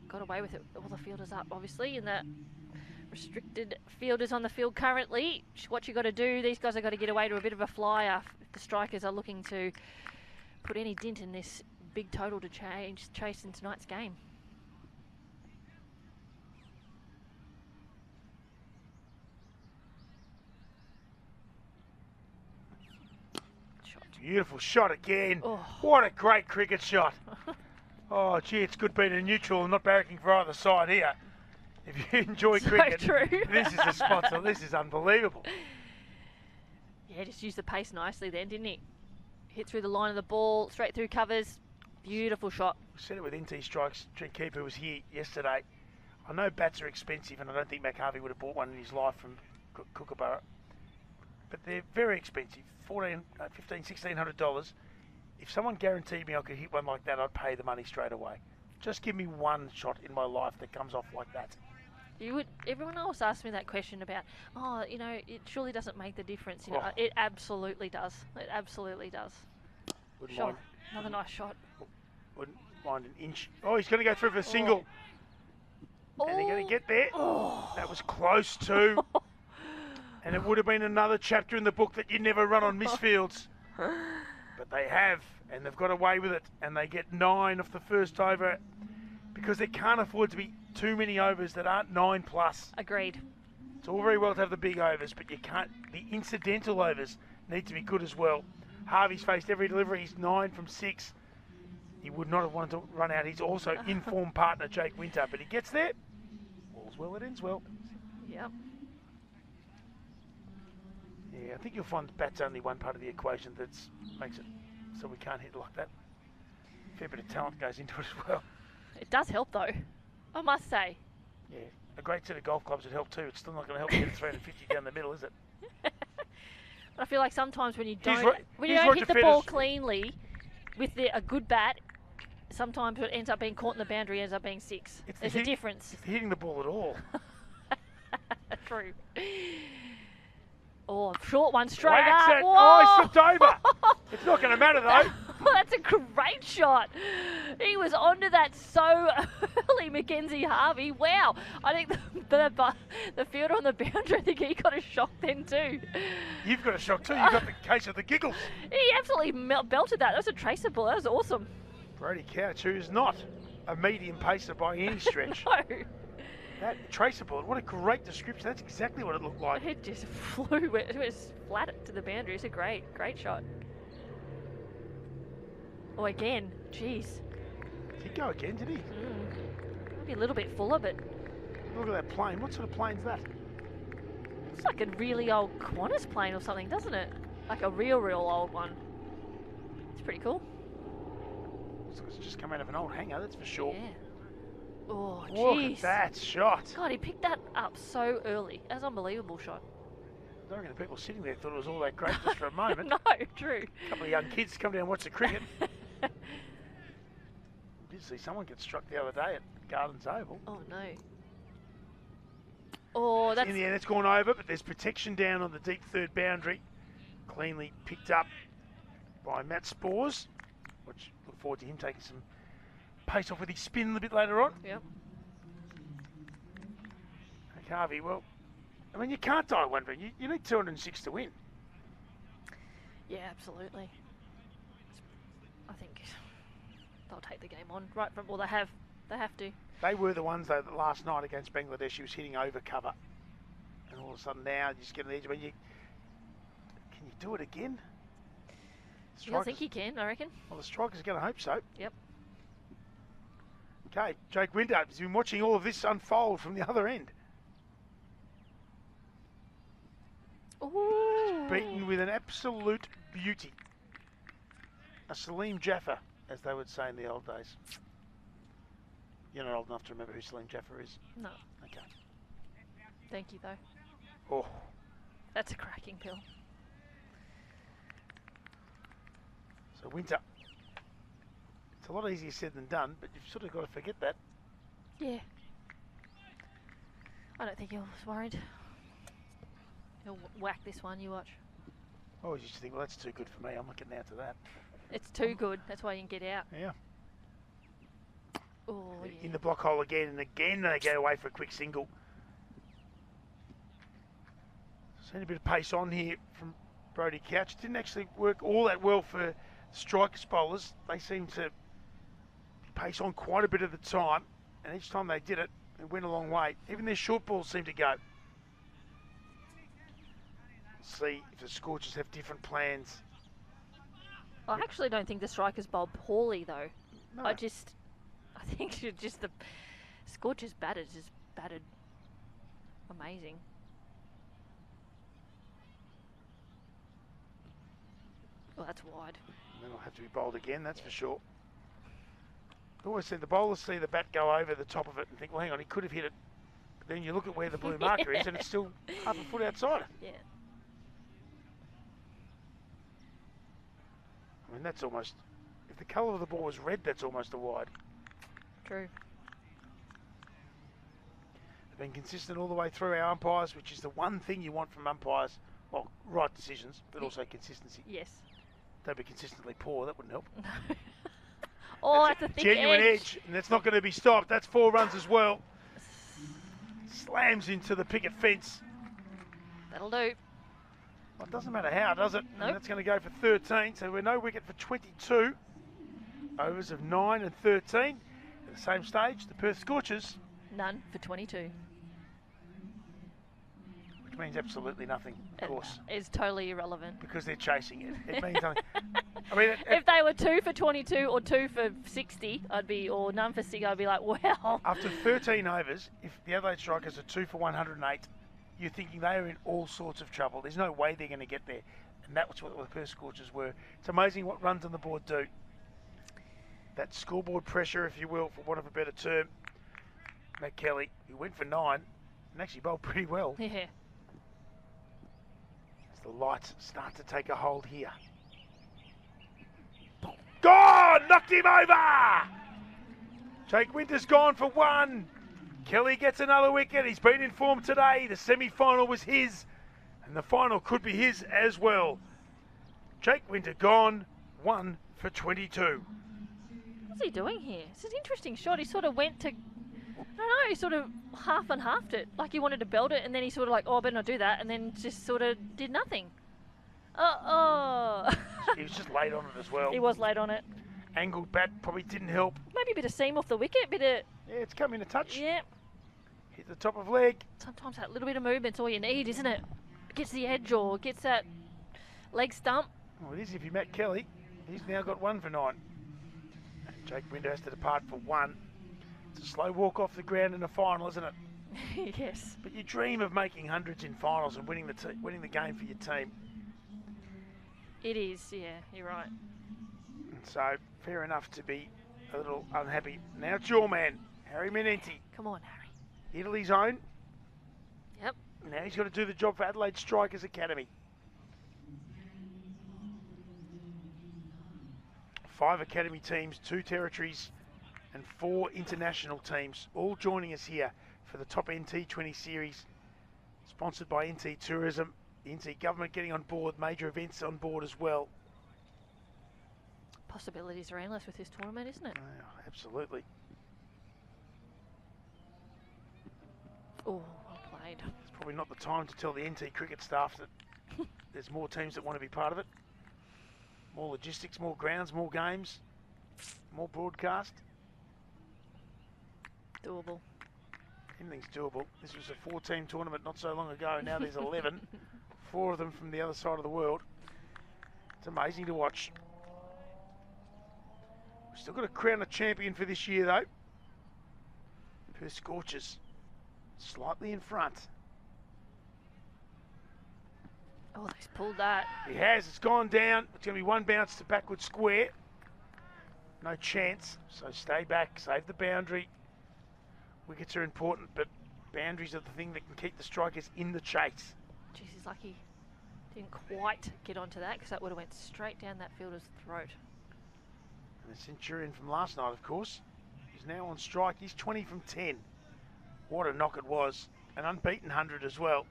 got away with it. All the fielders up, obviously, and the restricted fielders on the field currently. What you got to do, these guys have got to get away to a bit of a flyer if the Strikers are looking to put any dint in this big total to chase in tonight's game. Beautiful shot again. Oh. What a great cricket shot. Oh, gee, it's good being a neutral and not barracking for either side here. If you enjoy cricket, this is a sponsor. This is unbelievable. Yeah, just used the pace nicely then, didn't he? Hit through the line of the ball, straight through covers. Beautiful shot. We said it with NT Strikes. Trent Keeper was here yesterday. I know bats are expensive, and I don't think Mac Harvey would have bought one in his life from Kookaburra. But they're very expensive, $1,400, $1,500, $1,600. If someone guaranteed me I could hit one like that, I'd pay the money straight away. Just give me one shot in my life that comes off like that. Everyone else asked me that question about, it surely doesn't make the difference. It absolutely does. It absolutely does. Wouldn't mind. Another nice shot. Wouldn't mind an inch. Oh, he's going to go through for a single. And they're going to get there. That was close too. And it would have been another chapter in the book that you never run on misfields. But they have, and they've got away with it. And they get 9 off the first over because they can't afford to be too many overs that aren't 9 plus. Agreed. It's all very well to have the big overs, but you can't. The incidental overs need to be good as well. Harvey's faced every delivery. He's 9 from 6. He would not have wanted to run out. He's also in-form partner Jake Winter, but he gets there. All's well that ends well. Yep. Yeah, I think you'll find the bat's only one part of the equation that makes it so we can't hit like that. A fair bit of talent goes into it as well. It does help though, I must say. Yeah, a great set of golf clubs would help too. It's still not going to help you get 350 down the middle, is it? But I feel like sometimes when you don't, Roger hit the ball cleanly with a good bat, sometimes it ends up being caught in the boundary, ends up being 6. There's a difference. It's hitting the ball at all. True. Oh, short one straight Whacks up. it. Whoa! Oh, he slipped over. It's not going to matter though. That's a great shot. He was onto that so early, Mackenzie Harvey. Wow. I think the fielder on the boundary, I think he got a shock then too. You've got a shock too. You've got the case of the giggles. He absolutely belted that. That was a traceable. That was awesome. Brody Couch, who's not a medium pacer by any stretch. No. That traceable, what a great description. That's exactly what it looked like. It just flew. It was flat to the boundary. It's a great shot. Oh, again. Jeez. Did he go again, did he? Maybe a little bit fuller, but... Look at that plane. What sort of plane's that? It's like a really old Qantas plane or something, doesn't it? Like a real old one. It's pretty cool. Looks like it's just come out of an old hangar, that's for sure. Yeah. Oh, Look jeez. at that shot. God, he picked that up so early. That's an unbelievable shot. I don't reckon the people sitting there thought it was all that great just for a moment. No, true. A couple of young kids come down and watch the cricket. I did see someone get struck the other day at Gardens Oval. Oh, no. Oh, that's... In the end, it's gone over, but there's protection down on the deep third boundary. Cleanly picked up by Matt Spores, which look forward to him taking some pace off with his spin a bit later on. Yep. Harvey, well, I mean, you can't die one, but you need 206 to win. Yeah, absolutely. I think they'll take the game on right from. Well, they have to. They were the ones though that last night against Bangladesh, he was hitting over cover, and all of a sudden now you just get an edge. Can you do it again? I think he can. I reckon. Well, the striker's going to hope so. Yep. Okay, Jake Windham has been watching all of this unfold from the other end. Ooh. Beaten with an absolute beauty. A Salim Jaffa, as they would say in the old days. You're not old enough to remember who Salim Jaffa is? No. Okay. Thank you, though. Oh. That's a cracking pill. So Winter. It's a lot easier said than done, but you've sort of got to forget that. Yeah. I don't think he was worried. He'll whack this one, you watch. I always used to think, well, that's too good for me. I'm not getting out to that. It's too good. That's why you can get out. Yeah. Oh, yeah. In the block hole again, and again they go away for a quick single. Seen a bit of pace on here from Brody Couch. Didn't actually work all that well for strikers bowlers. They seem to pace on quite a bit of the time, and each time they did it, it went a long way. Even their short balls seem to go. See if the Scorchers have different plans. I actually don't think the strikers bowl poorly, though. No. I think just the Scorchers batted amazing. Well, that's wide. And then it'll have to be bowled again, that's for sure. I always said the bowlers see the bat go over the top of it and think, well, hang on, he could have hit it. But then you look at where the blue marker is and it's still half a foot outside. Yeah. I mean, that's almost, if the colour of the ball was red, that's almost a wide. True. They've been consistent all the way through, our umpires, which is the one thing you want from umpires. Well, right decisions, but also consistency. Yes. Don't be consistently poor, that wouldn't help. No. Oh, that's a thick genuine edge, and that's not going to be stopped. That's 4 runs as well. Slams into the picket fence. That'll do. Well, it doesn't matter how, does it? Nope. And that's going to go for 13, so we're no wicket for 22. Overs of 9 and 13. At the same stage, the Perth Scorchers. None for 22. Which means absolutely nothing, of course. It's totally irrelevant. Because they're chasing it. It means nothing. I mean, if they were 2 for 22 or 2 for 60, or none for 60, I'd be like, well. After 13 overs, if the Adelaide Strikers are 2 for 108, you're thinking they are in all sorts of trouble. There's no way they're going to get there. And that was what the Perth Scorchers were. It's amazing what runs on the board do. That scoreboard pressure, if you will, for want of a better term. Matt Kelly, he went for 9 and actually bowled pretty well. Yeah. As the lights start to take a hold here. Gone! Knocked him over! Jake Winter's gone for 1. Kelly gets another wicket. He's been in form today. The semi-final was his, and the final could be his as well. Jake Winter gone, 1 for 22. What's he doing here? It's an interesting shot. He sort of went to, I don't know, he sort of half and halved it. Like he wanted to belt it, and then he sort of like, oh, I better not do that, and then just sort of did nothing. He was just late on it as well. He was late on it. Angled bat probably didn't help. Maybe a bit of seam off the wicket, Yeah, it's come in a touch. Yeah. Hit the top of leg. Sometimes that little bit of movement's all you need, isn't it? Gets the edge or gets that leg stump. Well, it is if you Matt Kelly. He's now got 1 for 9. And Jake Winter has to depart for 1. It's a slow walk off the ground in a final, isn't it? Yes. But you dream of making hundreds in finals and winning the game for your team. It is, yeah, you're right. And so, fair enough to be a little unhappy. Now it's your man, Harry Menenti. Come on, Harry. Italy's own. Yep. Now he's got to do the job for Adelaide Strikers Academy. 5 academy teams, 2 territories, and 4 international teams, all joining us here for the top NT20 series, sponsored by NT Tourism. The NT government getting on board, major events on board as well. Possibilities are endless with this tournament, isn't it? Oh, absolutely. Oh, well played. It's probably not the time to tell the NT cricket staff that there's more teams that want to be part of it. More logistics, more grounds, more games, more broadcast. Doable. Anything's doable. This was a 4-team tournament not so long ago. Now there's 11. 4 of them from the other side of the world. It's amazing to watch. We've still got to crown a champion for this year, though. Perth Scorchers slightly in front. Oh, he's pulled that. He has. It's gone down. It's going to be 1 bounce to backward square. No chance. So stay back. Save the boundary. Wickets are important, but boundaries are the thing that can keep the strikers in the chase. Jeez, he's lucky. Didn't quite get onto that because that would have went straight down that fielder's throat. And the Centurion from last night, of course, is now on strike. He's 20 from 10. What a knock it was. An unbeaten 100 as well.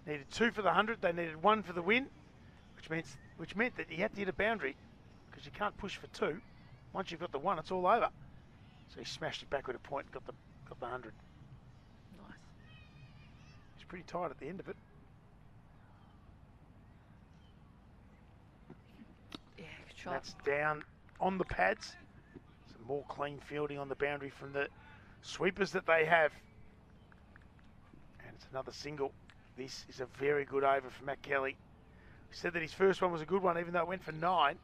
Needed 2 for the 100. They needed 1 for the win, which meant that he had to hit a boundary because you can't push for 2. Once you've got the 1, it's all over. So he smashed it back with a point and got the 100. Nice. He's pretty tired at the end of it. Yeah, good shot. That's down on the pads. Some more clean fielding on the boundary from the sweepers that they have. And it's another single. This is a very good over for Matt Kelly. He said that his first one was a good one, even though it went for 9.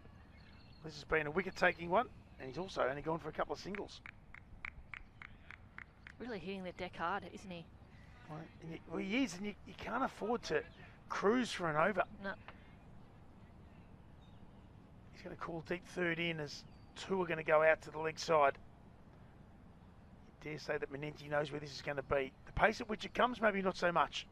This has been a wicket-taking one, and he's also only gone for a couple of singles. Really hitting the deck hard, isn't he? Well, he is, and you can't afford to cruise for an over. No. He's going to call deep third in as 2 are going to go out to the leg side. I dare say that Menenti knows where this is going to be. The pace at which it comes, maybe not so much.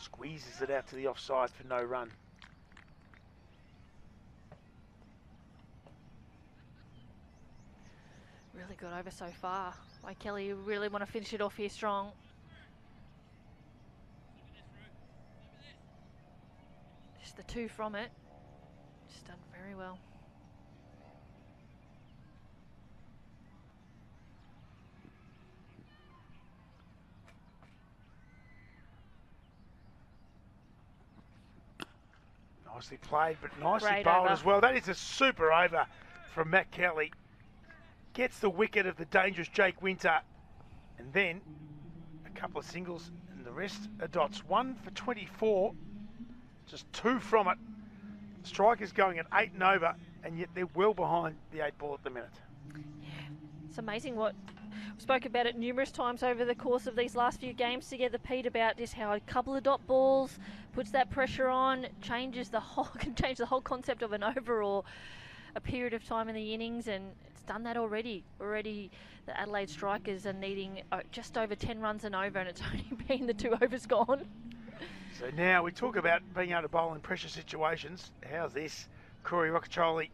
Squeezes it out to the offside for no run. Really good over so far. By Kelly, you really want to finish it off here strong. Just the 2 from it. Just done very well. Nicely played, but nicely Great bowled over. as well. That is a super over from Matt Kelly. Gets the wicket of the dangerous Jake Winter. And then a couple of singles and the rest are dots. 1 for 24. Just 2 from it. The strikers going at 8 and over, and yet they're well behind the 8 ball at the minute. Yeah, it's amazing what we spoke about it numerous times over the course of these last few games together, Pete, about just how a couple of dot balls puts that pressure on, changes the whole can change the whole concept of an over or a period of time in the innings, and it's done that already. Already, the Adelaide Strikers are needing just over 10 runs and over, and it's only been the 2 overs gone. So now we talk about being able to bowl in pressure situations. How's this? Corey Rockacholi,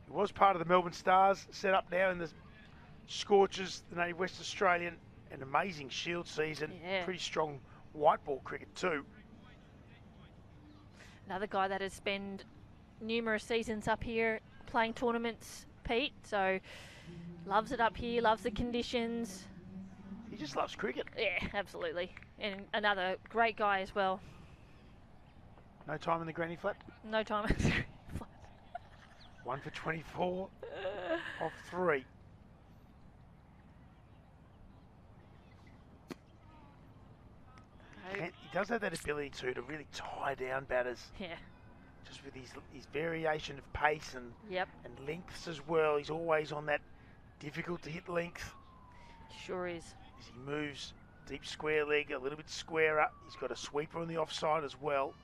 who was part of the Melbourne Stars, set up now in the Scorchers, the native West Australian, an amazing Shield season. Yeah. Pretty strong white ball cricket too. Another guy that has spent numerous seasons up here playing tournaments, Pete, so loves it up here, loves the conditions. He just loves cricket. Yeah, absolutely. And another great guy as well. No time in the granny flat. No time. 1 for 24 off 3. He does have that ability too to really tie down batters. Yeah. Just with his variation of pace and Yep. and lengths as well. He's always on that difficult to hit length. Sure is. As he moves deep square leg, a little bit squarer. He's got a sweeper on the offside as well.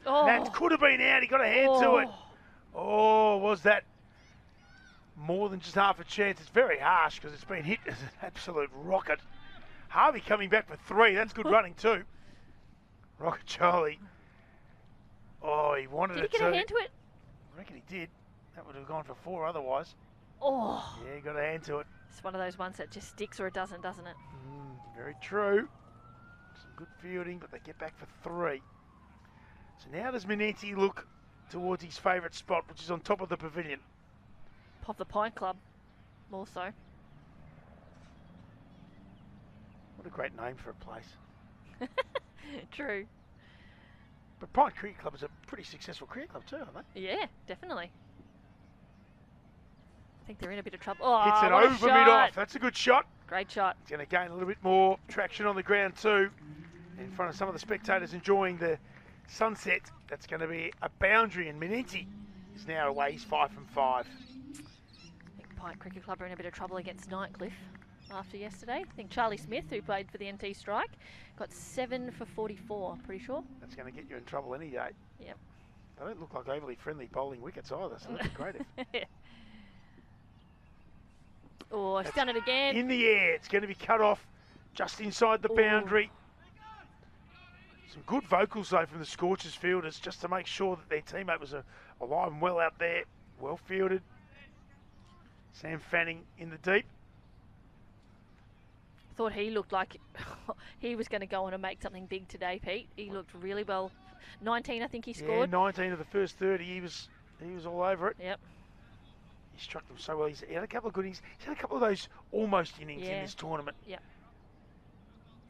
Oh. That could have been out. He got a hand to it. Oh, was that more than just half a chance? It's very harsh because it's been hit as an absolute rocket. Harvey coming back for 3. That's good running too. Rocket Charlie. Oh, he wanted Did it he get too. a hand to it? I reckon he did. That would have gone for 4 otherwise. Oh. Yeah, he got a hand to it. It's one of those ones that just sticks or it doesn't it? Very true. Some good fielding, but they get back for 3. So now does Minetti look towards his favourite spot, which is on top of the pavilion. Of the Pine Club, more so. What a great name for a place. True. But Pine Cricket Club is a pretty successful cricket club too, aren't they? Yeah, definitely. I think they're in a bit of trouble. Oh, Hits it what a over mid-off. That's a good shot. Great shot. It's going to gain a little bit more traction on the ground too. In front of some of the spectators enjoying the sunset. That's going to be a boundary, and Minetti is now away. He's 5 from 5. I think Pine Cricket Club are in a bit of trouble against Nightcliff after yesterday. I think Charlie Smith, who played for the NT Strike, got 7 for 44, I'm pretty sure. That's going to get you in trouble any day. Yep. They don't look like overly friendly bowling wickets either, so that'd be great. Oh, he's done it again. In the air, it's going to be cut off just inside the boundary. Some good vocals though from the Scorchers fielders just to make sure that their teammate was alive and well out there. Well fielded. Sam Fanning in the deep. Thought he looked like he was going to go on and make something big today, Pete. He looked really well. 19, I think he scored. Yeah, 19 of the first 30. He was all over it. Yep. He struck them so well. He had a couple of good innings. He's had a couple of those almost innings in this tournament. Yep.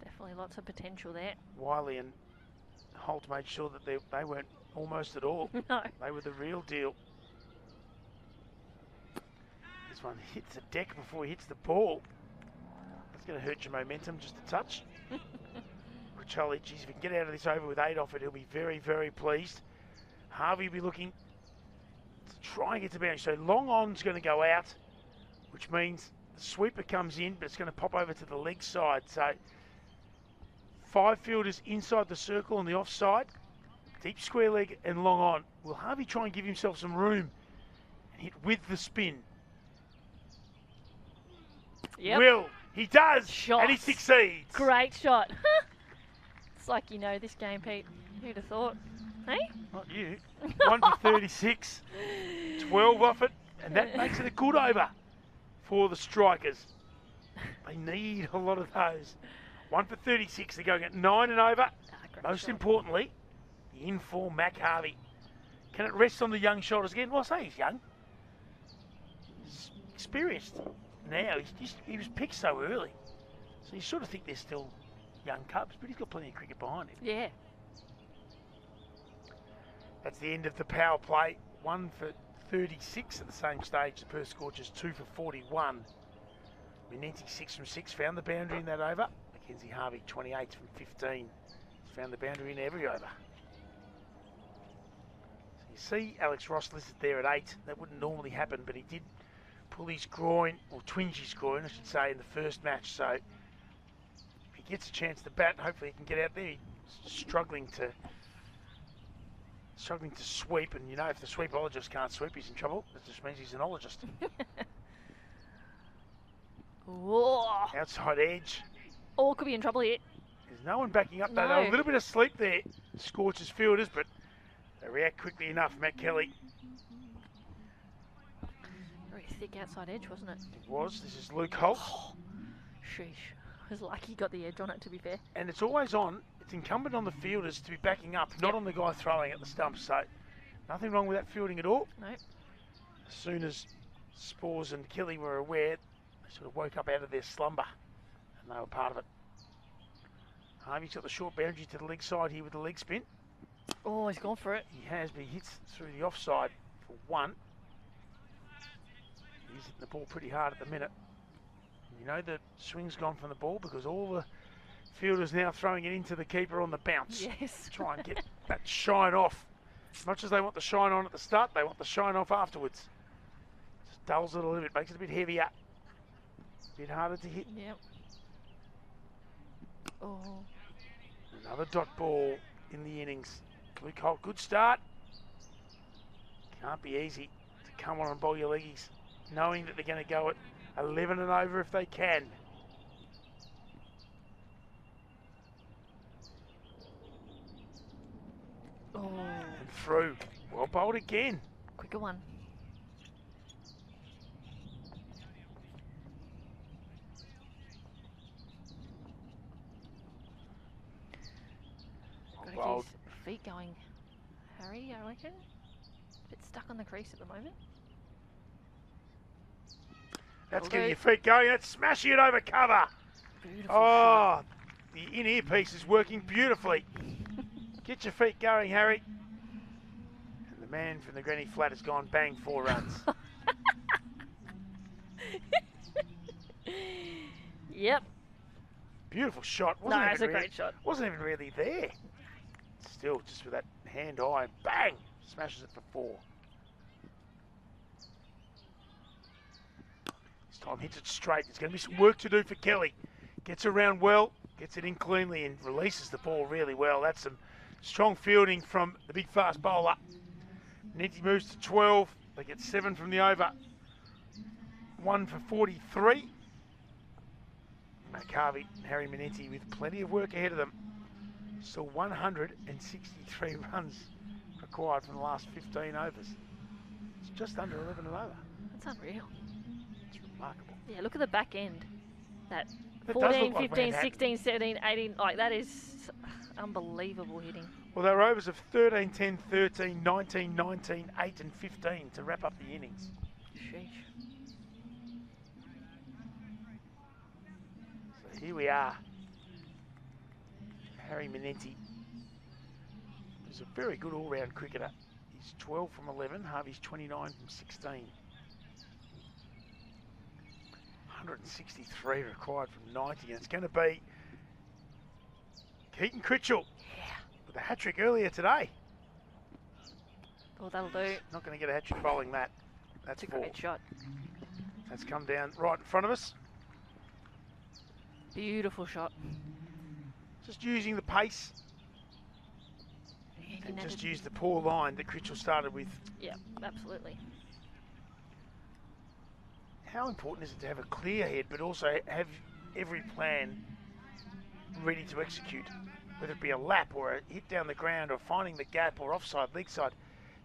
Definitely lots of potential there. Wiley and Holt made sure that they weren't almost at all. No. They were the real deal. This one hits the deck before he hits the ball. That's going to hurt your momentum just a touch. Riccioli, geez, if he can get out of this over with 8 off it, he'll be very, very pleased. Harvey will be looking to try and get to boundary. So long on's going to go out, which means the sweeper comes in, but it's going to pop over to the leg side. So 5 fielders inside the circle on the offside, deep square leg and long on. Will Harvey try and give himself some room and hit with the spin? Yep. Will. He does, Shots. and he succeeds. Great shot. It's like you know this game, Pete. Who'd have thought? Hey? Not you. 1 for 36, 12 off it, and that makes it a good over for the Strikers. They need a lot of those. 1 for 36, they're going at 9 and over. Most importantly, the in-form Mac Harvey. Can it rest on the young shoulders again? Well, I say he's young. He's experienced now. He was picked so early. So you sort of think they're still young cubs, but he's got plenty of cricket behind him. Yeah. That's the end of the power play. 1 for 36 at the same stage. The Perth Scorchers 2 for 41. Minetti 6 from 6 found the boundary in that over. Mackenzie Harvey 28 from 15. He's found the boundary in every over. So You see Alex Ross listed there at 8. That wouldn't normally happen, but he did pull his groin, or twinge his groin, I should say, in the first match. So if he gets a chance to bat, hopefully he can get out there. He's struggling to sweep, and you know, if the sweepologist can't sweep, he's in trouble. That just means he's an ologist. Whoa. Outside edge. Oh, could be in trouble here. There's no one backing up, though. No. A little bit of sleep there, Scorchers fielders, but they react quickly enough. Matt Kelly. Very thick outside edge, wasn't it? It was. This is Luke Holt. Oh, sheesh. I was lucky he got the edge on it, to be fair. And it's always on. It's incumbent on the fielders to be backing up, not on the guy throwing at the stump. So nothing wrong with that fielding at all. Nope. As soon as Spores and Kelly were aware, they sort of woke up out of their slumber, and they were part of it. Harvey's got the short boundary to the leg side here with the leg spin. Oh, he's gone for it. He has, but he hits through the offside for 1. He's hitting the ball pretty hard at the minute. You know the swing's gone from the ball because all the fielders now throwing it into the keeper on the bounce. Yes. Try and get that shine off. As much as they want the shine on at the start, they want the shine off afterwards. Just dulls it a little bit, makes it a bit heavier. A bit harder to hit. Yep. Oh. Another dot ball in the innings. Luke Holt, good start. Can't be easy to come on and bowl your leggies, knowing that they're going to go at 11 and over if they can. Oh. And through. Well bowled again. Quicker one. Got Bowled. his feet going. Harry, I reckon. Bit stuck on the crease at the moment. That's Will getting do. your feet going. That's smashing it over cover. Beautiful Oh, the in-ear piece is working beautifully. Get your feet going, Harry. And the man from the granny flat has gone bang 4 runs. Yep. Beautiful shot. No, Wasn't it's even a great shot. Wasn't even really there. Still, just with that hand eye, bang, smashes it for 4. This time hits it straight. There's going to be some work to do for Kelly. Gets around well, gets it in cleanly and releases the ball really well. That's some strong fielding from the big fast bowler. Netty moves to 12. They get 7 from the over. 1 for 43. Matt Harvey and Harry Minetti with plenty of work ahead of them. Still 163 runs required from the last 15 overs. It's just under 11 and over. That's unreal. It's remarkable. Yeah, look at the back end. That That does 14, look like 15, Manhattan. 16, 17, 18, like that is unbelievable hitting. Well, they were overs of 13, 10, 13, 19, 19, 8 and 15 to wrap up the innings. Sheesh. So here we are. Harry Minetti is a very good all-round cricketer. He's 12 from 11, Harvey's 29 from 16. 163 required from 90, and it's going to be Keaton Critchell with a hat-trick earlier today. Well, that'll do. Not going to get a hat-trick bowling that. That's It's a 4. great shot. That's come down right in front of us. Beautiful shot. Just using the pace Yeah, and just use the poor line that Critchell started with. Yeah, absolutely. How important is it to have a clear head, but also have every plan ready to execute? Whether it be a lap or a hit down the ground or finding the gap or offside, leg side.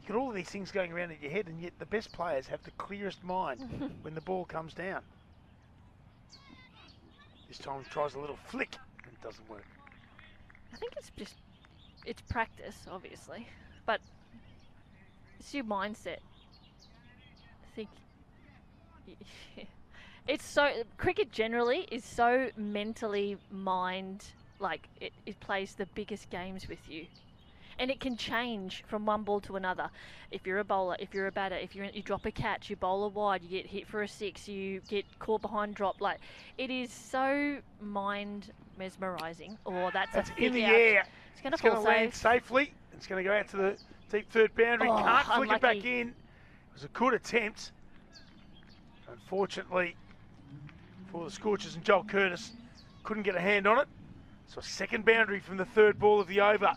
You got all of these things going around in your head, and yet the best players have the clearest mind when the ball comes down. This time he tries a little flick and it doesn't work. I think it's practice, obviously, but it's your mindset. I think it's so, cricket generally is so mentally it plays the biggest games with you. And it can change from one ball to another. If you're a bowler, if you're a batter, you drop a catch, you bowl a wide, you get hit for a 6, you get caught behind drop. Like, it is so mind mesmerising. Oh, that's That's a thick in the out. air. It's going to It's going fall to land safe. safely. It's going to go out to the deep third boundary. Oh, Can't flick it back unlucky. in. It was a good attempt. Unfortunately, for the Scorchers and Joel Curtis, couldn't get a hand on it. So a second boundary from the third ball of the over.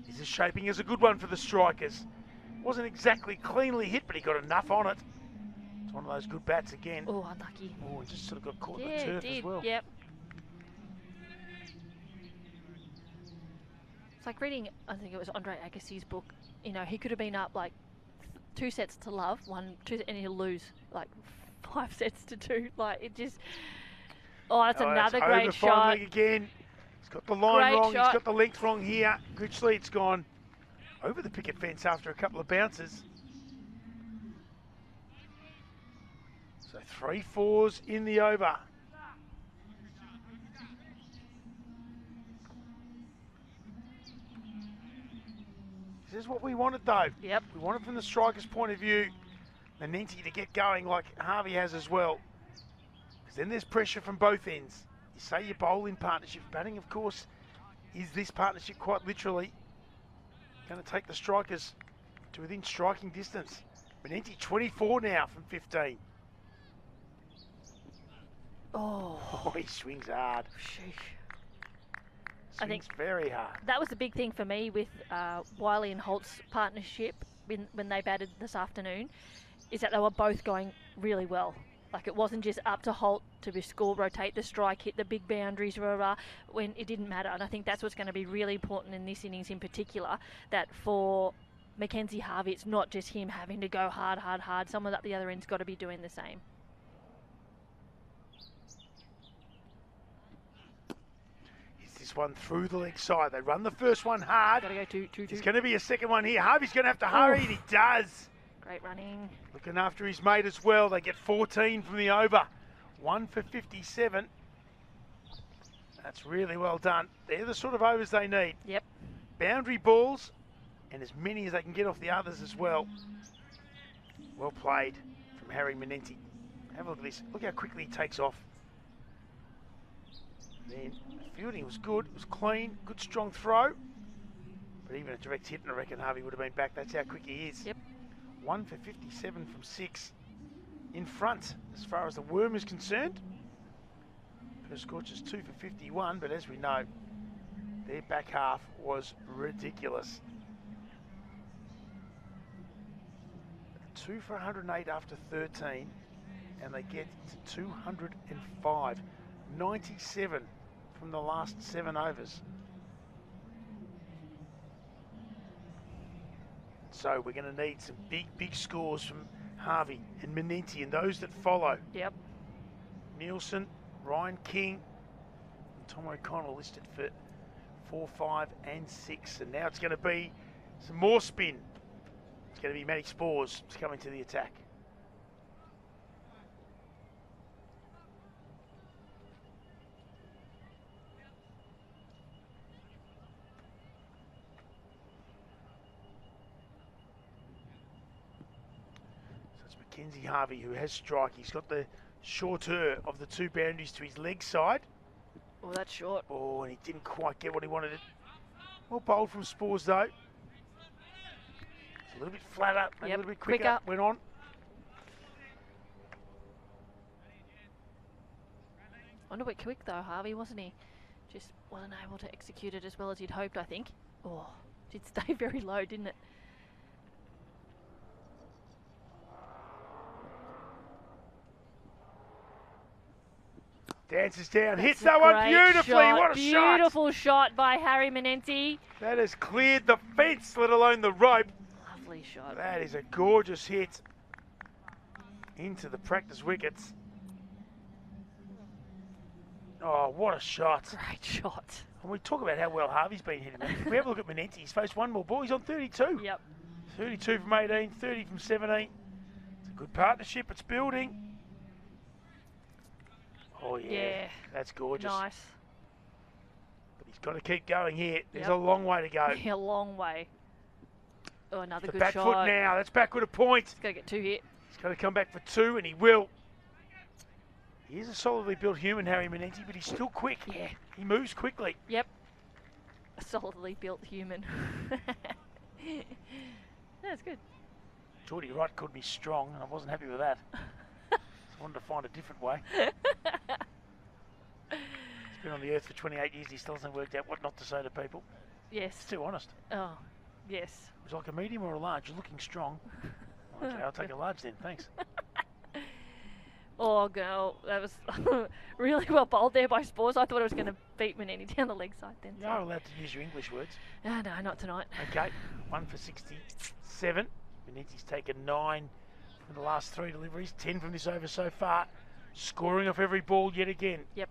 This is shaping as a good one for the Strikers. Wasn't exactly cleanly hit, but he got enough on it. It's one of those good bats again. Oh, unlucky. Oh, and just sort of got caught in Yeah, the it turf did. as well. Yep. It's like reading, I think it was Andre Agassi's book. You know, he could have been up like 2 sets to love, 2, and he'll lose like 5 sets to 2. Like it just. Oh, that's another that's great over shot. finally again. He's got the line Great wrong. shot. He's got the length wrong here. Critchley's gone over the picket fence after a couple of bounces. So 3 fours in the over. This is what we wanted though. Yep. We wanted from the striker's point of view, Manenti to get going like Harvey has as well. Because then there's pressure from both ends. You say you bowl in partnership. Batting, of course, is this partnership quite literally going to take the strikers to within striking distance. Manenti 24 now from 15. Oh, he swings hard. Sheesh. Swings I think very hard. that was the big thing for me with Wiley and Holt's partnership when they batted this afternoon, is that they were both going really well. Like it wasn't just up to Holt to score, rotate the strike, hit the big boundaries, when it didn't matter. And I think that's what's going to be really important in this innings in particular, that for Mackenzie Harvey, it's not just him having to go hard, hard, hard. Someone at the other end's got to be doing the same. This one through the leg side. They run the first one hard. Got to go 2-2-2. There's going to be a second one here. Harvey's going to have to hurry, and he does. Great running. Looking after his mate as well. They get 14 from the over. 1 for 57. That's really well done. They're the sort of overs they need. Yep. Boundary balls, and as many as they can get off the others as well. Well played from Harry Manenti. Have a look at this. Look how quickly he takes off. Then the fielding was good. It was clean. Good strong throw. But even a direct hit, and I reckon Harvey would have been back. That's how quick he is. Yep. 1 for 57 from 6. In front, as far as the worm is concerned. Perth Scorchers 2 for 51, but as we know, their back half was ridiculous. 2 for 108 after 13, and they get to 205. 97 from the last 7 overs. So we're going to need some big scores from Harvey and Manenti and those that follow. Yep. Nielsen, Ryan King, and Tom O'Connell listed for 4, 5 and 6. And now it's going to be some more spin. It's going to be Matty Spores coming to the attack. Mackenzie Harvey, who has strike. He's got the shorter of the 2 boundaries to his leg side. Oh, that's short. Oh, and he didn't quite get what he wanted. Well bowled from Spores, though. It's a little bit flatter, a little bit quicker. Went on. On a bit quick, though, Harvey, wasn't he? Just wasn't able to execute it as well as he'd hoped, I think. Oh, did stay very low, didn't it? Dances down, hits that one beautifully. Shot. What a shot. Beautiful shot by Harry Manenti. That has cleared the fence, let alone the rope. Lovely shot. That is a gorgeous hit into the practice wickets. Oh, what a shot. Great shot. And we talk about how well Harvey's been hitting. If we have a look at Manenti, he's faced one more ball. He's on 32. Yep. 32 from 18, 30 from 17. It's a good partnership. It's building. Oh, yeah. That's gorgeous. Nice. But he's got to keep going here. There's a long way to go. Yeah, a long way. Oh, another The good back shot. foot now. That's backward a point. He's got to get 2 hit. He's got to come back for 2, and he will. He is a solidly built human, Harry Menenti, but he's still quick. Yeah. He moves quickly. Yep. A solidly built human. That's good. Geordie Wright called me strong, and I wasn't happy with that. So I wanted to find a different way. He's been on the earth for 28 years. He still hasn't worked out what not to say to people. Yes. It's too honest. Oh, yes. Would you like a medium or a large? You're looking strong. Okay, I'll take a large then, thanks. Oh, girl, that was really well bowled there by Spores. I thought I was going to beat Menenti down the leg side then. You are allowed to use your English words. No, not tonight. Okay, 1 for 67. Menenti's taken 9 from the last 3 deliveries, 10 from this over so far. Scoring off every ball yet again. Yep.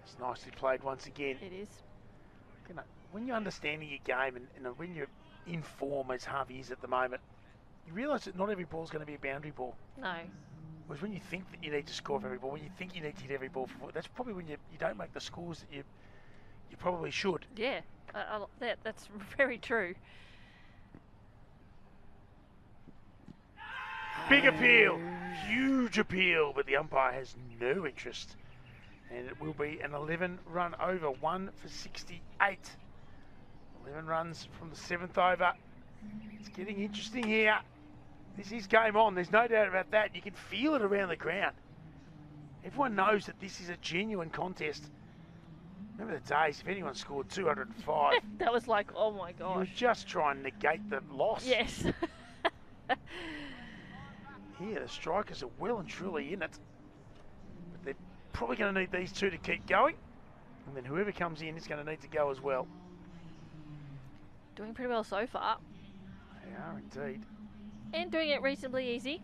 It's nicely played once again. It is. You know, when you're understanding your game and when you're in form as Harvey is at the moment, you realise that not every ball's going to be a boundary ball. No. Whereas when you think that you need to score for every ball, when you think you need to hit every ball, that's probably when you don't make the scores that you probably should. Yeah, that's very true. Big appeal, huge appeal, but the umpire has no interest. And it will be an 11-run over, 1 for 68. 11 runs from the 7th over. It's getting interesting here. This is game on, there's no doubt about that. You can feel it around the ground. Everyone knows that this is a genuine contest. Remember the days, if anyone scored 205, that was like, oh my you gosh. would just try and negate the loss. Yes. Here, the strikers are well and truly in it. But they're probably going to need these two to keep going. And then whoever comes in is going to need to go as well. Doing pretty well so far. They are indeed. And doing it reasonably easy.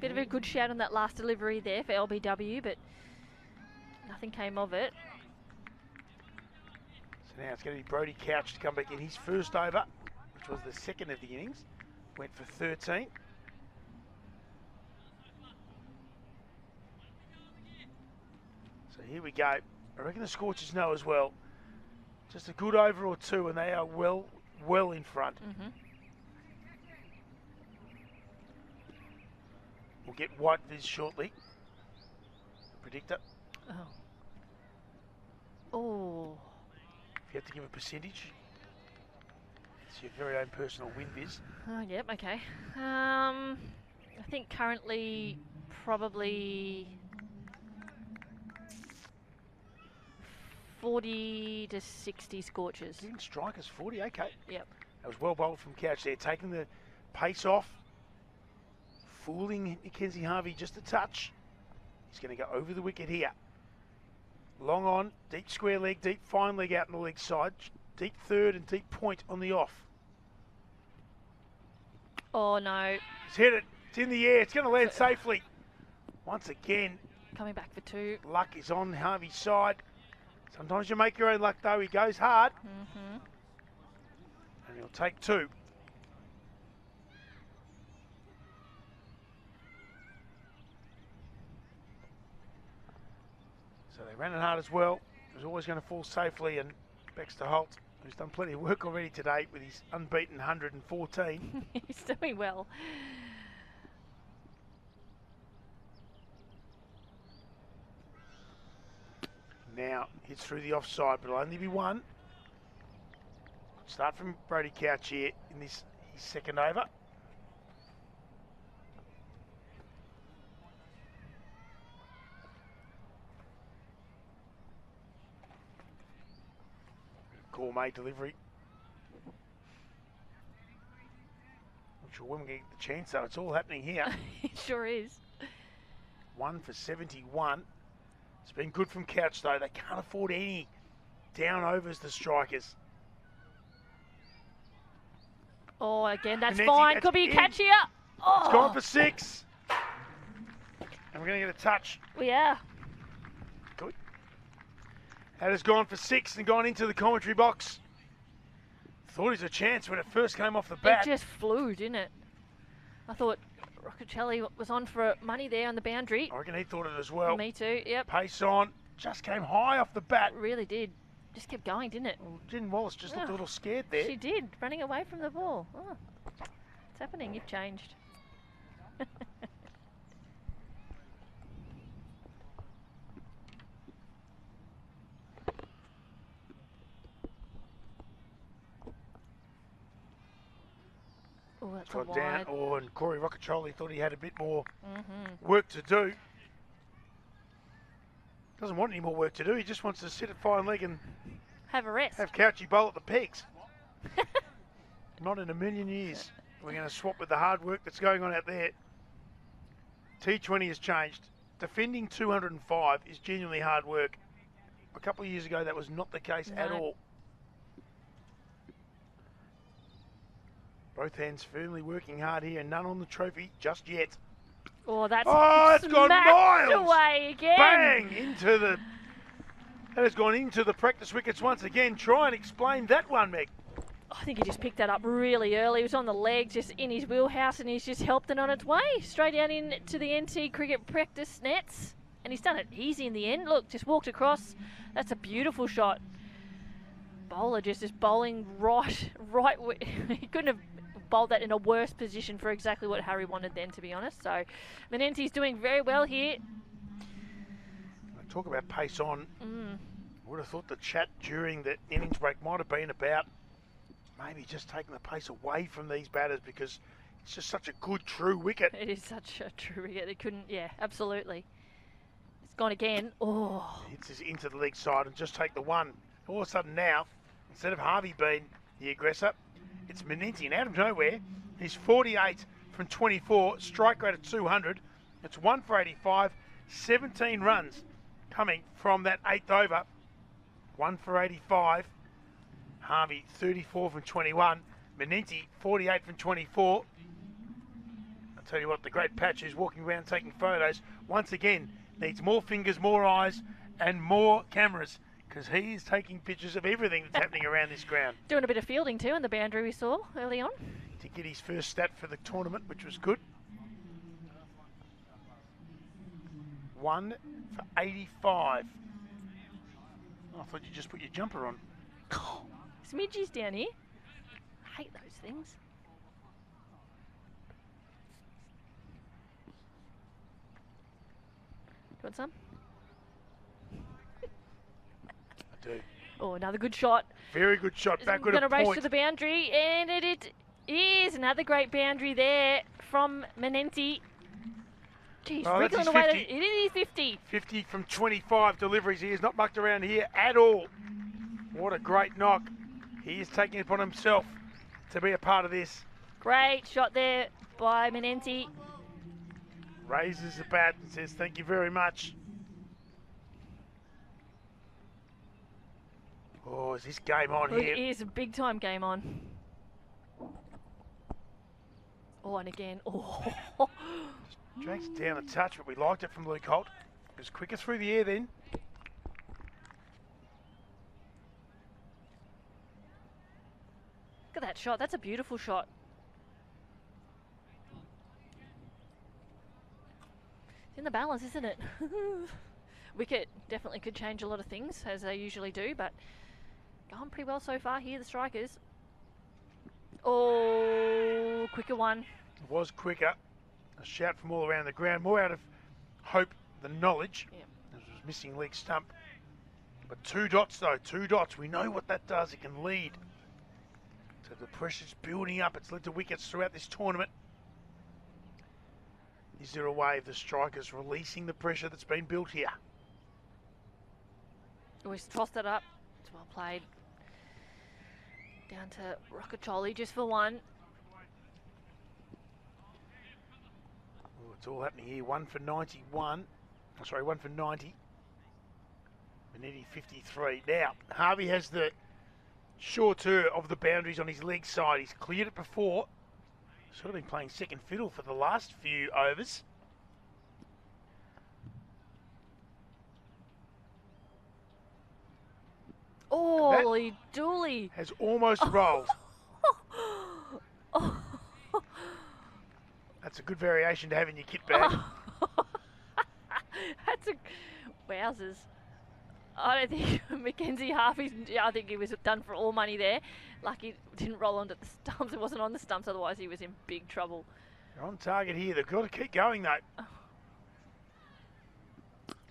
Bit of a good shout on that last delivery there for LBW, but nothing came of it. So now it's going to be Brodie Couch to come back in his first over, which was the second of the innings. Went for 13. So here we go. I reckon the Scorchers know as well. Just a good over or two and they are well in front. Mm-hmm. We'll get White Viz shortly. Predictor. Oh. If you have to give a percentage, it's your very own personal win viz. Oh, yep, okay. I think currently probably 40 to 60 Scorchers. Giving strikers 40, okay. Yep. That was well bowled from Couch there, taking the pace off. Fooling Mackenzie Harvey just a touch. He's going to go over the wicket here. Long on, deep square leg, deep fine leg out on the leg side. Deep third and deep point on the off. Oh no. He's hit it. It's in the air. It's going to land safely. Once again. Coming back for 2. Luck is on Harvey's side. Sometimes you make your own luck though. He goes hard. Mm-hmm. And he'll take 2. So they ran it hard as well. It was always going to fall safely, and Baxter Holt, who's done plenty of work already today with his unbeaten 114. He's doing well. Now hits through the offside, but it'll only be 1. Start from Brodie Couch here in his second over. Gourmet delivery. Not sure when we get the chance though. It's all happening here. It sure is. 1 for 71. It's been good from Couch though. They can't afford any down overs, the strikers. Oh, again, that's Menenti, fine. that's Could be a in. catch here. Oh. It's gone for 6. And we're going to get a touch. Yeah. Good. That has gone for 6 and gone into the commentary box. Thought he was a chance when it first came off the bat. It just flew, didn't it? I thought Roccacelli was on for money there on the boundary. I reckon he thought it as well. Me too, yep. Pace on. Just came high off the bat. Really did. Just kept going, didn't it? Well, Jen Wallace just looked a little scared there. She did, running away from the ball. Oh, it's happening. You've changed. Oh, that's a Got wide. down. Oh, and Corey Roccaccioli thought he had a bit more work to do. Doesn't want any more work to do. He just wants to sit at fine leg and Have a rest. have Couchy bowl at the pegs. Not in a million years. We're going to swap with the hard work that's going on out there. T20 has changed. Defending 205 is genuinely hard work. A couple of years ago, that was not the case at all. Both hands firmly working hard here, and none on the trophy just yet. Oh, that's it's gone miles. away again. Bang! That has gone into the practice wickets once again. Try and explain that one, Meg. I think he just picked that up really early. He was on the legs, just in his wheelhouse, and he's just helped it on its way. Straight down into the NT cricket practice nets. And he's done it easy in the end. Look, just walked across. That's a beautiful shot. Bowler just is bowling right. He couldn't have bowled that in a worse position for exactly what Harry wanted then, to be honest. So Menenti's doing very well here. Talk about pace on. I would have thought the chat during the innings break might have been about maybe just taking the pace away from these batters, because it's just such a good, true wicket. It is such a true wicket. It couldn't, yeah, absolutely. It's gone again. Oh. Hits us into the leg side and just take the one. All of a sudden now, instead of Harvey being the aggressor, it's Menenti, and out of nowhere, he's 48 from 24, strike rate at 200. It's 1 for 85, 17 runs coming from that 8th over. 1 for 85. Harvey, 34 from 21. Menenti, 48 from 24. I'll tell you what, the great Patch is walking around taking photos. Once again, needs more fingers, more eyes, and more cameras, because he is taking pictures of everything that's happening around this ground. Doing a bit of fielding too in the boundary we saw early on. To get his first stat for the tournament, which was good. 1 for 85. I thought you just put your jumper on. Smidgy's down here. I hate those things. Do you want some? I do. Oh, another good shot. Very good shot. Backward Going to of race point. to the boundary, and it is another great boundary there from Menenti. Geez, Oh, that's wriggling his away. 50. It is 50. 50 from 25 deliveries. He is not mucked around here at all. What a great knock. He is taking it upon himself to be a part of this. Great shot there by Menenti. Raises the bat and says, thank you very much. Oh, is this game on It here? is a big time game on. Oh, and again. Oh. Drags it down a touch, but we liked it from Luke Holt. It was quicker through the air then. Look at that shot. That's a beautiful shot. It's in the balance, isn't it? Wicket definitely could change a lot of things, as they usually do, but going pretty well so far here, the strikers. Oh, quicker one. It was quicker. A shout from all around the ground, more out of hope than knowledge. Yeah. This was missing leg stump. But 2 dots though, 2 dots. We know what that does. It can lead. So the pressure's building up. It's led to wickets throughout this tournament. Is there a way of the strikers releasing the pressure that's been built here? Always tossed it up. It's well played. Down to Roccaccioli just for one. Oh, it's all happening here. 1 for 91. Oh, sorry, 1 for 90. Benetti 53. Now, Harvey has the shorter of the boundaries on his leg side. He's cleared it before. Sort of been playing second fiddle for the last few overs. Holy dooly. Has almost rolled. That's a good variation to have in your kit bag. That's a... Wowzers. I don't think Mackenzie Harvey, I think he was done for all money there. Lucky didn't roll onto the stumps. It wasn't on the stumps, otherwise he was in big trouble. They're on target here. They've got to keep going, though.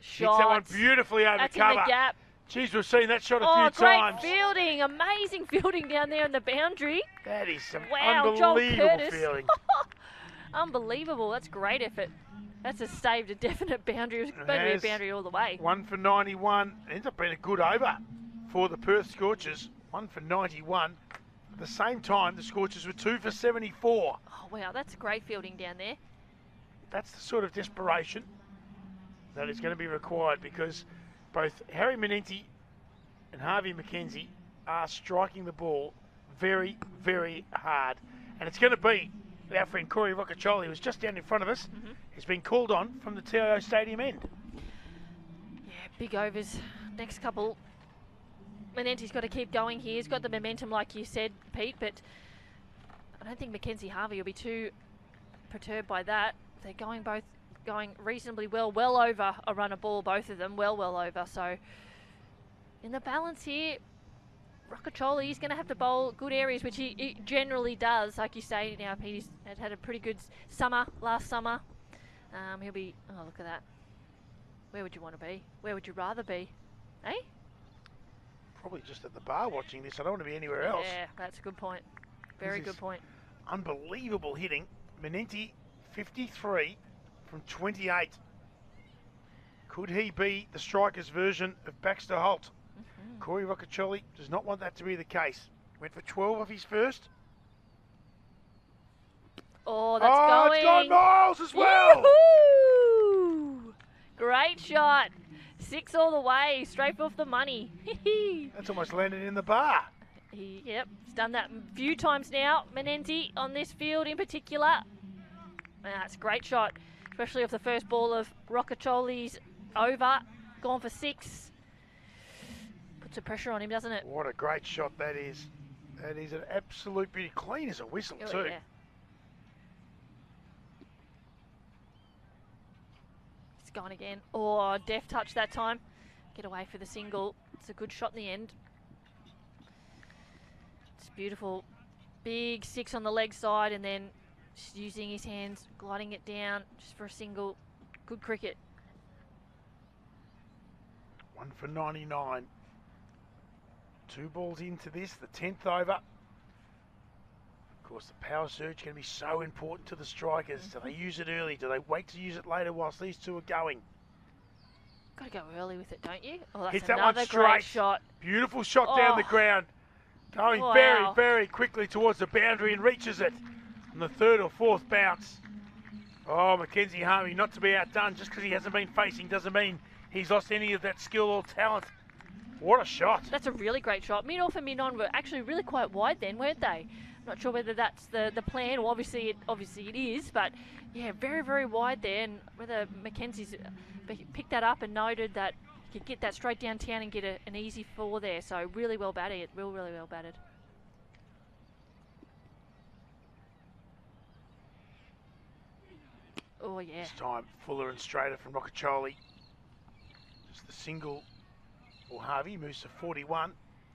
Hits that one Shot. beautifully over That's cover. in the gap. Jeez, we've seen that shot a Oh, few times. great fielding. Amazing fielding down there in the boundary. That is some Wow, Joel unbelievable Curtis. feeling. Unbelievable. That's great effort. That's a saved a definite boundary. It was going to be a boundary all the way. 1 for 91. Ends up being a good over for the Perth Scorchers. 1 for 91. At the same time, the Scorchers were 2 for 74. Oh, wow. That's great fielding down there. That's the sort of desperation that is going to be required, because both Harry Manenti and Harvey Mackenzie are striking the ball very, very hard. And it's going to be our friend Corey Roccacioli, who's just down in front of us. He's been called on from the TIO Stadium end. Yeah, big overs. Next couple. Manenti's got to keep going here. He's got the momentum, like you said, Pete, but I don't think Mackenzie Harvey will be too perturbed by that. They're going reasonably well over a run of ball, both of them, well over. So in the balance here, Roccacioli is going to have to bowl good areas, which he generally does. Like you say, now Pete's had a pretty good summer last summer. He'll be, oh, look at that. Where would you want to be? Where would you rather be? Eh? Probably just at the bar watching this. I don't want to be anywhere else. Yeah, that's a good point. Very good point. Unbelievable hitting. Manenti, 53 from 28. Could he be the Strikers' version of Baxter Holt? Corey Roccacioli does not want that to be the case. Went for 12 off his first. Oh, that's going. It's gone miles as well. Yoo-hoo! Great shot. 6 all the way, straight off the money. That's almost landed in the bar. Yep, he's done that a few times now, Manenti, on this field in particular. That's a great shot, especially off the first ball of Roccacioli's over. Gone for 6. Puts a pressure on him, doesn't it? What a great shot that is. That is an absolute beauty. Clean as a whistle, Oh, too. yeah. It's gone again. Oh, deft touch that time. Get away for the single. It's a good shot in the end. It's beautiful. Big 6 on the leg side, and then just using his hands, gliding it down just for a single. Good cricket. 1 for 99. 2 balls into this, the 10th over. Of course, the power surge going to be so important to the Strikers. Do they use it early? Do they wait to use it later whilst these two are going? Got to go early with it, don't you? Oh, that's Hits that one another straight. great shot. Beautiful shot down the ground. Going Wow. very, very quickly towards the boundary and reaches it on the 3rd or 4th bounce. Oh, Mackenzie Harvey, not to be outdone. Just because he hasn't been facing doesn't mean he's lost any of that skill or talent. What a shot. That's a really great shot. Mid-off and mid-on were actually really quite wide then, weren't they? Not sure whether that's the plan. Well, obviously it is, but yeah, very, very wide there. And whether Mackenzie's picked that up and noted that he could get that straight downtown and get an easy 4 there. So really well batted. Really well batted. Oh, yeah. This time, fuller and straighter from Roccacioli. Just the single. Well, Harvey moves to 41.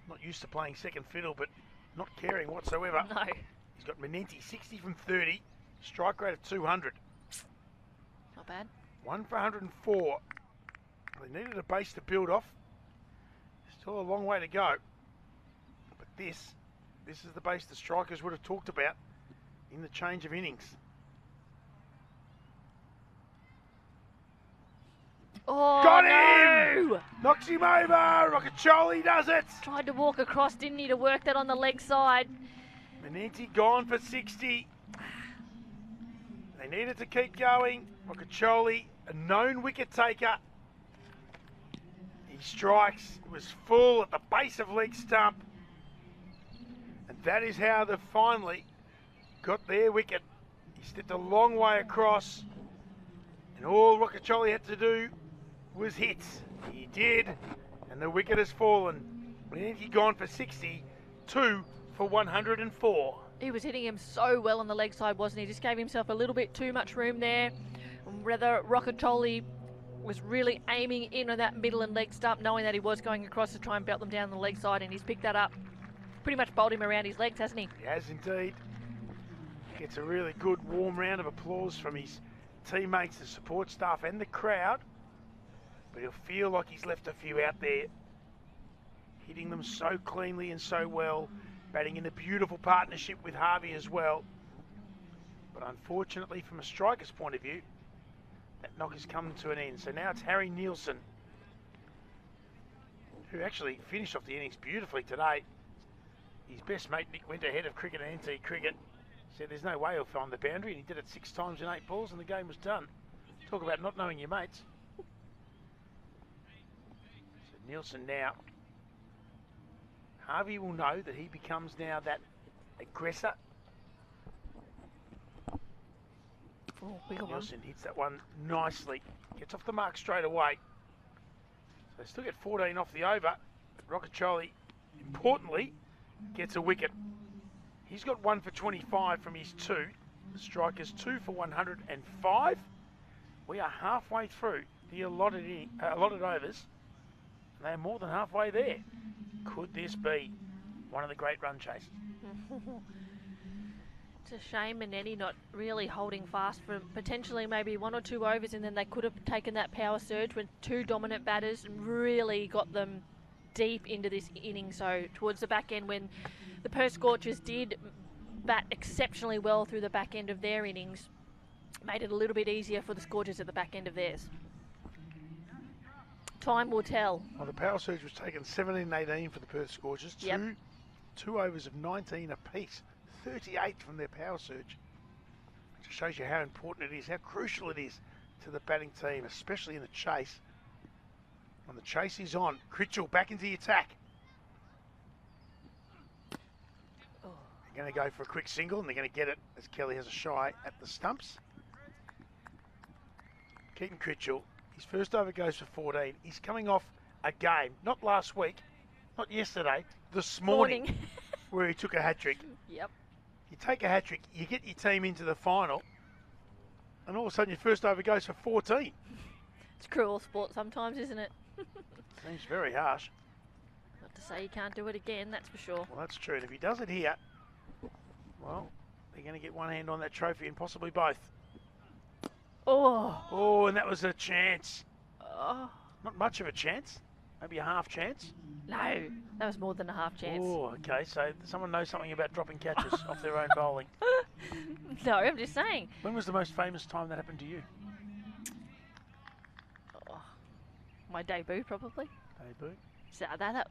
Not used to playing second fiddle, but not caring whatsoever. No. He's got Manenti 60 from 30. Strike rate of 200. Not bad. 1 for 104. They needed a base to build off. Still a long way to go. But this is the base the Strikers would have talked about in the change of innings. Oh, Got no! him! Knocks him over. Roccacioli does it. Tried to walk across, didn't he, to work that on the leg side. Manenti gone for 60. They needed to keep going. Roccacioli, a known wicket taker. He strikes. It was full at the base of leg stump. And that is how they finally got their wicket. He stepped a long way across. And all Roccacioli had to do was hit. He did. And the wicket has fallen. Manenti gone for 60. 2 for 104. He was hitting him so well on the leg side, wasn't he? Just gave himself a little bit too much room there. Whether Roccacioli was really aiming in on that middle and leg stump, knowing that he was going across to try and belt them down the leg side, and he's picked that up. Pretty much bowled him around his legs, hasn't he? He has indeed. Gets a really good warm round of applause from his teammates, the support staff and the crowd. But he'll feel like he's left a few out there. Hitting them so cleanly and so well. Batting in a beautiful partnership with Harvey as well. But unfortunately, from a striker's point of view, that knock has come to an end. So now it's Harry Nielsen, who actually finished off the innings beautifully today. His best mate, Nick Winter, head of cricket and NT cricket, said there's no way he'll find the boundary, and he did it 6 times in 8 balls and the game was done. Talk about not knowing your mates. So Nielsen now. Harvey will know that he becomes now that aggressor. Oh, big one. Nielsen hits that one nicely. Gets off the mark straight away. So they still get 14 off the over. But Rockacholi, importantly, gets a wicket. He's got 1 for 25 from his 2. The striker's 2 for 105. We are halfway through the allotted overs. And they're more than halfway there. Could this be one of the great run chases? It's a shame Manetti not really holding fast for potentially maybe 1 or 2 overs, and then they could have taken that power surge with 2 dominant batters and really got them deep into this inning. So towards the back end, when the Perth Scorchers did bat exceptionally well through the back end of their innings, made it a little bit easier for the Scorchers at the back end of theirs. Time will tell. Well, the power surge was taken 17-18 for the Perth Scorchers. Yep. Two overs of 19 apiece. 38 from their power surge. It just shows you how important it is, how crucial it is to the batting team, especially in the chase. And the chase is on. Critchell back into the attack. Oh. They're going to go for a quick single, and they're going to get it as Kelly has a shy at the stumps. Keaton Critchell, his first over goes for 14. He's coming off a game, not last week, not yesterday, this morning. Where he took a hat-trick. Yep. You take a hat-trick, you get your team into the final, and all of a sudden your first over goes for 14. It's cruel sport sometimes, isn't it? Seems very harsh. Not to say you can't do it again, that's for sure. Well, that's true. And if he does it here, well, they're going to get one hand on that trophy and possibly both. Oh. Oh, and that was a chance. Oh. Not much of a chance. Maybe a half chance. No, that was more than a half chance. Oh, okay. So someone knows something about dropping catches off their own bowling. No, I'm just saying. When was the most famous time that happened to you? Oh, my debut, probably. Debut? So that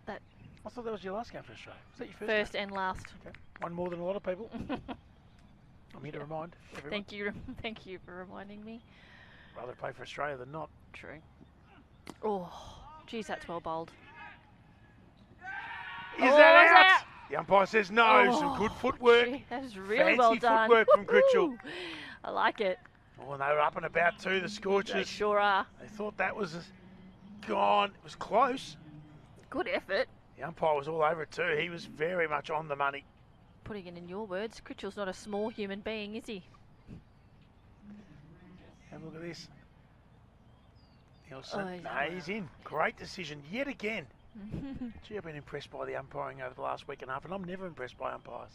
I thought that was your last game for Australia. Was that your first game? and last. Okay. One more than a lot of people. I'm here to remind everyone. Thank you for reminding me. Rather play for Australia than not. True. Oh, geez, that's well bowled. Is that out? The umpire says no. Oh, some good footwork. Gee, that was really Fancy well done. footwork from Critchell. I like it. Oh, and they were up and about too, the Scorchers. They sure are. They thought that was gone. It was close. Good effort. The umpire was all over it too. He was very much on the money. Putting it in your words, Critchell's not a small human being, is he? Have a look at this. Nielsen, Oh, no, he's in. Great decision yet again. Gee, I've been impressed by the umpiring over the last week and a half, and I'm never impressed by umpires.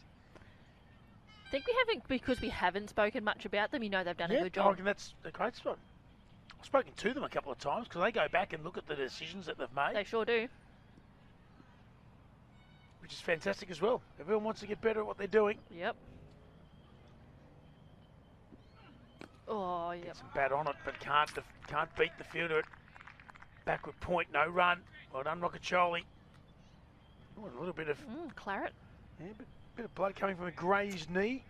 I think we haven't, because we haven't spoken much about them. You know they've done a good I job. reckon that's a great spot. I've spoken to them a couple of times because they go back and look at the decisions that they've made. They sure do. Which is fantastic as well. Everyone wants to get better at what they're doing. Yep. Oh, yep. Get some bat on it, but can't beat the fielder at backward point. No run. Well done, Rockacholi. Oh, a little bit of claret. Yeah, bit of blood coming from a grazed knee.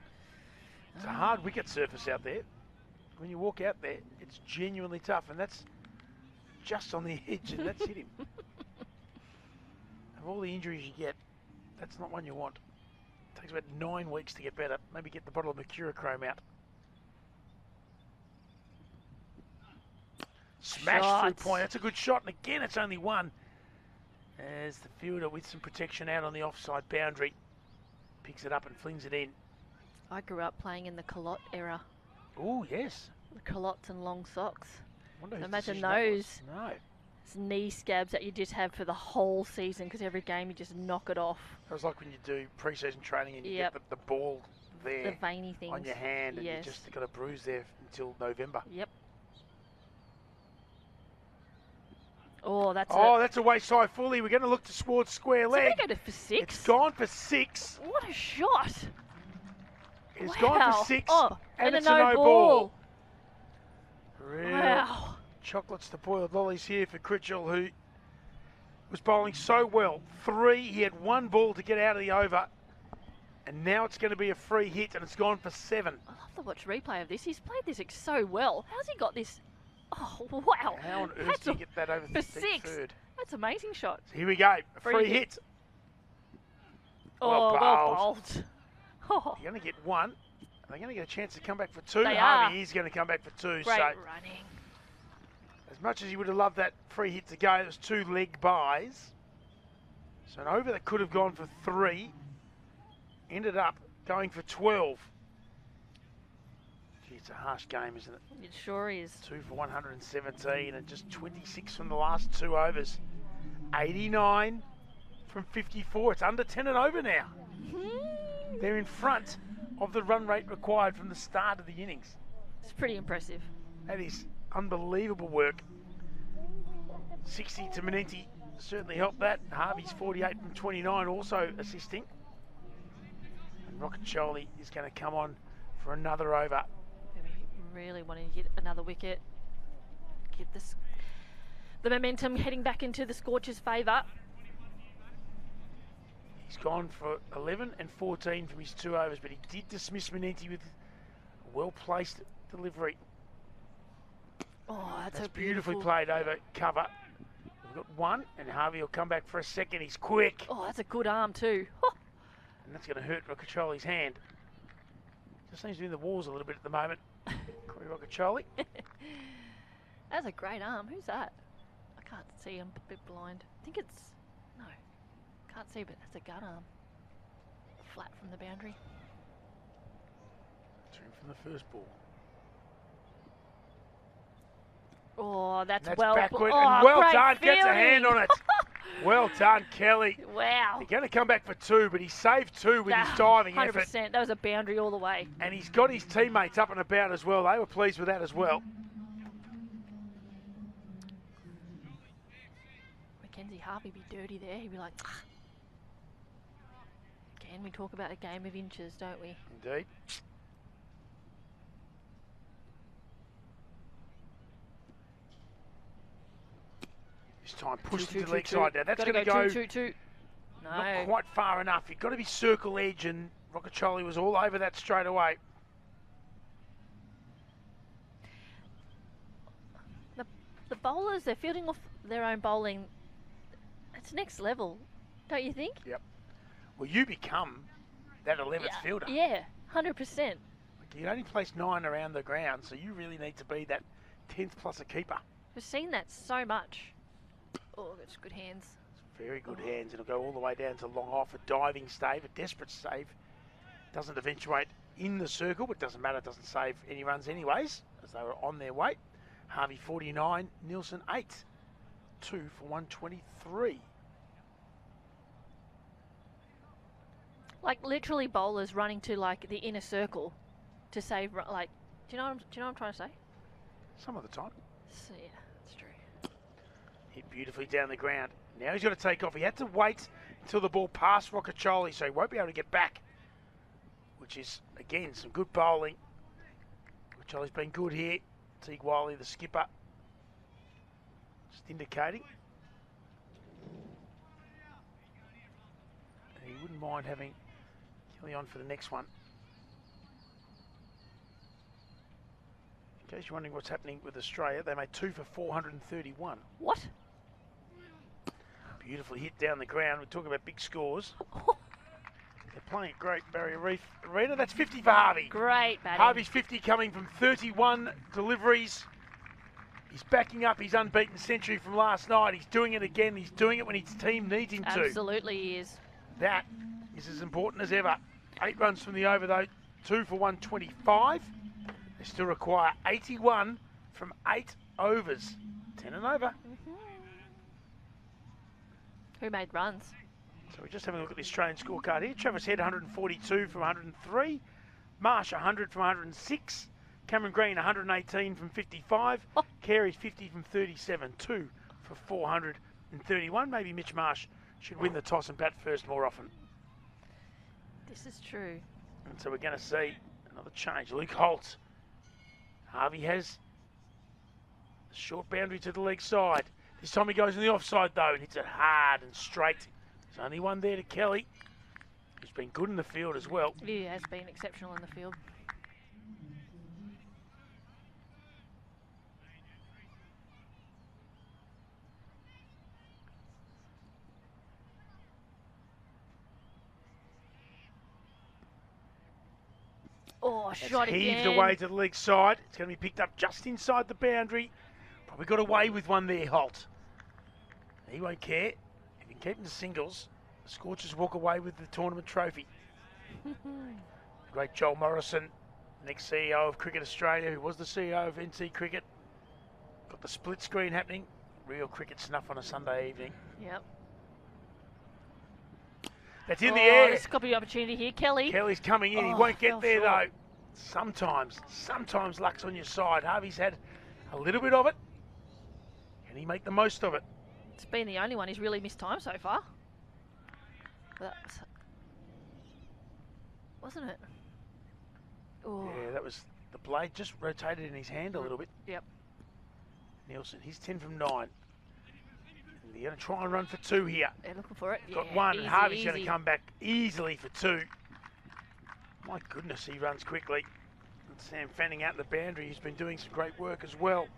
It's a hard wicket surface out there. When you walk out there, it's genuinely tough, and that's just on the edge, and that's hit him. Of all the injuries you get, that's not one you want. It takes about 9 weeks to get better. Maybe get the bottle of Mercurochrome out. Smash through point. That's a good shot, and again, it's only one. As the fielder with some protection out on the offside boundary picks it up and flings it in. I grew up playing in the culotte era. Oh, yes. The culottes and long socks. wonder whose Imagine decision that was. those. No. Knee scabs that you just have for the whole season because every game you just knock it off. It was like when you do pre-season training and you Yep. get the ball there The veiny things. on your hand and Yes. you just got a bruise there until November. Yep. Oh, That's a wayside fully. We're going to look towards square leg. It's going to go for 6. It's gone for 6. What a shot. It's Wow. gone for 6. Oh, and it's a no ball. Real Wow. chocolates to boiled lollies here for Critchell, who was bowling so well. 3, he had 1 ball to get out of the over. And now it's going to be a free hit, and it's gone for 7. I love to watch replay of this. He's played this so well. How's he got this? Oh, wow. How on earth That's do you get that over for the 6. third? That's an amazing shot. So here we go. A free hit. Oh, Well well bowled. bowled. Oh, You're going to get 1. Are they going to get a chance to come back for 2? They Harvey are. is going to come back for 2. great So running. as much as you would have loved that free hit to go, it was 2 leg buys. So an over that could have gone for 3 ended up going for 12. Gee, it's a harsh game, isn't it? It sure is. 2 for 117 and just 26 from the last 2 overs. 89 from 54. It's under 10 and over now. They're in front of the run rate required from the start of the innings. It's pretty impressive. That is unbelievable work. 60 to Menenti certainly helped that. Harvey's 48 from 29 also assisting. And Roccaccioli is going to come on for another over. Really wanting to hit another wicket. Get this, the momentum heading back into the Scorchers' favour. He's gone for 11 and 14 from his 2 overs, but he did dismiss Menenti with a well-placed delivery. Oh, that's a beautifully played over cover. We've got 1, and Harvey will come back for a second. He's quick. Oh, that's a good arm too. And that's going to hurt Roccaccioli's hand. Just seems to be in the walls a little bit at the moment. Corey Roccaccioli. That's a great arm. Who's that? I can't see. I'm a bit blind. I think it's... No. Can't see, but that's a gut arm. Flat from the boundary. 2 from the first ball. Oh, that's, And that's well... backward, oh, and well great done. Gets a hand fielding. on it. Well done, Kelly. Wow. He's going to come back for 2, but he saved 2 with his diving 100%. effort. That was a boundary all the way. And he's got his teammates up and about as well. They were pleased with that as well. Mackenzie Harvey be dirty there. He'd be like... Again, we talk about a game of inches, don't we? Indeed. This time pushed into the leg side now. That's going to go No. not quite far enough. You've got to be circle edge, and Roccaccioli was all over that straight away. The bowlers, they're fielding off their own bowling. It's next level, don't you think? Yep. Well, you become that 11th fielder. Yeah, 100%. You only place 9 around the ground, so you really need to be that 10th plus a keeper. We've seen that so much. Oh, that's good hands. Very good hands. It'll go all the way down to long off. A diving save, a desperate save. Doesn't eventuate in the circle, but doesn't matter. Doesn't save any runs anyways, as they were on their way. Harvey 49, Nielsen 8. 2 for 123. Like literally bowlers running to like the inner circle to save. Like, do you know what I'm trying to say? Some of the time. So, yeah, that's true. Hit beautifully down the ground. Now he's got to take off. He had to wait until the ball passed Roccaccioli, so he won't be able to get back. Which is, again, some good bowling. Roccaccioli's been good here. Teague Wiley, the skipper, just indicating. And he wouldn't mind having Kelly on for the next one. In case you're wondering what's happening with Australia, they made 2 for 431. What? Beautifully hit down the ground. We're talking about big scores. They're playing at Great Barrier Reef Arena. That's 50 for Harvey. Great batting. Harvey's 50 coming from 31 deliveries. He's backing up his unbeaten century from last night. He's doing it again. He's doing it when his team needs him to. Absolutely he is. That is as important as ever. 8 runs from the over though. 2 for 125. They still require 81 from 8 overs. 10 and over. Who made runs? So we're just having a look at the Australian scorecard here. Travis Head, 142 from 103. Marsh, 100 from 106. Cameron Green, 118 from 55. Oh. Carey's 50 from 37. 2 for 431. Maybe Mitch Marsh should win the toss and bat first more often. This is true. And so we're going to see another change. Luke Holt. Harvey has a short boundary to the leg side. This time he goes in the offside though and hits it hard and straight. There's only one there to Kelly, who's been good in the field as well. He has been exceptional in the field. Oh, shot again. Heaved away to the leg side. It's going to be picked up just inside the boundary. Probably got away with one there, Holt. He won't care. If he can keep him to singles, the Scorchers walk away with the tournament trophy. Great Joel Morrison, next CEO of Cricket Australia, who was the CEO of NT Cricket. Got the split screen happening. Real cricket snuff on a Sunday evening. Yep. That's in the air. There's got to be an opportunity here. Kelly. Kelly's coming in. He won't get there though. Sometimes luck's on your side. Harvey's had a little bit of it. Can he make the most of it? It's been the only one he's really missed time so far. Wasn't it? Oh. Yeah, that was the blade just rotated in his hand a little bit. Yep. Nielsen, he's 10 from 9. They're going to try and run for 2 here. They're looking for it. Got Yeah, one, easy, and Harvey's easy. going to come back easily for 2. My goodness, he runs quickly. And Sam Fanning out in the boundary, he's been doing some great work as well.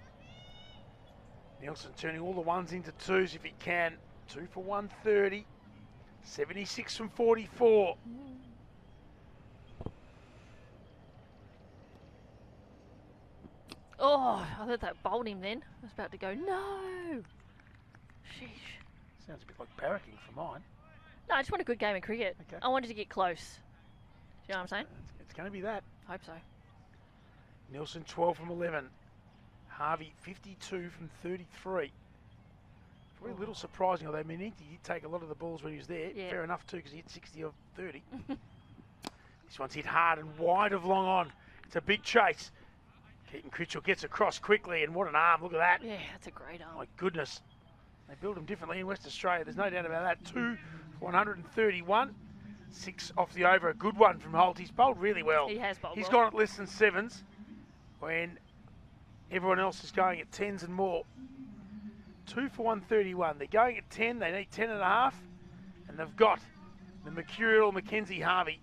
Nielsen turning all the ones into 2s if he can. 2 for 130. 76 from 44. Oh, I thought that bowled him then. I was about to go, no. Sheesh. Sounds a bit like barracking for mine. No, I just want a good game of cricket. Okay. I wanted to get close. Do you know what I'm saying? It's going to be that. Hope so. Nielsen 12 from 11. Harvey 52 from 33. Probably a little surprising, although he did take a lot of the balls when he was there. Yeah. Fair enough too, because he hit 60 of 30. This one's hit hard and wide of long on. It's a big chase. Keaton Critchell gets across quickly, and what an arm, look at that. Yeah, that's a great arm. My goodness. They build them differently in West Australia, there's no doubt about that. 2 for 131. 6 off the over, a good one from Holt. He's bowled really well. He has bowled He's well. gone at less than 7s when everyone else is going at 10s and more. 2 for 131. They're going at 10, they need 10 and a half, and they've got the mercurial Mackenzie Harvey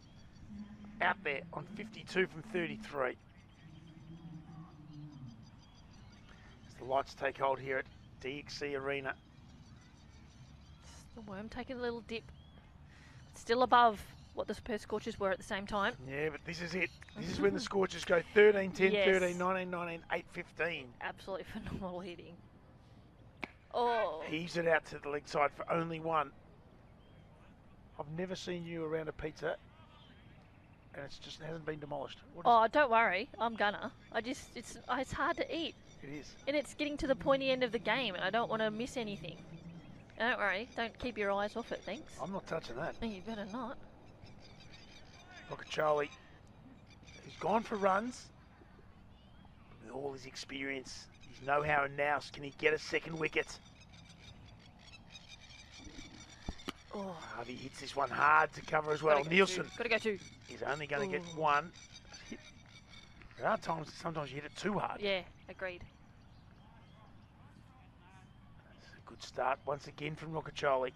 out there on 52 from 33. As the lights take hold here at DXC Arena. The Worm taking a little dip. Still above what the Perth Scorchers were at the same time. Yeah, but this is it. This is when the Scorchers go 13, 10, Yes. 13, 19, 19, 8, 15. Absolutely phenomenal hitting. Oh. Heaves it out to the leg side for only 1. I've never seen you around a pizza and it just hasn't been demolished. Oh, don't worry. I'm gonna. It's hard to eat. It is. And it's getting to the pointy end of the game and I don't want to miss anything. Don't worry. Don't keep your eyes off it, thanks. I'm not touching that. No, you better not. Look at Charlie. He's gone for runs. With all his experience, his know-how and nous, can he get a second wicket? Oh. Harvey hits this one hard to cover as well. Nielsen. Got to go 2. He's only going to get 1. There are times, sometimes you hit it too hard. Yeah, agreed. That's a good start once again from Rockacholi.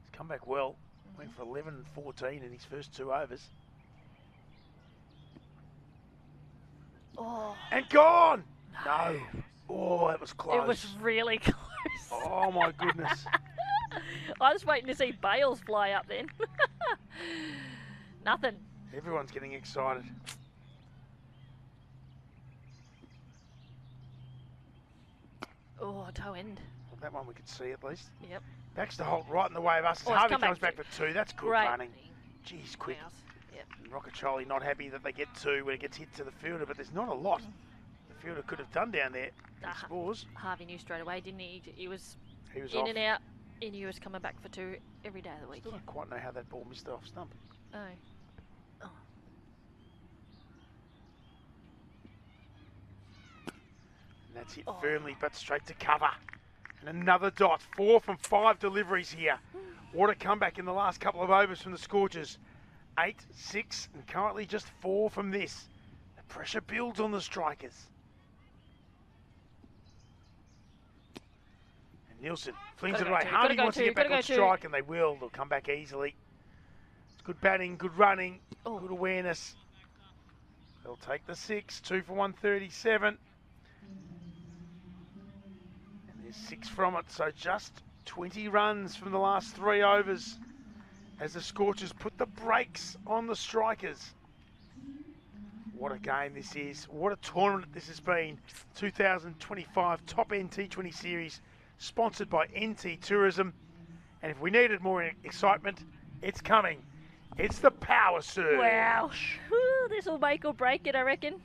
He's come back well. Went for 11 and 14 in his first 2 overs. Oh. And gone! No. Oh, that was close. It was really close. Oh, my goodness. I was waiting to see Bales fly up then. Nothing. Everyone's getting excited. Oh, toe end. Well, that one we could see at least. Yep. Baxter Holt right in the way of us as Oh, it's Harvey come comes back back for 2. That's good Great. running. Jeez, quick. Wow. Yep. And Roccatrolli not happy that they get 2 when it gets hit to the fielder, but there's not a lot the fielder could have done down there. Scores. Harvey knew straight away, didn't he? He was in off. and out. He knew he was coming back for 2 every day of the week. Still don't quite know how that ball missed off stump. Oh. And that's hit firmly, but straight to cover. And another dot. 4 from 5 deliveries here. What a comeback in the last couple of overs from the Scorchers. 8, 6, and currently just 4 from this. The pressure builds on the strikers. And Nielsen flings it away. Harvey wants to get back on strike, and they will. They'll come back easily. It's good batting, good running, good awareness. They'll take the 6, 2 for 137. And there's 6 from it, so just 20 runs from the last 3 overs as the Scorchers put the brakes on the strikers. What a game this is. What a tournament this has been. 2025 Top End T20 Series, sponsored by NT Tourism. And if we needed more excitement, it's coming. It's the power surge. Wow. This will make or break it, I reckon.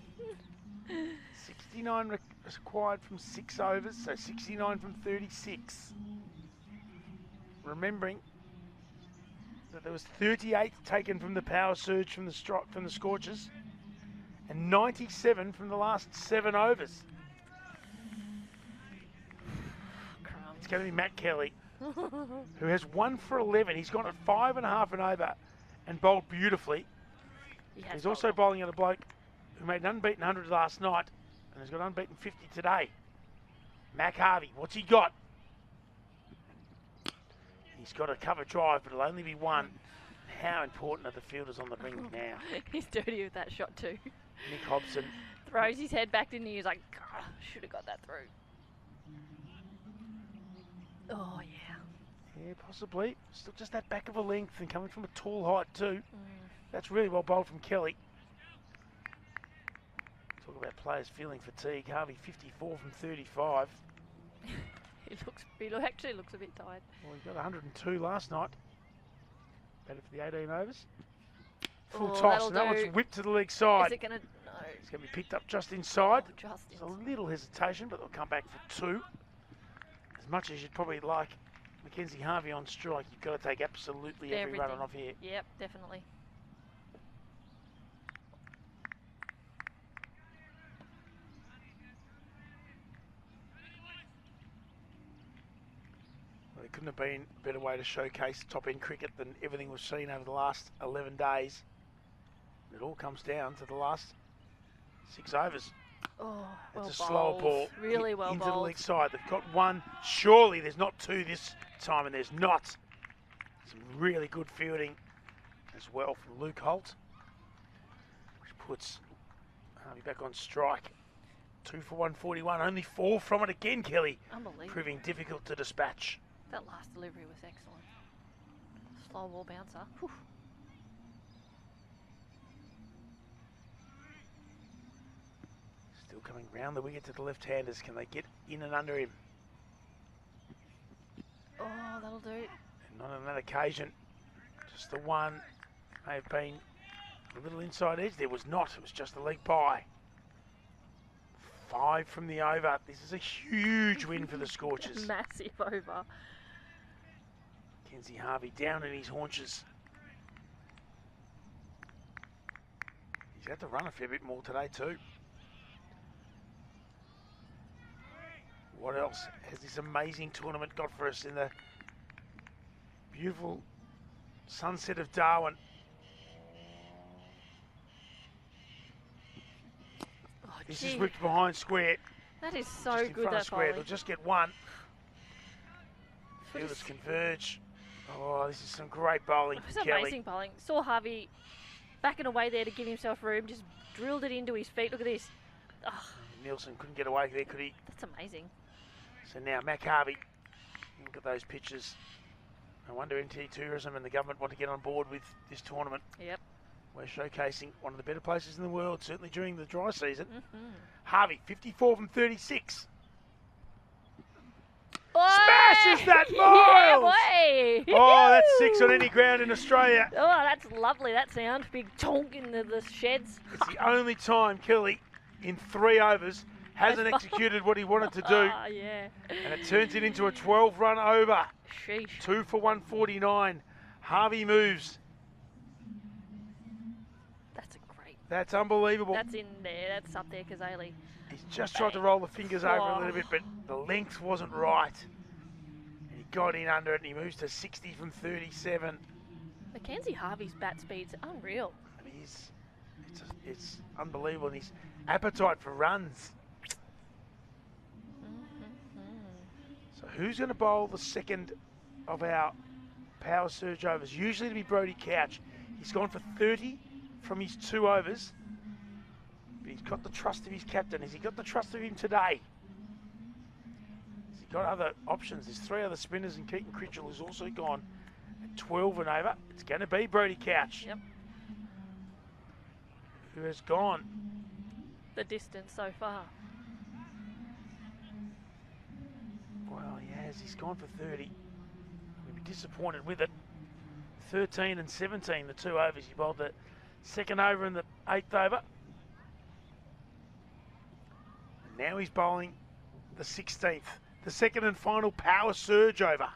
69 required from 6 overs, so 69 from 36. Remembering that there was 38 taken from the power surge from the Scorchers, and 97 from the last 7 overs. It's going to be Matt Kelly, who has 1 for 11. He's gone at 5.5 and over and bowled beautifully. He's also bowling at a bloke who made an unbeaten 100 last night and has got an unbeaten 50 today. Mac Harvey, what's he got? He's got a cover drive, but it'll only be 1. How important are the fielders on the ring now? He's dirty with that shot too. Nick Hobson throws his head back, didn't he? He's like, should have got that through. Oh, yeah. Yeah, possibly. Still just that back of a length and coming from a tall height too. That's really well bowled from Kelly. Talk about players feeling fatigue. Harvey 54 from 35. He actually looks a bit tired. Well, he got 102 last night. Batted for the 18 overs. Full toss, and that one's whipped to the leg side. Is it going to... No. It's going to be picked up just inside. Just There's a little hesitation, but they'll come back for 2. As much as you'd probably like Mackenzie Harvey on strike, you've got to take absolutely every run off here. Yep, definitely. Well, there couldn't have been a better way to showcase top-end cricket than everything we've seen over the last 11 days. It all comes down to the last 6 overs. Oh, well it's a slower ball. Really well into bowled. the leg side. They've got 1. Surely there's not 2 this time, and there's not. Some really good fielding as well from Luke Holt, which puts Harvey back on strike. 2 for 141. Only 4 from it again, Kelly. Unbelievable. Proving difficult to dispatch. That last delivery was excellent. Slow ball bouncer. Whew. Still coming round the wicket to the left-handers. Can they get in and under him? Oh, that'll do. And not on that occasion. Just the 1. May have been a little inside edge. There was not. It was just the leg by. 5 from the over. This is a huge win for the Scorchers. Massive over. Mackenzie Harvey down in his haunches. He's had to run a fair bit more today too. What else has this amazing tournament got for us in the beautiful sunset of Darwin? Oh, this is whipped behind square. That is so just in good, front that of square. bowling. They'll just get 1. Fielders converge. Oh, this is some great bowling It was from Kelly. amazing bowling. Saw Harvey backing away there to give himself room, just drilled it into his feet. Look at this. Oh, Nielsen couldn't get away there, could he? that's amazing. So now Mac Harvey, look at those pictures. No wonder NT Tourism and the government want to get on board with this tournament. Yep. We're showcasing one of the better places in the world, certainly during the dry season. Harvey, 54 from 36. Oh, Smash! smashes that Yeah, miles. boy. Oh, that's 6 on any ground in Australia. Oh, that's lovely, that sound. Big tonk in the sheds. It's the only time Kelly, in 3 overs, hasn't executed what he wanted to do. Oh, yeah. And it turns it into a 12-run over. Sheesh. 2 for 149. Harvey moves. That's a great. That's unbelievable. That's in there. That's up there, Kazali. He's just tried to roll the fingers over a little bit, but the length wasn't right. And he got in under it, and he moves to 60 from 37. Mackenzie Harvey's bat speed's unreal. And it's unbelievable, and his appetite for runs. So who's going to bowl the second of our power surge overs? Usually to be Brodie Couch. He's gone for 30 from his 2 overs. But he's got the trust of his captain. Has he got the trust of him today? Has he got other options? There's 3 other spinners, and Keaton Critchell has also gone at 12 and over. It's going to be Brodie Couch. Yep. Who has gone The distance so far. Well, he has. He's gone for 30. We'll be disappointed with it. 13 and 17, the 2 overs. He bowled the second over and the 8th over. And now he's bowling the 16th, the second and final power surge over.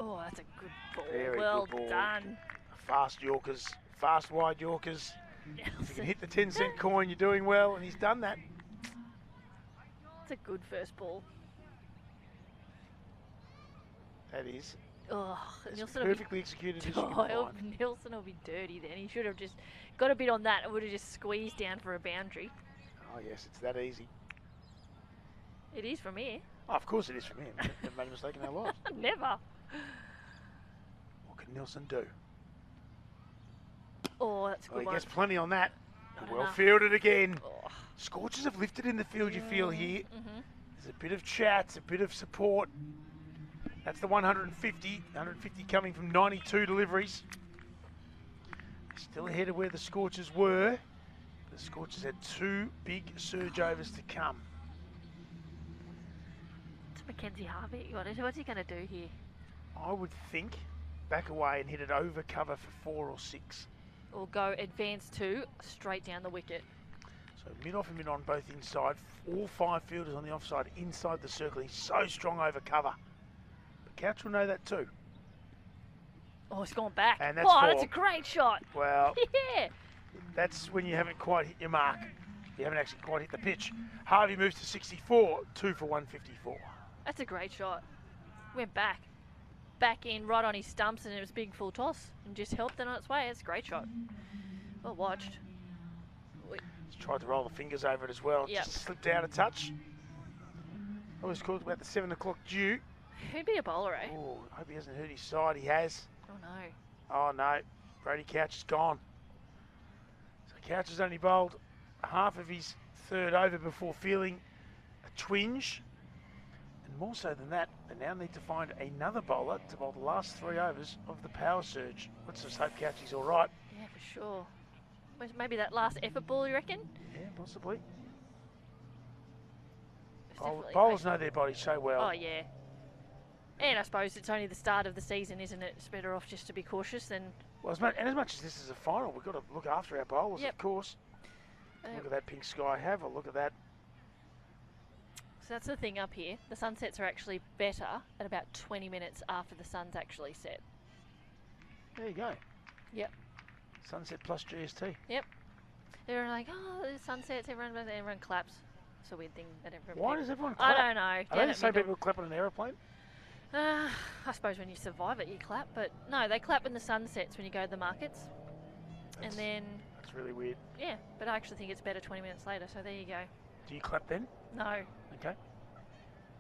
Oh, that's a good ball. Very well good ball. done. Fast Yorkers, fast wide Yorkers. If you can hit the 10-cent coin, you're doing well, and he's done that. It's a good first ball. That is. Oh, As Nielsen perfectly executed as you can find. Nielsen will be dirty then. He should have just got a bit on that. It would have just squeezed down for a boundary. Oh, yes, it's that easy. It is from here. Oh, of course it is from him. Never made a mistake in our lives. Never. What can Nielsen do? Oh, that's a good Well, he one. gets plenty on that. Not Well enough. fielded again. Oh. Scorchers have lifted in the field, you feel here. Mm-hmm. There's a bit of chat, a bit of support. That's the 150. 150 coming from 92 deliveries. Still ahead of where the Scorchers were. The Scorchers had 2 big surge overs to come. It's Mackenzie Harvey. What's he going to do here? I would think back away and hit it over cover for 4 or 6. Or go advance 2 straight down the wicket. So mid-off and mid-on both inside. All 5 fielders on the offside inside the circle. He's so strong over cover. But Couch will know that too. Oh, it's gone back. And that's oh, 4. that's a great shot. Well, Yeah. that's when you haven't quite hit your mark. You haven't actually quite hit the pitch. Harvey moves to 64, 2 for 154. That's a great shot. Went back. Back in right on his stumps, and it was a big full toss and just helped it on its way. It's a great shot. Well watched. He's tried to roll the fingers over it as well. Yep. Just slipped out a touch. I was called about the 7 o'clock due. Who'd be a bowler, eh? Oh, I hope he hasn't hurt his side. He has. Oh no. Oh no, Brodie Couch is gone. So Couch has only bowled half of his 3rd over before feeling a twinge. And more so than that, they now need to find another bowler to bowl the last 3 overs of the power surge. Let's just hope Couch is all right. Yeah, for sure. Maybe that last effort ball, you reckon? Yeah, possibly. It's definitely Bowlers know their bodies so well. Oh, yeah. And I suppose it's only the start of the season, isn't it? It's better off just to be cautious than... Well, as much as this is a final, we've got to look after our bowlers, Yep. of course. Look at that pink sky. Have a look at that. So that's the thing up here. The sunsets are actually better at about 20 minutes after the sun's actually set. There you go. Yep. Sunset plus GST. Yep. They're like, oh, the sunsets, everyone claps. It's a weird thing that everyone... Why does everyone clap? I don't know. Are Down they the at same Middle- people clap on an aeroplane? I suppose when you survive it, you clap. But no, they clap when the sun sets when you go to the markets. And then, That's really weird. yeah, but I actually think it's better 20 minutes later, so there you go. Do you clap then? No, Okay.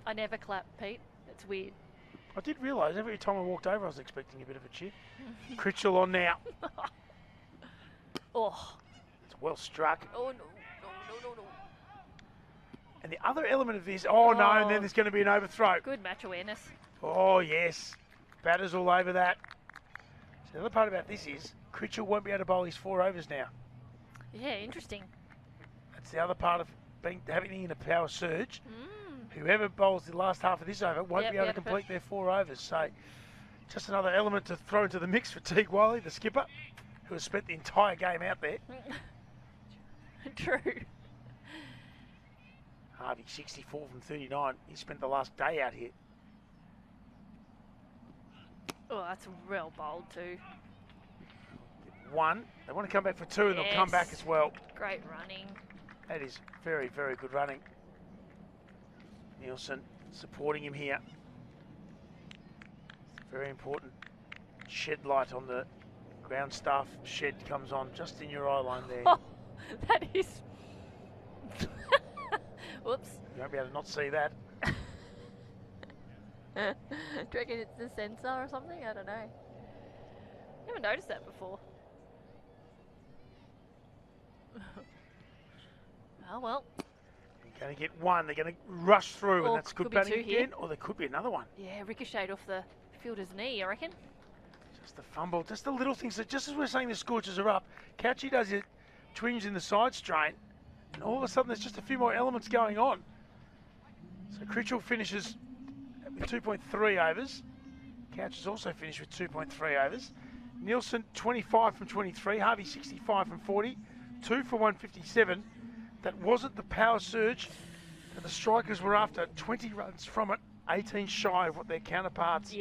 I never clap, Pete. It's weird. I did realise every time I walked over I was expecting a bit of a cheer. Critchell on now. Oh, It's well struck. oh no. And the other element of this, oh no, and Oh. then there's going to be an overthrow. Good match awareness. Oh yes. Batters all over that. So the other part about this is Critchell won't be able to bowl his 4 overs now. Yeah, interesting. That's the other part of having in a power surge. Whoever bowls the last half of this over won't be able to complete their 4 overs. So just another element to throw into the mix for Teague Wiley, the skipper, who has spent the entire game out there. True. Harvey, 64 from 39. He spent the last day out here. Oh, that's well bowled too. 1. They want to come back for 2 and they'll come back as well. Great running. That is very, very good running. Nielsen supporting him here. It's very important. Shed light on the ground staff shed comes on just in your eye line there. Oh, that is... Whoops. You won't be able to not see that. Do you reckon it's the sensor or something? I don't know. Never noticed that before. Oh well. You're going to get 1. They're going to rush through, and that's good batting again. Here. Or there could be another one. Yeah, ricocheted off the fielder's knee, I reckon. Just the fumble, just the little things that, just as we're saying the Scorchers are up, Couchy does it, twinge in the side strain, and all of a sudden there's just a few more elements going on. So Critchell finishes with 2.3 overs. Couch has also finished with 2.3 overs. Nielsen 25 from 23, Harvey 65 from 40, 2 for 157. That wasn't the power surge that the strikers were after. 20 runs from it, 18 shy of what their counterparts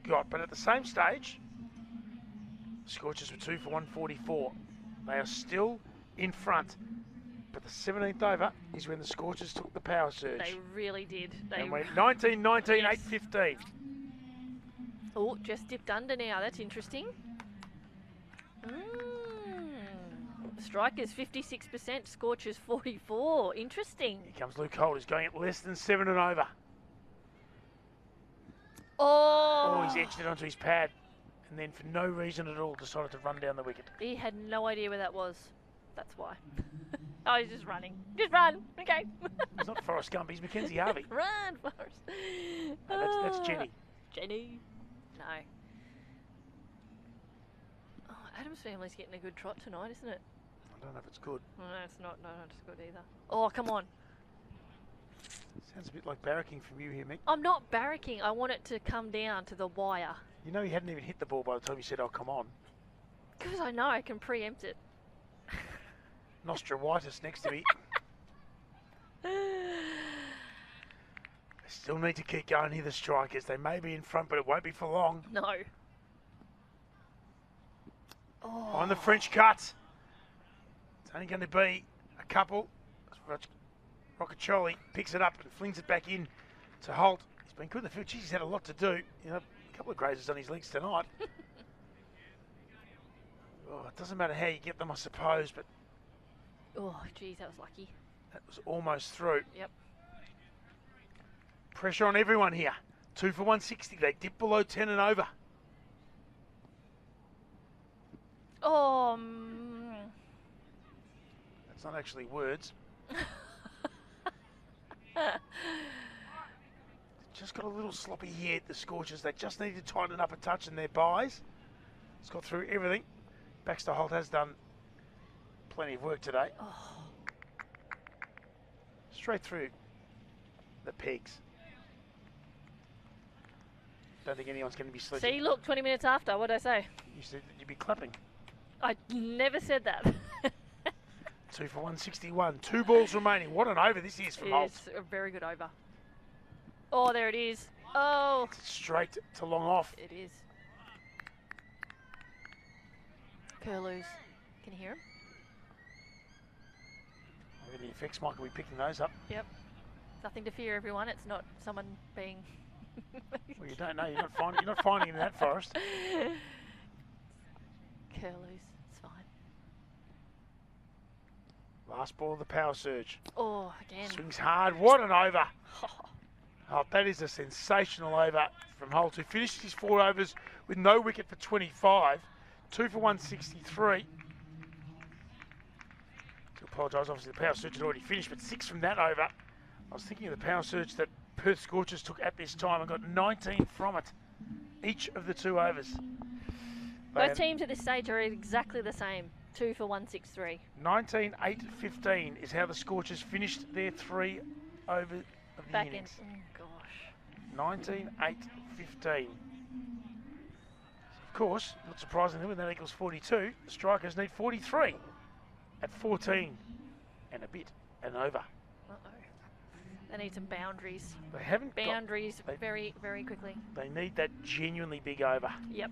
got. But at the same stage, the Scorchers were 2 for 144. They are still in front. But the 17th over is when the Scorchers took the power surge. They really did. They and went 19, 19, Yes. 8, 15. Oh, just dipped under now. That's interesting. Strikers 56%, Scorchers 44. Interesting. Here comes Luke Holt, who's going at less than 7 and over. Oh, He's edged it onto his pad. And then for no reason at all decided to run down the wicket. He had no idea where that was. That's why. Oh, he's just running. Just run. Okay. He's not Forrest Gump, he's Mackenzie Harvey. Run, Forrest. No, that's Jenny. Jenny. No. Oh, Adam's family's getting a good trot tonight, isn't it? I don't know if it's good. No, it's not. No, not as good either. Oh, come on. Sounds a bit like barracking from you here, Mick. I'm not barracking. I want it to come down to the wire. You know he hadn't even hit the ball by the time you said, oh, come on. Because I know I can preempt it. Nostrawitis next to me. They still need to keep going here, the Strikers. They may be in front, but it won't be for long. No. On the French cut. It's only going to be a couple. Roccaccioli picks it up and flings it back in to Holt. He's been good in the field. Jeez, he's had a lot to do. You know, a couple of grazes on his legs tonight. It doesn't matter how you get them, I suppose, but... Oh, geez, that was lucky. That was almost through. Yep. Pressure on everyone here. 2 for 160. They dip below 10 and over. Oh. That's not actually words. Just got a little sloppy here at the Scorchers. They just need to tighten up a touch in their buys. It's got through everything. Baxter Holt has done plenty of work today. Straight through the pegs. Don't think anyone's going to be sledging. See, look, 20 minutes after. What did I say? You said that you'd be clapping. I never said that. 2 for 161. 2 balls remaining. What an over this is from Holt. It's a very good over. Oh, there it is. Oh. Straight to long off. It is. Curlews. Can you hear him? Maybe the effects mic will be picking those up. Yep. Nothing to fear, everyone. It's not someone being... Well, you don't know. You're not finding in that forest. Curlews. It's fine. Last ball of the power surge. Oh, again. Swings hard. What an over. Oh, that is a sensational over from Holt, who finished his 4 overs with no wicket for 25. 2 for 163. To apologise, obviously the power surge had already finished, but 6 from that over. I was thinking of the power surge that Perth Scorchers took at this time and got 19 from it, each of the 2 overs. Both teams at this stage are exactly the same. 2 for 163. 19-8-15 is how the Scorchers finished their 3 over of the Back innings. in. Oh, gosh. 19-8-15. Of course, not surprisingly, when that equals 42, the Strikers need 43 at 14 and a bit and over. Uh-oh. They need some boundaries. They haven't Boundaries very, very quickly. They need that genuinely big over. Yep.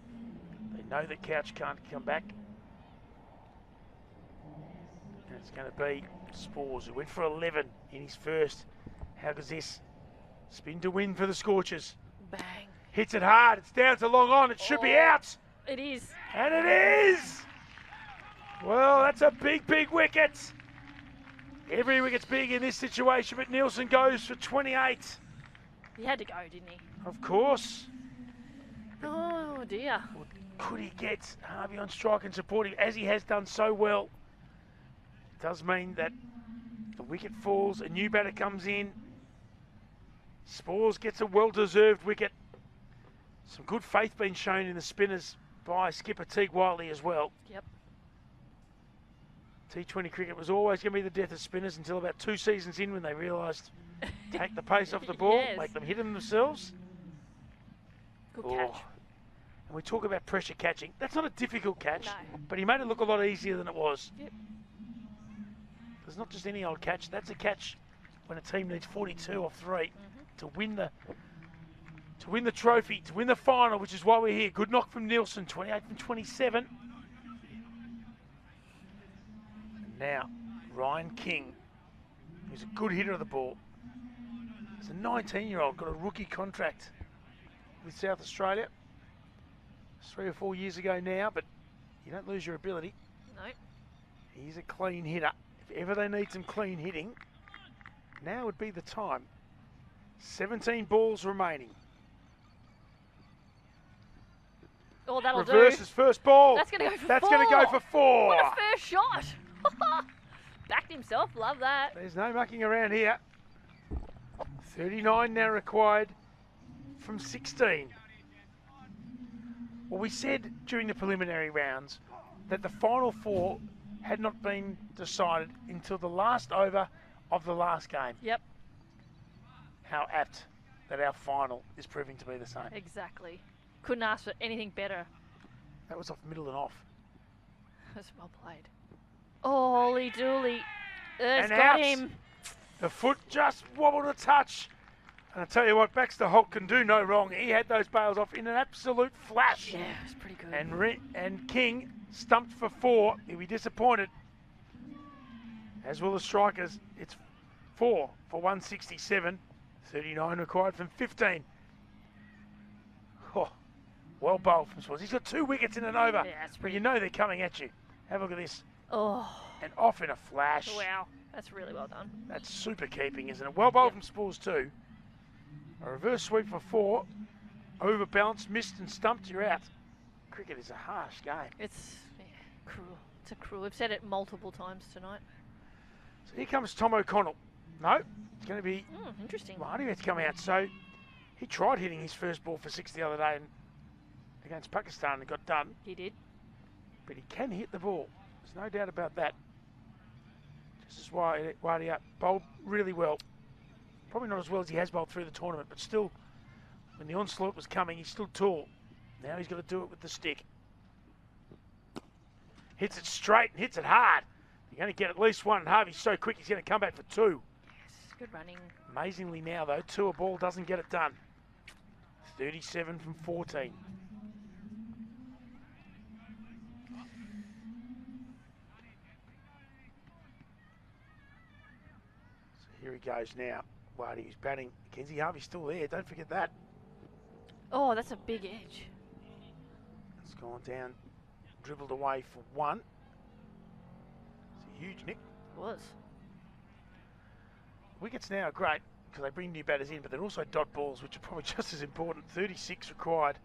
They know that Couch can't come back. And it's going to be Spores, who went for 11 in his first. How goes this? Spin to win for the Scorchers. Bang. Hits it hard. It's down to long on. It should be out. It is. And it is. Well, that's a big, big wicket. Every wicket's big in this situation, but Nielsen goes for 28. He had to go, didn't he? Of course. Oh, dear. Well, could he get Harvey on strike and support him, as he has done so well? It does mean that the wicket falls, a new batter comes in. Spores gets a well-deserved wicket. Some good faith being shown in the spinners by skipper Teague Whiteley as well. Yep. T20 cricket was always going to be the death of spinners until about 2 seasons in, when they realised take the pace off the ball, Yes. make them hit them themselves. Good catch. And we talk about pressure catching. That's not a difficult catch, No. but he made it look a lot easier than it was. Yep. It's not just any old catch. That's a catch when a team needs 42 off 3 to win the trophy, to win the final, which is why we're here. Good knock from Nielsen, 28 from 27. And now, Ryan King, who's a good hitter of the ball. He's a 19-year-old, got a rookie contract with South Australia. 3 or 4 years ago now, but you don't lose your ability. No. He's a clean hitter. If ever they need some clean hitting, now would be the time. 17 balls remaining. Oh, that'll Reverse do. his first ball. That's going to go for That's 4. going to go for 4. What a first shot. Backed himself. Love that. There's no mucking around here. 39 now required from 16. Well, we said during the preliminary rounds that the final 4 had not been decided until the last over of the last game. Yep. How apt that our final is proving to be the same. Exactly. Couldn't ask for anything better. That was off middle and off. That's well played. Holy dooly. It's And got out. him. The foot just wobbled a touch. And I tell you what, Baxter Holt can do no wrong. He had those bails off in an absolute flash. Yeah, it's pretty good. And King stumped for 4. He'll be disappointed. As will the Strikers. It's 4 for 167. 39 required from 15. Oh, well bowled from Spores. He's got 2 wickets in an over. Yeah, that's But pretty. you know they're coming at you. Have a look at this. Oh, And off in a flash. wow. That's really well done. That's super keeping, isn't it? Well bowled Yep. from Spores too. A reverse sweep for 4. Overbalanced, missed and stumped, you're out. Cricket is a harsh game. It's cruel. It's a cruel. We've said it multiple times tonight. So here comes Tom O'Connell. No, it's going to be Interesting. Mahdi that's come out. So he tried hitting his first ball for 6 the other day against Pakistan and got done. He did. But he can hit the ball. There's no doubt about that. This is why Wadia bowled really well. Probably not as well as he has bowled through the tournament, but still, when the onslaught was coming, he stood tall. Now he's got to do it with the stick. Hits it straight and hits it hard. You're going to get at least 1. And Harvey's so quick, he's going to come back for 2. Yes, good running. Amazingly now, though, 2 a ball doesn't get it done. 37 from 14. So here he goes now. Waddy is batting. Mackenzie Harvey's still there. Don't forget that. Oh, that's a big edge. It's gone down, dribbled away for 1. It's a huge nick. It was. Wickets now are great because they bring new batters in, but they're also dot balls, which are probably just as important. 36 required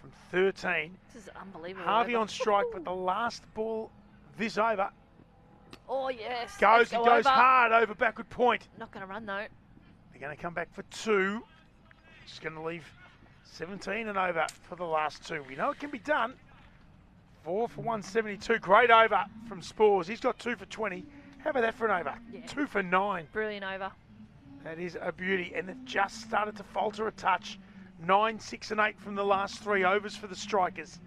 from 13. This is unbelievable. Harvey over. on strike, but the last ball this over Oh, yes. goes. Let's He go goes over. hard over backward point. Not going to run, though. They're going to come back for 2. Just going to leave 17 and over for the last 2. We know it can be done. 4 for 172. Great over from Spores. He's got 2 for 20. How about that for an over? Yeah. 2 for 9. Brilliant over. That is a beauty. And they've just started to falter a touch. 9, 6 and 8 from the last 3 overs for the strikers.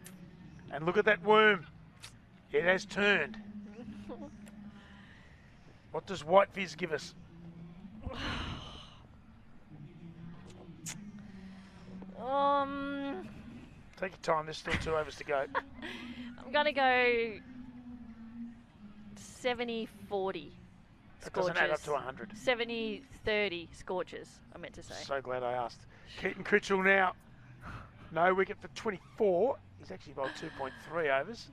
And look at that worm. It has turned. What does White Fizz give us? Take your time. There's still 2 overs to go. I'm going to go 70-40. That doesn't add up to 100. 70-30 Scorchers, I meant to say. So glad I asked. Keaton Critchell now. No wicket for 24. He's actually bowled 2.3 overs.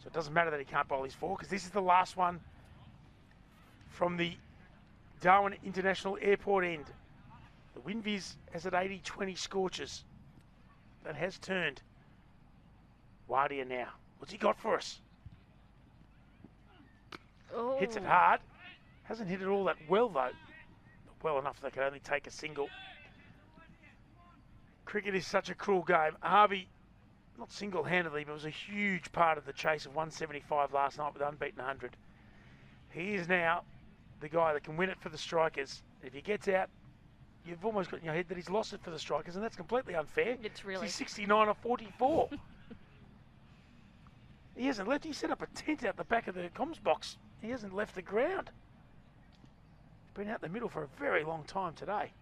So it doesn't matter that he can't bowl his 4 because this is the last one from the Darwin International Airport end. The Winviz has at 80-20 Scorchers. That has turned. Wardia now. What's he got for us? Oh. Hits it hard. Hasn't hit it all that well though. Well enough they can only take a single. Cricket is such a cruel game. Harvey, not single-handedly, but was a huge part of the chase of 175 last night with unbeaten 100. He is now the guy that can win it for the strikers. If he gets out, you've almost got in your head that he's lost it for the strikers, and that's completely unfair. It's really. He's 69 or 44. He hasn't left. He set up a tent out the back of the comms box. He hasn't left the ground. Been out the middle for a very long time today.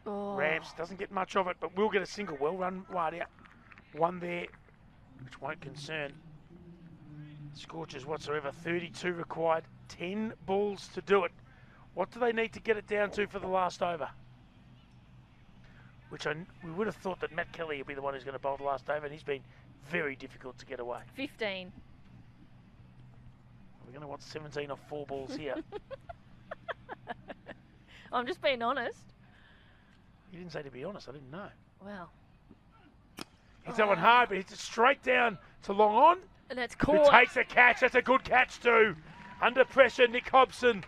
Oh. Rams doesn't get much of it, but will get a single. Well run, Wardia. One there, which won't concern Scorchers whatsoever. 32 required, 10 balls to do it. What do they need to get it down to for the last over? Which we would have thought that Matt Kelly would be the one who's going to bowl the last over, and he's been very difficult to get away. 15. We're going to want 17 or 4 balls here. I'm just being honest. You didn't say to be honest. I didn't know. Wow. Hits that one hard, but hits it straight down to long on. And that's Who caught. takes a catch. That's a good catch too. Under pressure, Nick Hobson.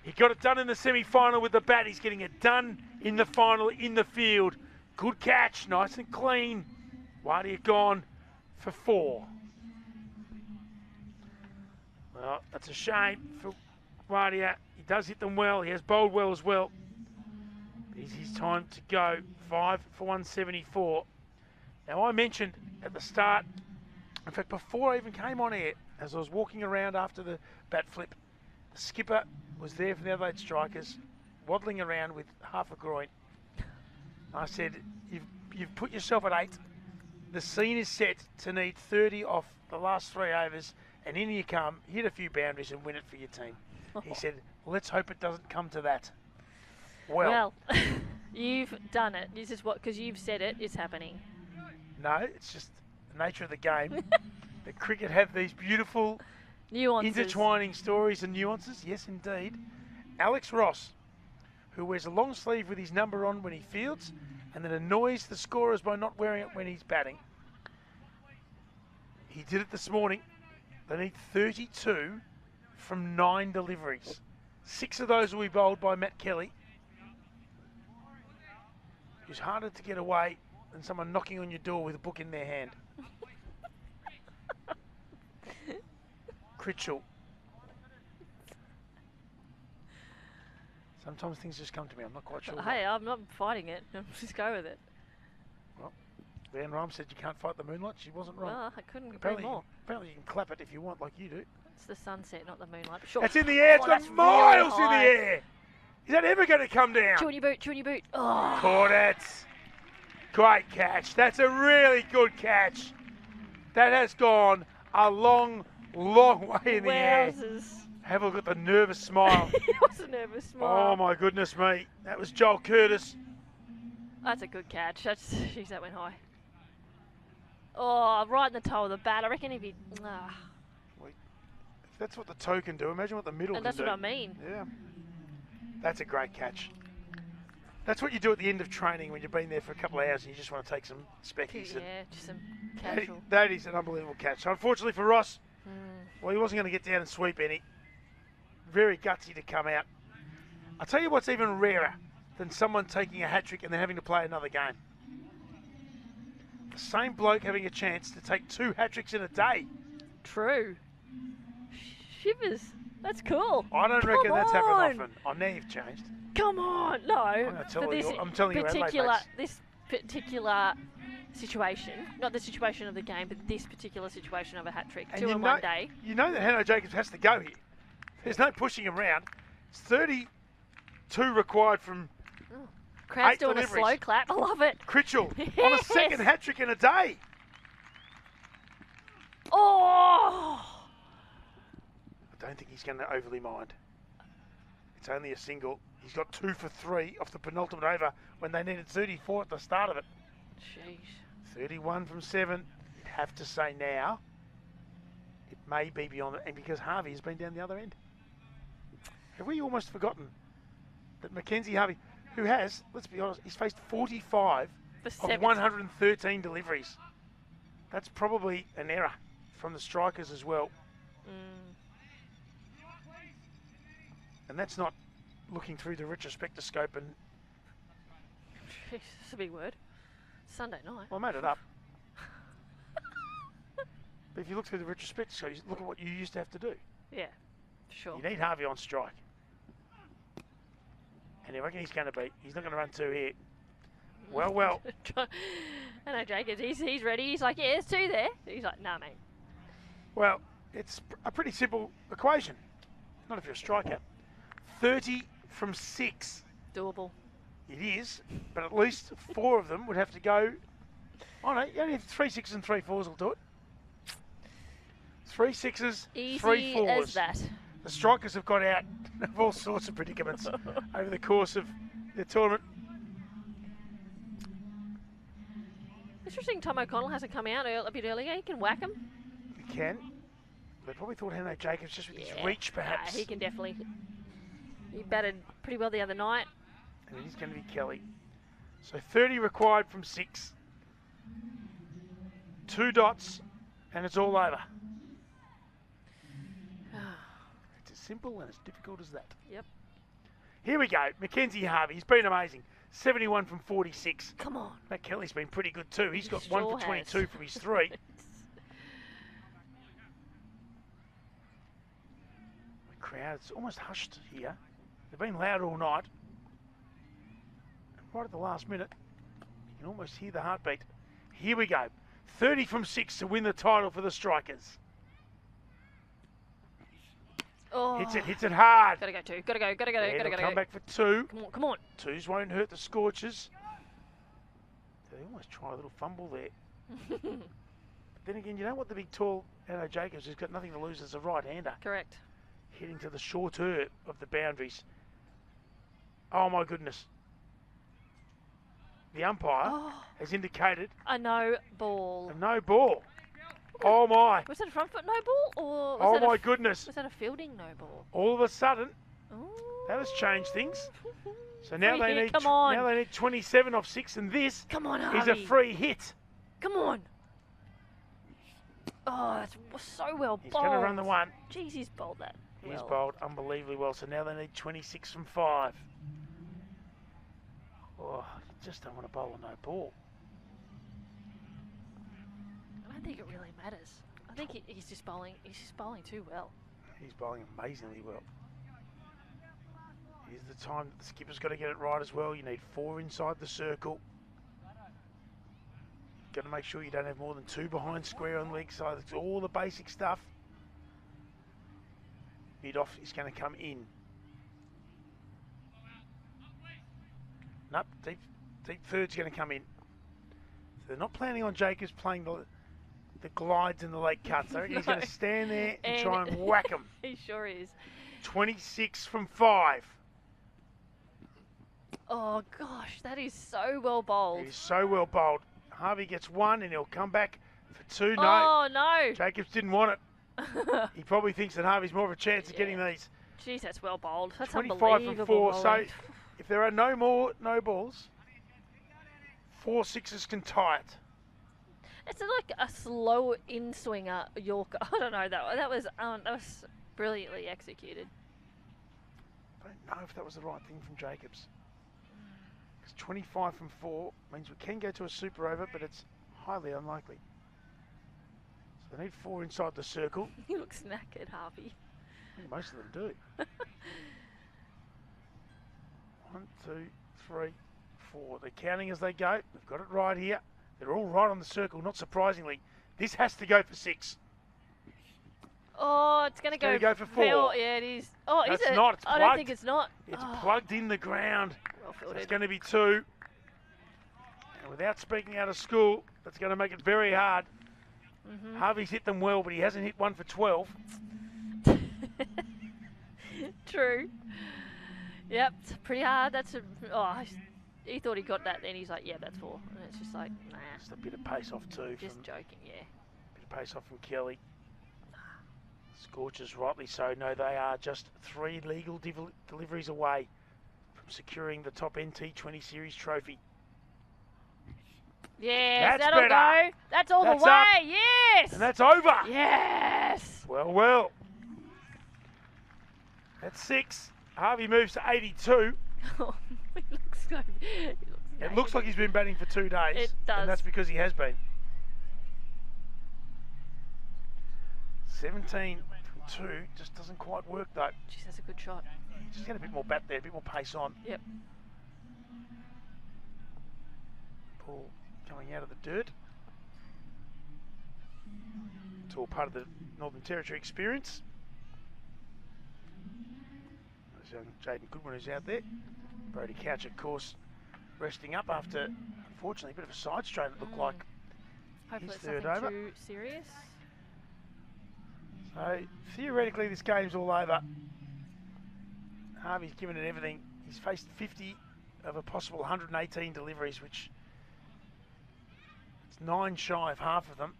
He got it done in the semi-final with the bat. He's getting it done in the final in the field. Good catch, nice and clean. Wardia gone for 4. Well, that's a shame for Wardia. He does hit them well. He has bowled well as well. It's his time to go. 5 for 174. Now, I mentioned at the start, in fact, before I even came on air, as I was walking around after the bat flip, the skipper was there for the Adelaide Strikers, waddling around with half a groin. I said, you've put yourself at 8. The scene is set to need 30 off the last 3 overs, and in you come, hit a few boundaries and win it for your team. He said, let's hope it doesn't come to that. Well, You've done it. This is what, because you've said it, it's happening. No, it's just the nature of the game. The cricket have these beautiful Nuances. intertwining stories and nuances. Yes, indeed. Alex Ross, who wears a long sleeve with his number on when he fields and then annoys the scorers by not wearing it when he's batting. He did it this morning. They need 32 from 9 deliveries. 6 of those will be bowled by Matt Kelly, who's harder to get away than someone knocking on your door with a book in their hand. Critchell. Sometimes things just come to me. I'm not quite sure. Hey, I'm not fighting it. Just go with it. Well, Leanne Rhymes said you can't fight the moonlight. She wasn't wrong. Well, I couldn't agree Apparently, more. apparently you can clap it if you want, like you do. It's the sunset, not the moonlight. Sure. That's in the air. It's Oh, got that's miles really in the high. air. Is that ever going to come down? Chew in your boot, chew in your boot. Oh. Caught it. Great catch. That's a really good catch. That has gone a long, long way in the air. Wowzers. Have a look at the nervous smile. It was a nervous smile. Oh my goodness me. That was Joel Curtis. That's a good catch. Jeez, that went high. Oh, right in the toe of the bat. I reckon if he... If that's what the toe can do, imagine what the middle and can that's do. what I mean. Yeah. That's a great catch. That's what you do at the end of training when you've been there for a couple of hours and you just want to take some speckies. Yeah, just some casual. That is an unbelievable catch. So unfortunately for Ross, well, he wasn't going to get down and sweep any. Very gutsy to come out. I'll tell you what's even rarer than someone taking a hat-trick and then having to play another game. The same bloke having a chance to take 2 hat-tricks in a day. True. Shivers. That's cool. I don't reckon that's happened often. Oh, now you've changed. Come on. No. I'm telling you, this particular situation, not the situation of the game, but this particular situation of a hat-trick, 2 in one day. You know that Hanno Jacobs has to go here. There's no pushing him around. It's 32 required from Crowd's 8 doing deliveries. a slow clap. I love it. Critchell on a second hat-trick in a day. Oh! I don't think he's going to overly mind. It's only a single. He's got 2 for 3 off the penultimate over when they needed 34 at the start of it. Jeez. 31 from 7. You'd have to say now it may be beyond it, and because Harvey has been down the other end. Have we almost forgotten that Mackenzie Harvey, who has, let's be honest, he's faced 45 of 113 deliveries. That's probably an error from the strikers as well. And that's not looking through the retrospectoscope and... Jeez, that's a big word. Sunday night. Well, I made it up. But if you look through the retrospectoscope, you look at what you used to have to do. Yeah, sure. You need Harvey on strike. And I reckon he's going to be. He's not going to run 2 here. Well. I know Jacobs, he's ready. He's like, yeah, there's 2 there. He's like, nah, mate. Well, it's a pretty simple equation. Not if you're a striker. 30 from 6. Doable. It is, but at least 4 of them would have to go. Oh no, you only have 3 6s and 3 4s will do it. 3 6s, Easy 3 4s. as that. The strikers have got out of all sorts of predicaments over the course of the tournament. Interesting, Tom O'Connell hasn't come out a bit earlier. He can whack him. He can. They probably thought Hanno Jacobs just with his reach, perhaps. He can definitely. He batted pretty well the other night. And it is going to be Kelly. So 30 required from 6. 2 dots, and it's all over. It's as simple and as difficult as that. Yep. Here we go. Mackenzie Harvey. He's been amazing. 71 from 46. Come on. Matt Kelly's been pretty good too. He's got 1 for 22 has. from his 3. The crowd's almost hushed here. They've been loud all night. And right at the last minute, you can almost hear the heartbeat. Here we go. 30 from 6 to win the title for the strikers. Oh. Hits it hard. Gotta go 2. Gotta go. Come back for 2. Come on. 2s won't hurt the Scorchers. They almost try a little fumble there. But then again, you know what the big tall Hanno Jacobs has got nothing to lose as a right-hander. Correct. Hitting to the shorter of the boundaries. Oh my goodness. The umpire has indicated a no ball. A no ball. Oh my. Was that a front foot no ball? Or oh my goodness. Was that a fielding no ball? All of a sudden, Ooh. that has changed things. So now free they hit, need now they need 27 off 6, and this is a free hit. Come on. Oh, that's so well bowled. He's going to run the 1. Jeez, he's bowled that. He's bowled unbelievably well. So now they need 26 from 5. Oh, you just don't want to bowl a no ball. I don't think it really matters. I think he's just bowling. He's just bowling too well. He's bowling amazingly well. Here's the time that the skipper's got to get it right as well. You need 4 inside the circle. Got to make sure you don't have more than 2 behind square on leg side. It's all the basic stuff. Mid off is going to come in. Nope, deep third's going to come in. So they're not planning on Jacobs playing the glides and the late cuts. I reckon he's going to stand there and try and whack him. He sure is. 26 from 5. Oh gosh, that is so well bowled. It is so well bowled. Harvey gets 1 and he'll come back for 2. No. Oh no. Jacobs didn't want it. He probably thinks that Harvey's more of a chance of getting these. Jeez, that's well bowled. That's 25 unbelievable from 4. bowling. So if there are no more no balls, 4 6s can tie it. It's like a slow in-swinger Yorker. I don't know, that was brilliantly executed. I don't know if that was the right thing from Jacobs. Because 25 from 4 means we can go to a super over, but it's highly unlikely. So they need 4 inside the circle. You look knackered, Harvey. I think most of them do. 1, 2, 3, 4. They're counting as they go. We've got it right here. They're all right on the circle, not surprisingly. This has to go for 6. Oh, it's going to go for 4. Yeah, it is. Oh, That's is it? not. It's I don't plugged. think it's not. It's plugged in the ground. Well So fielded. it's going to be 2. And without speaking out of school, that's going to make it very hard. Harvey's hit them well, but he hasn't hit one for 12. True. Yep, it's pretty hard. That's he thought he got that, then he's like, yeah, that's 4. And it's just like, nah. Just a bit of pace off too. Just joking, yeah. Bit of pace off from Kelly. Scorchers, rightly so, know they are just 3 legal deliveries away from securing the top NT20 Series trophy. Yes, That's that'll better. go. That's all That's the way. up. Yes. And that's over. Yes. Well. That's 6. Harvey moves to 82. He looks so. It looks like he's been batting for 2 days. It does. And that's because he has been. 17 from 2 just doesn't quite work though. Jeez, that's a good shot. Just get a bit more bat there, a bit more pace on. Yep. Ball coming out of the dirt. It's all part of the Northern Territory experience. There's young Jaden Goodwin who's out there. Brody Couch, of course, resting up after, unfortunately, a bit of a side strain it looked like. Hopefully his it's third nothing over. too serious. So, theoretically, this game's all over. Harvey's given it everything. He's faced 50 of a possible 118 deliveries, which it's 9 shy of half of them.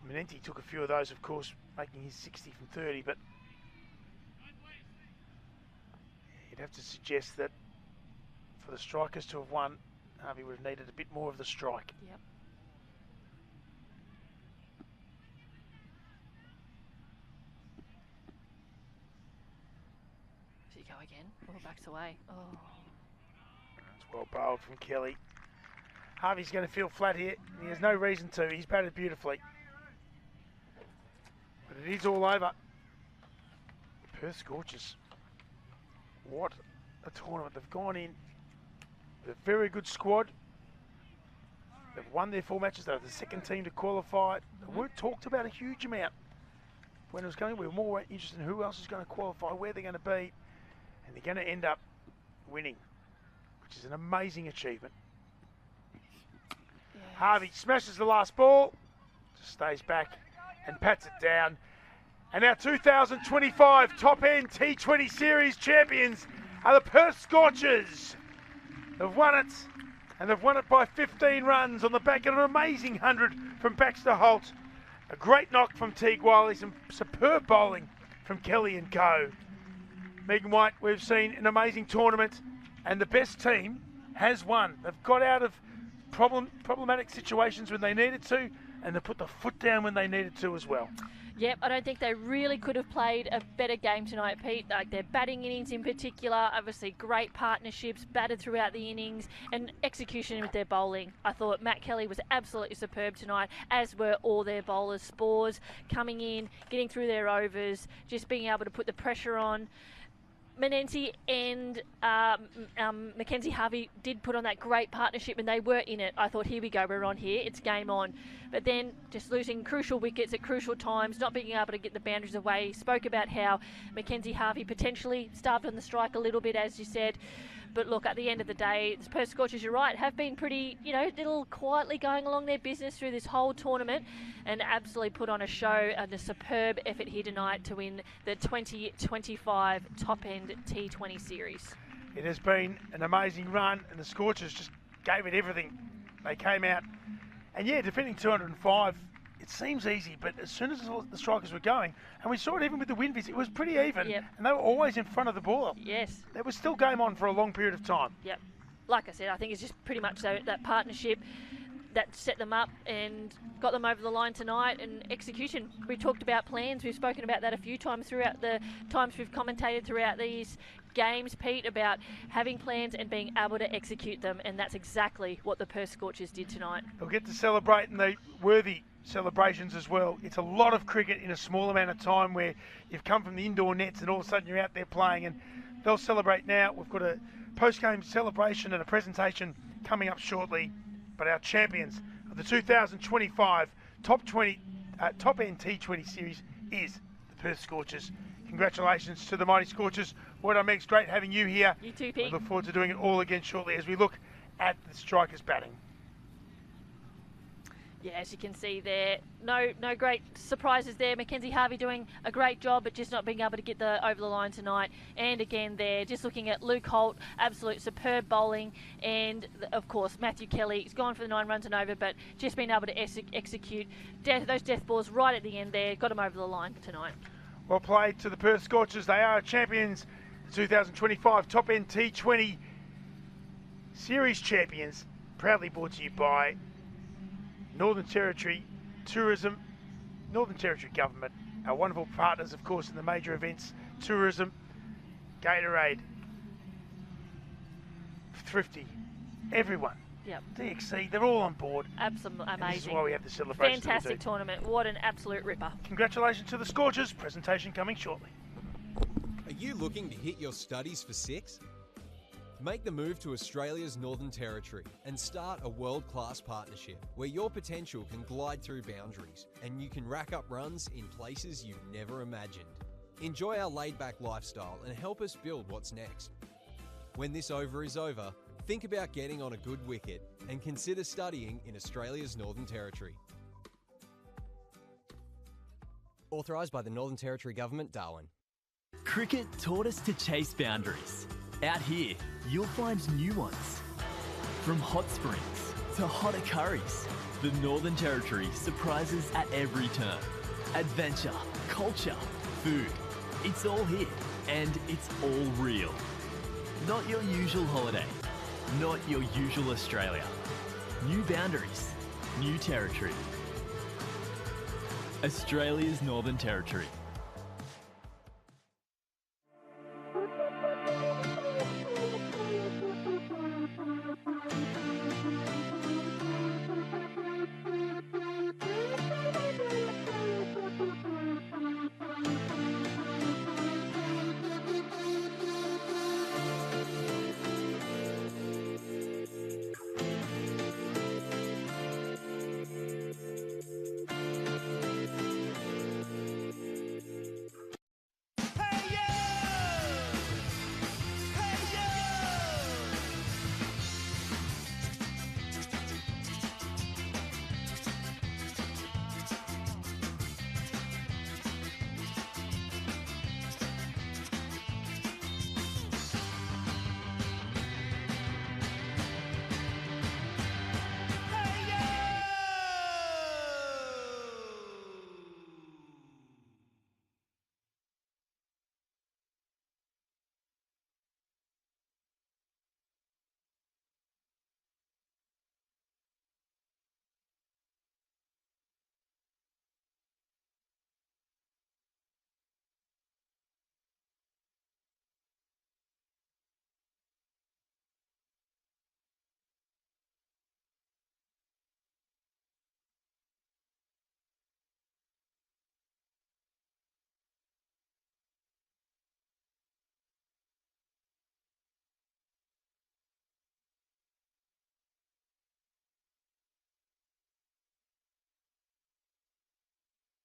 Menenti took a few of those, of course, making his 60 from 30, but you'd have to suggest that for the strikers to have won, Harvey would have needed a bit more of the strike. Yep. Does he go again? Oh, backs away. Oh. That's well bowled from Kelly. Harvey's going to feel flat here. He has no reason to. He's batted beautifully. But it is all over. Perth Scorchers. What a tournament. They've gone in with a very good squad. They've won their 4 matches. They were the second team to qualify. They weren't talked about a huge amount when it was going. We were more interested in who else is going to qualify, where they're going to be. And they're going to end up winning, which is an amazing achievement. Yes. Harvey smashes the last ball, just stays back and pats it down. And our 2025 top end T20 Series champions are the Perth Scorchers. They've won it, and they've won it by 15 runs on the back of an amazing 100 from Baxter Holt. A great knock from Teague Wiley, some superb bowling from Kelly and co. Megan White, we've seen an amazing tournament, and the best team has won. They've got out of problematic situations when they needed to, and they put the foot down when they needed to as well. Yep, I don't think they really could have played a better game tonight, Pete. Like their batting innings in particular, obviously great partnerships, batted throughout the innings, and execution with their bowling. I thought Matt Kelly was absolutely superb tonight, as were all their bowlers. Spores coming in, getting through their overs, just being able to put the pressure on. Menenti and Mackenzie Harvey did put on that great partnership, and they were in it. I thought, here we go, we're on here, it's game on. But then just losing crucial wickets at crucial times, not being able to get the boundaries away. Spoke about how Mackenzie Harvey potentially starved on the strike a little bit, as you said. But look, at the end of the day, the Perth Scorchers, you're right, have been pretty, little quietly going along their business through this whole tournament, and absolutely put on a show and a superb effort here tonight to win the 2025 Top End T20 Series. It has been an amazing run, and the Scorchers just gave it everything. They came out, and yeah, defending 205, it seems easy, but as soon as the strikers were going, and we saw it even with the Winvies, it was pretty even, Yep. and they were always in front of the ball. Yes. There was still game on for a long period of time. Yep. Like I said, I think it's just pretty much that partnership. that set them up and got them over the line tonight. And execution, we talked about plans. We've spoken about that a few times throughout the times we've commentated throughout these games, Pete, about having plans and being able to execute them, and that's exactly what the Perth Scorchers did tonight. They'll get to celebrate, and they worthy celebrations as well. It's a lot of cricket in a small amount of time, where you've come from the indoor nets and all of a sudden you're out there playing, and they'll celebrate now. We've got a post-game celebration and a presentation coming up shortly. But our champions of the 2025 Top End T20 series is the Perth Scorchers. Congratulations to the mighty Scorchers. Well done, Megs. Great having you here. You too, Pete. We look forward to doing it all again shortly as we look at the strikers batting. Yeah, as you can see there, no great surprises there. Mackenzie Harvey doing a great job, but just not being able to get over the line tonight. And again there, just looking at Luke Holt, absolute superb bowling. And of course, Matthew Kelly, he's gone for the 9 runs and over, but just being able to execute those death balls right at the end there, got him over the line tonight. Well played to the Perth Scorchers. They are champions, the 2025 Top End T20 series champions. Proudly brought to you by Northern Territory Tourism, Northern Territory Government, our wonderful partners, of course, in the major events, tourism, Gatorade, Thrifty, everyone. Yep. DXC, they're all on board. Absolutely amazing. And this is why we have the celebration. Fantastic tournament. What an absolute ripper. Congratulations to the Scorchers. Presentation coming shortly. Are you looking to hit your studies for 6? Make the move to Australia's Northern Territory and start a world-class partnership where your potential can glide through boundaries and you can rack up runs in places you've never imagined. Enjoy our laid-back lifestyle and help us build what's next. When this over is over, think about getting on a good wicket and consider studying in Australia's Northern Territory. Authorised by the Northern Territory Government, Darwin. Cricket taught us to chase boundaries. Out here, you'll find new ones. From hot springs to hotter curries, the Northern Territory surprises at every turn. Adventure, culture, food, it's all here and it's all real. Not your usual holiday, not your usual Australia. New boundaries, new territory. Australia's Northern Territory.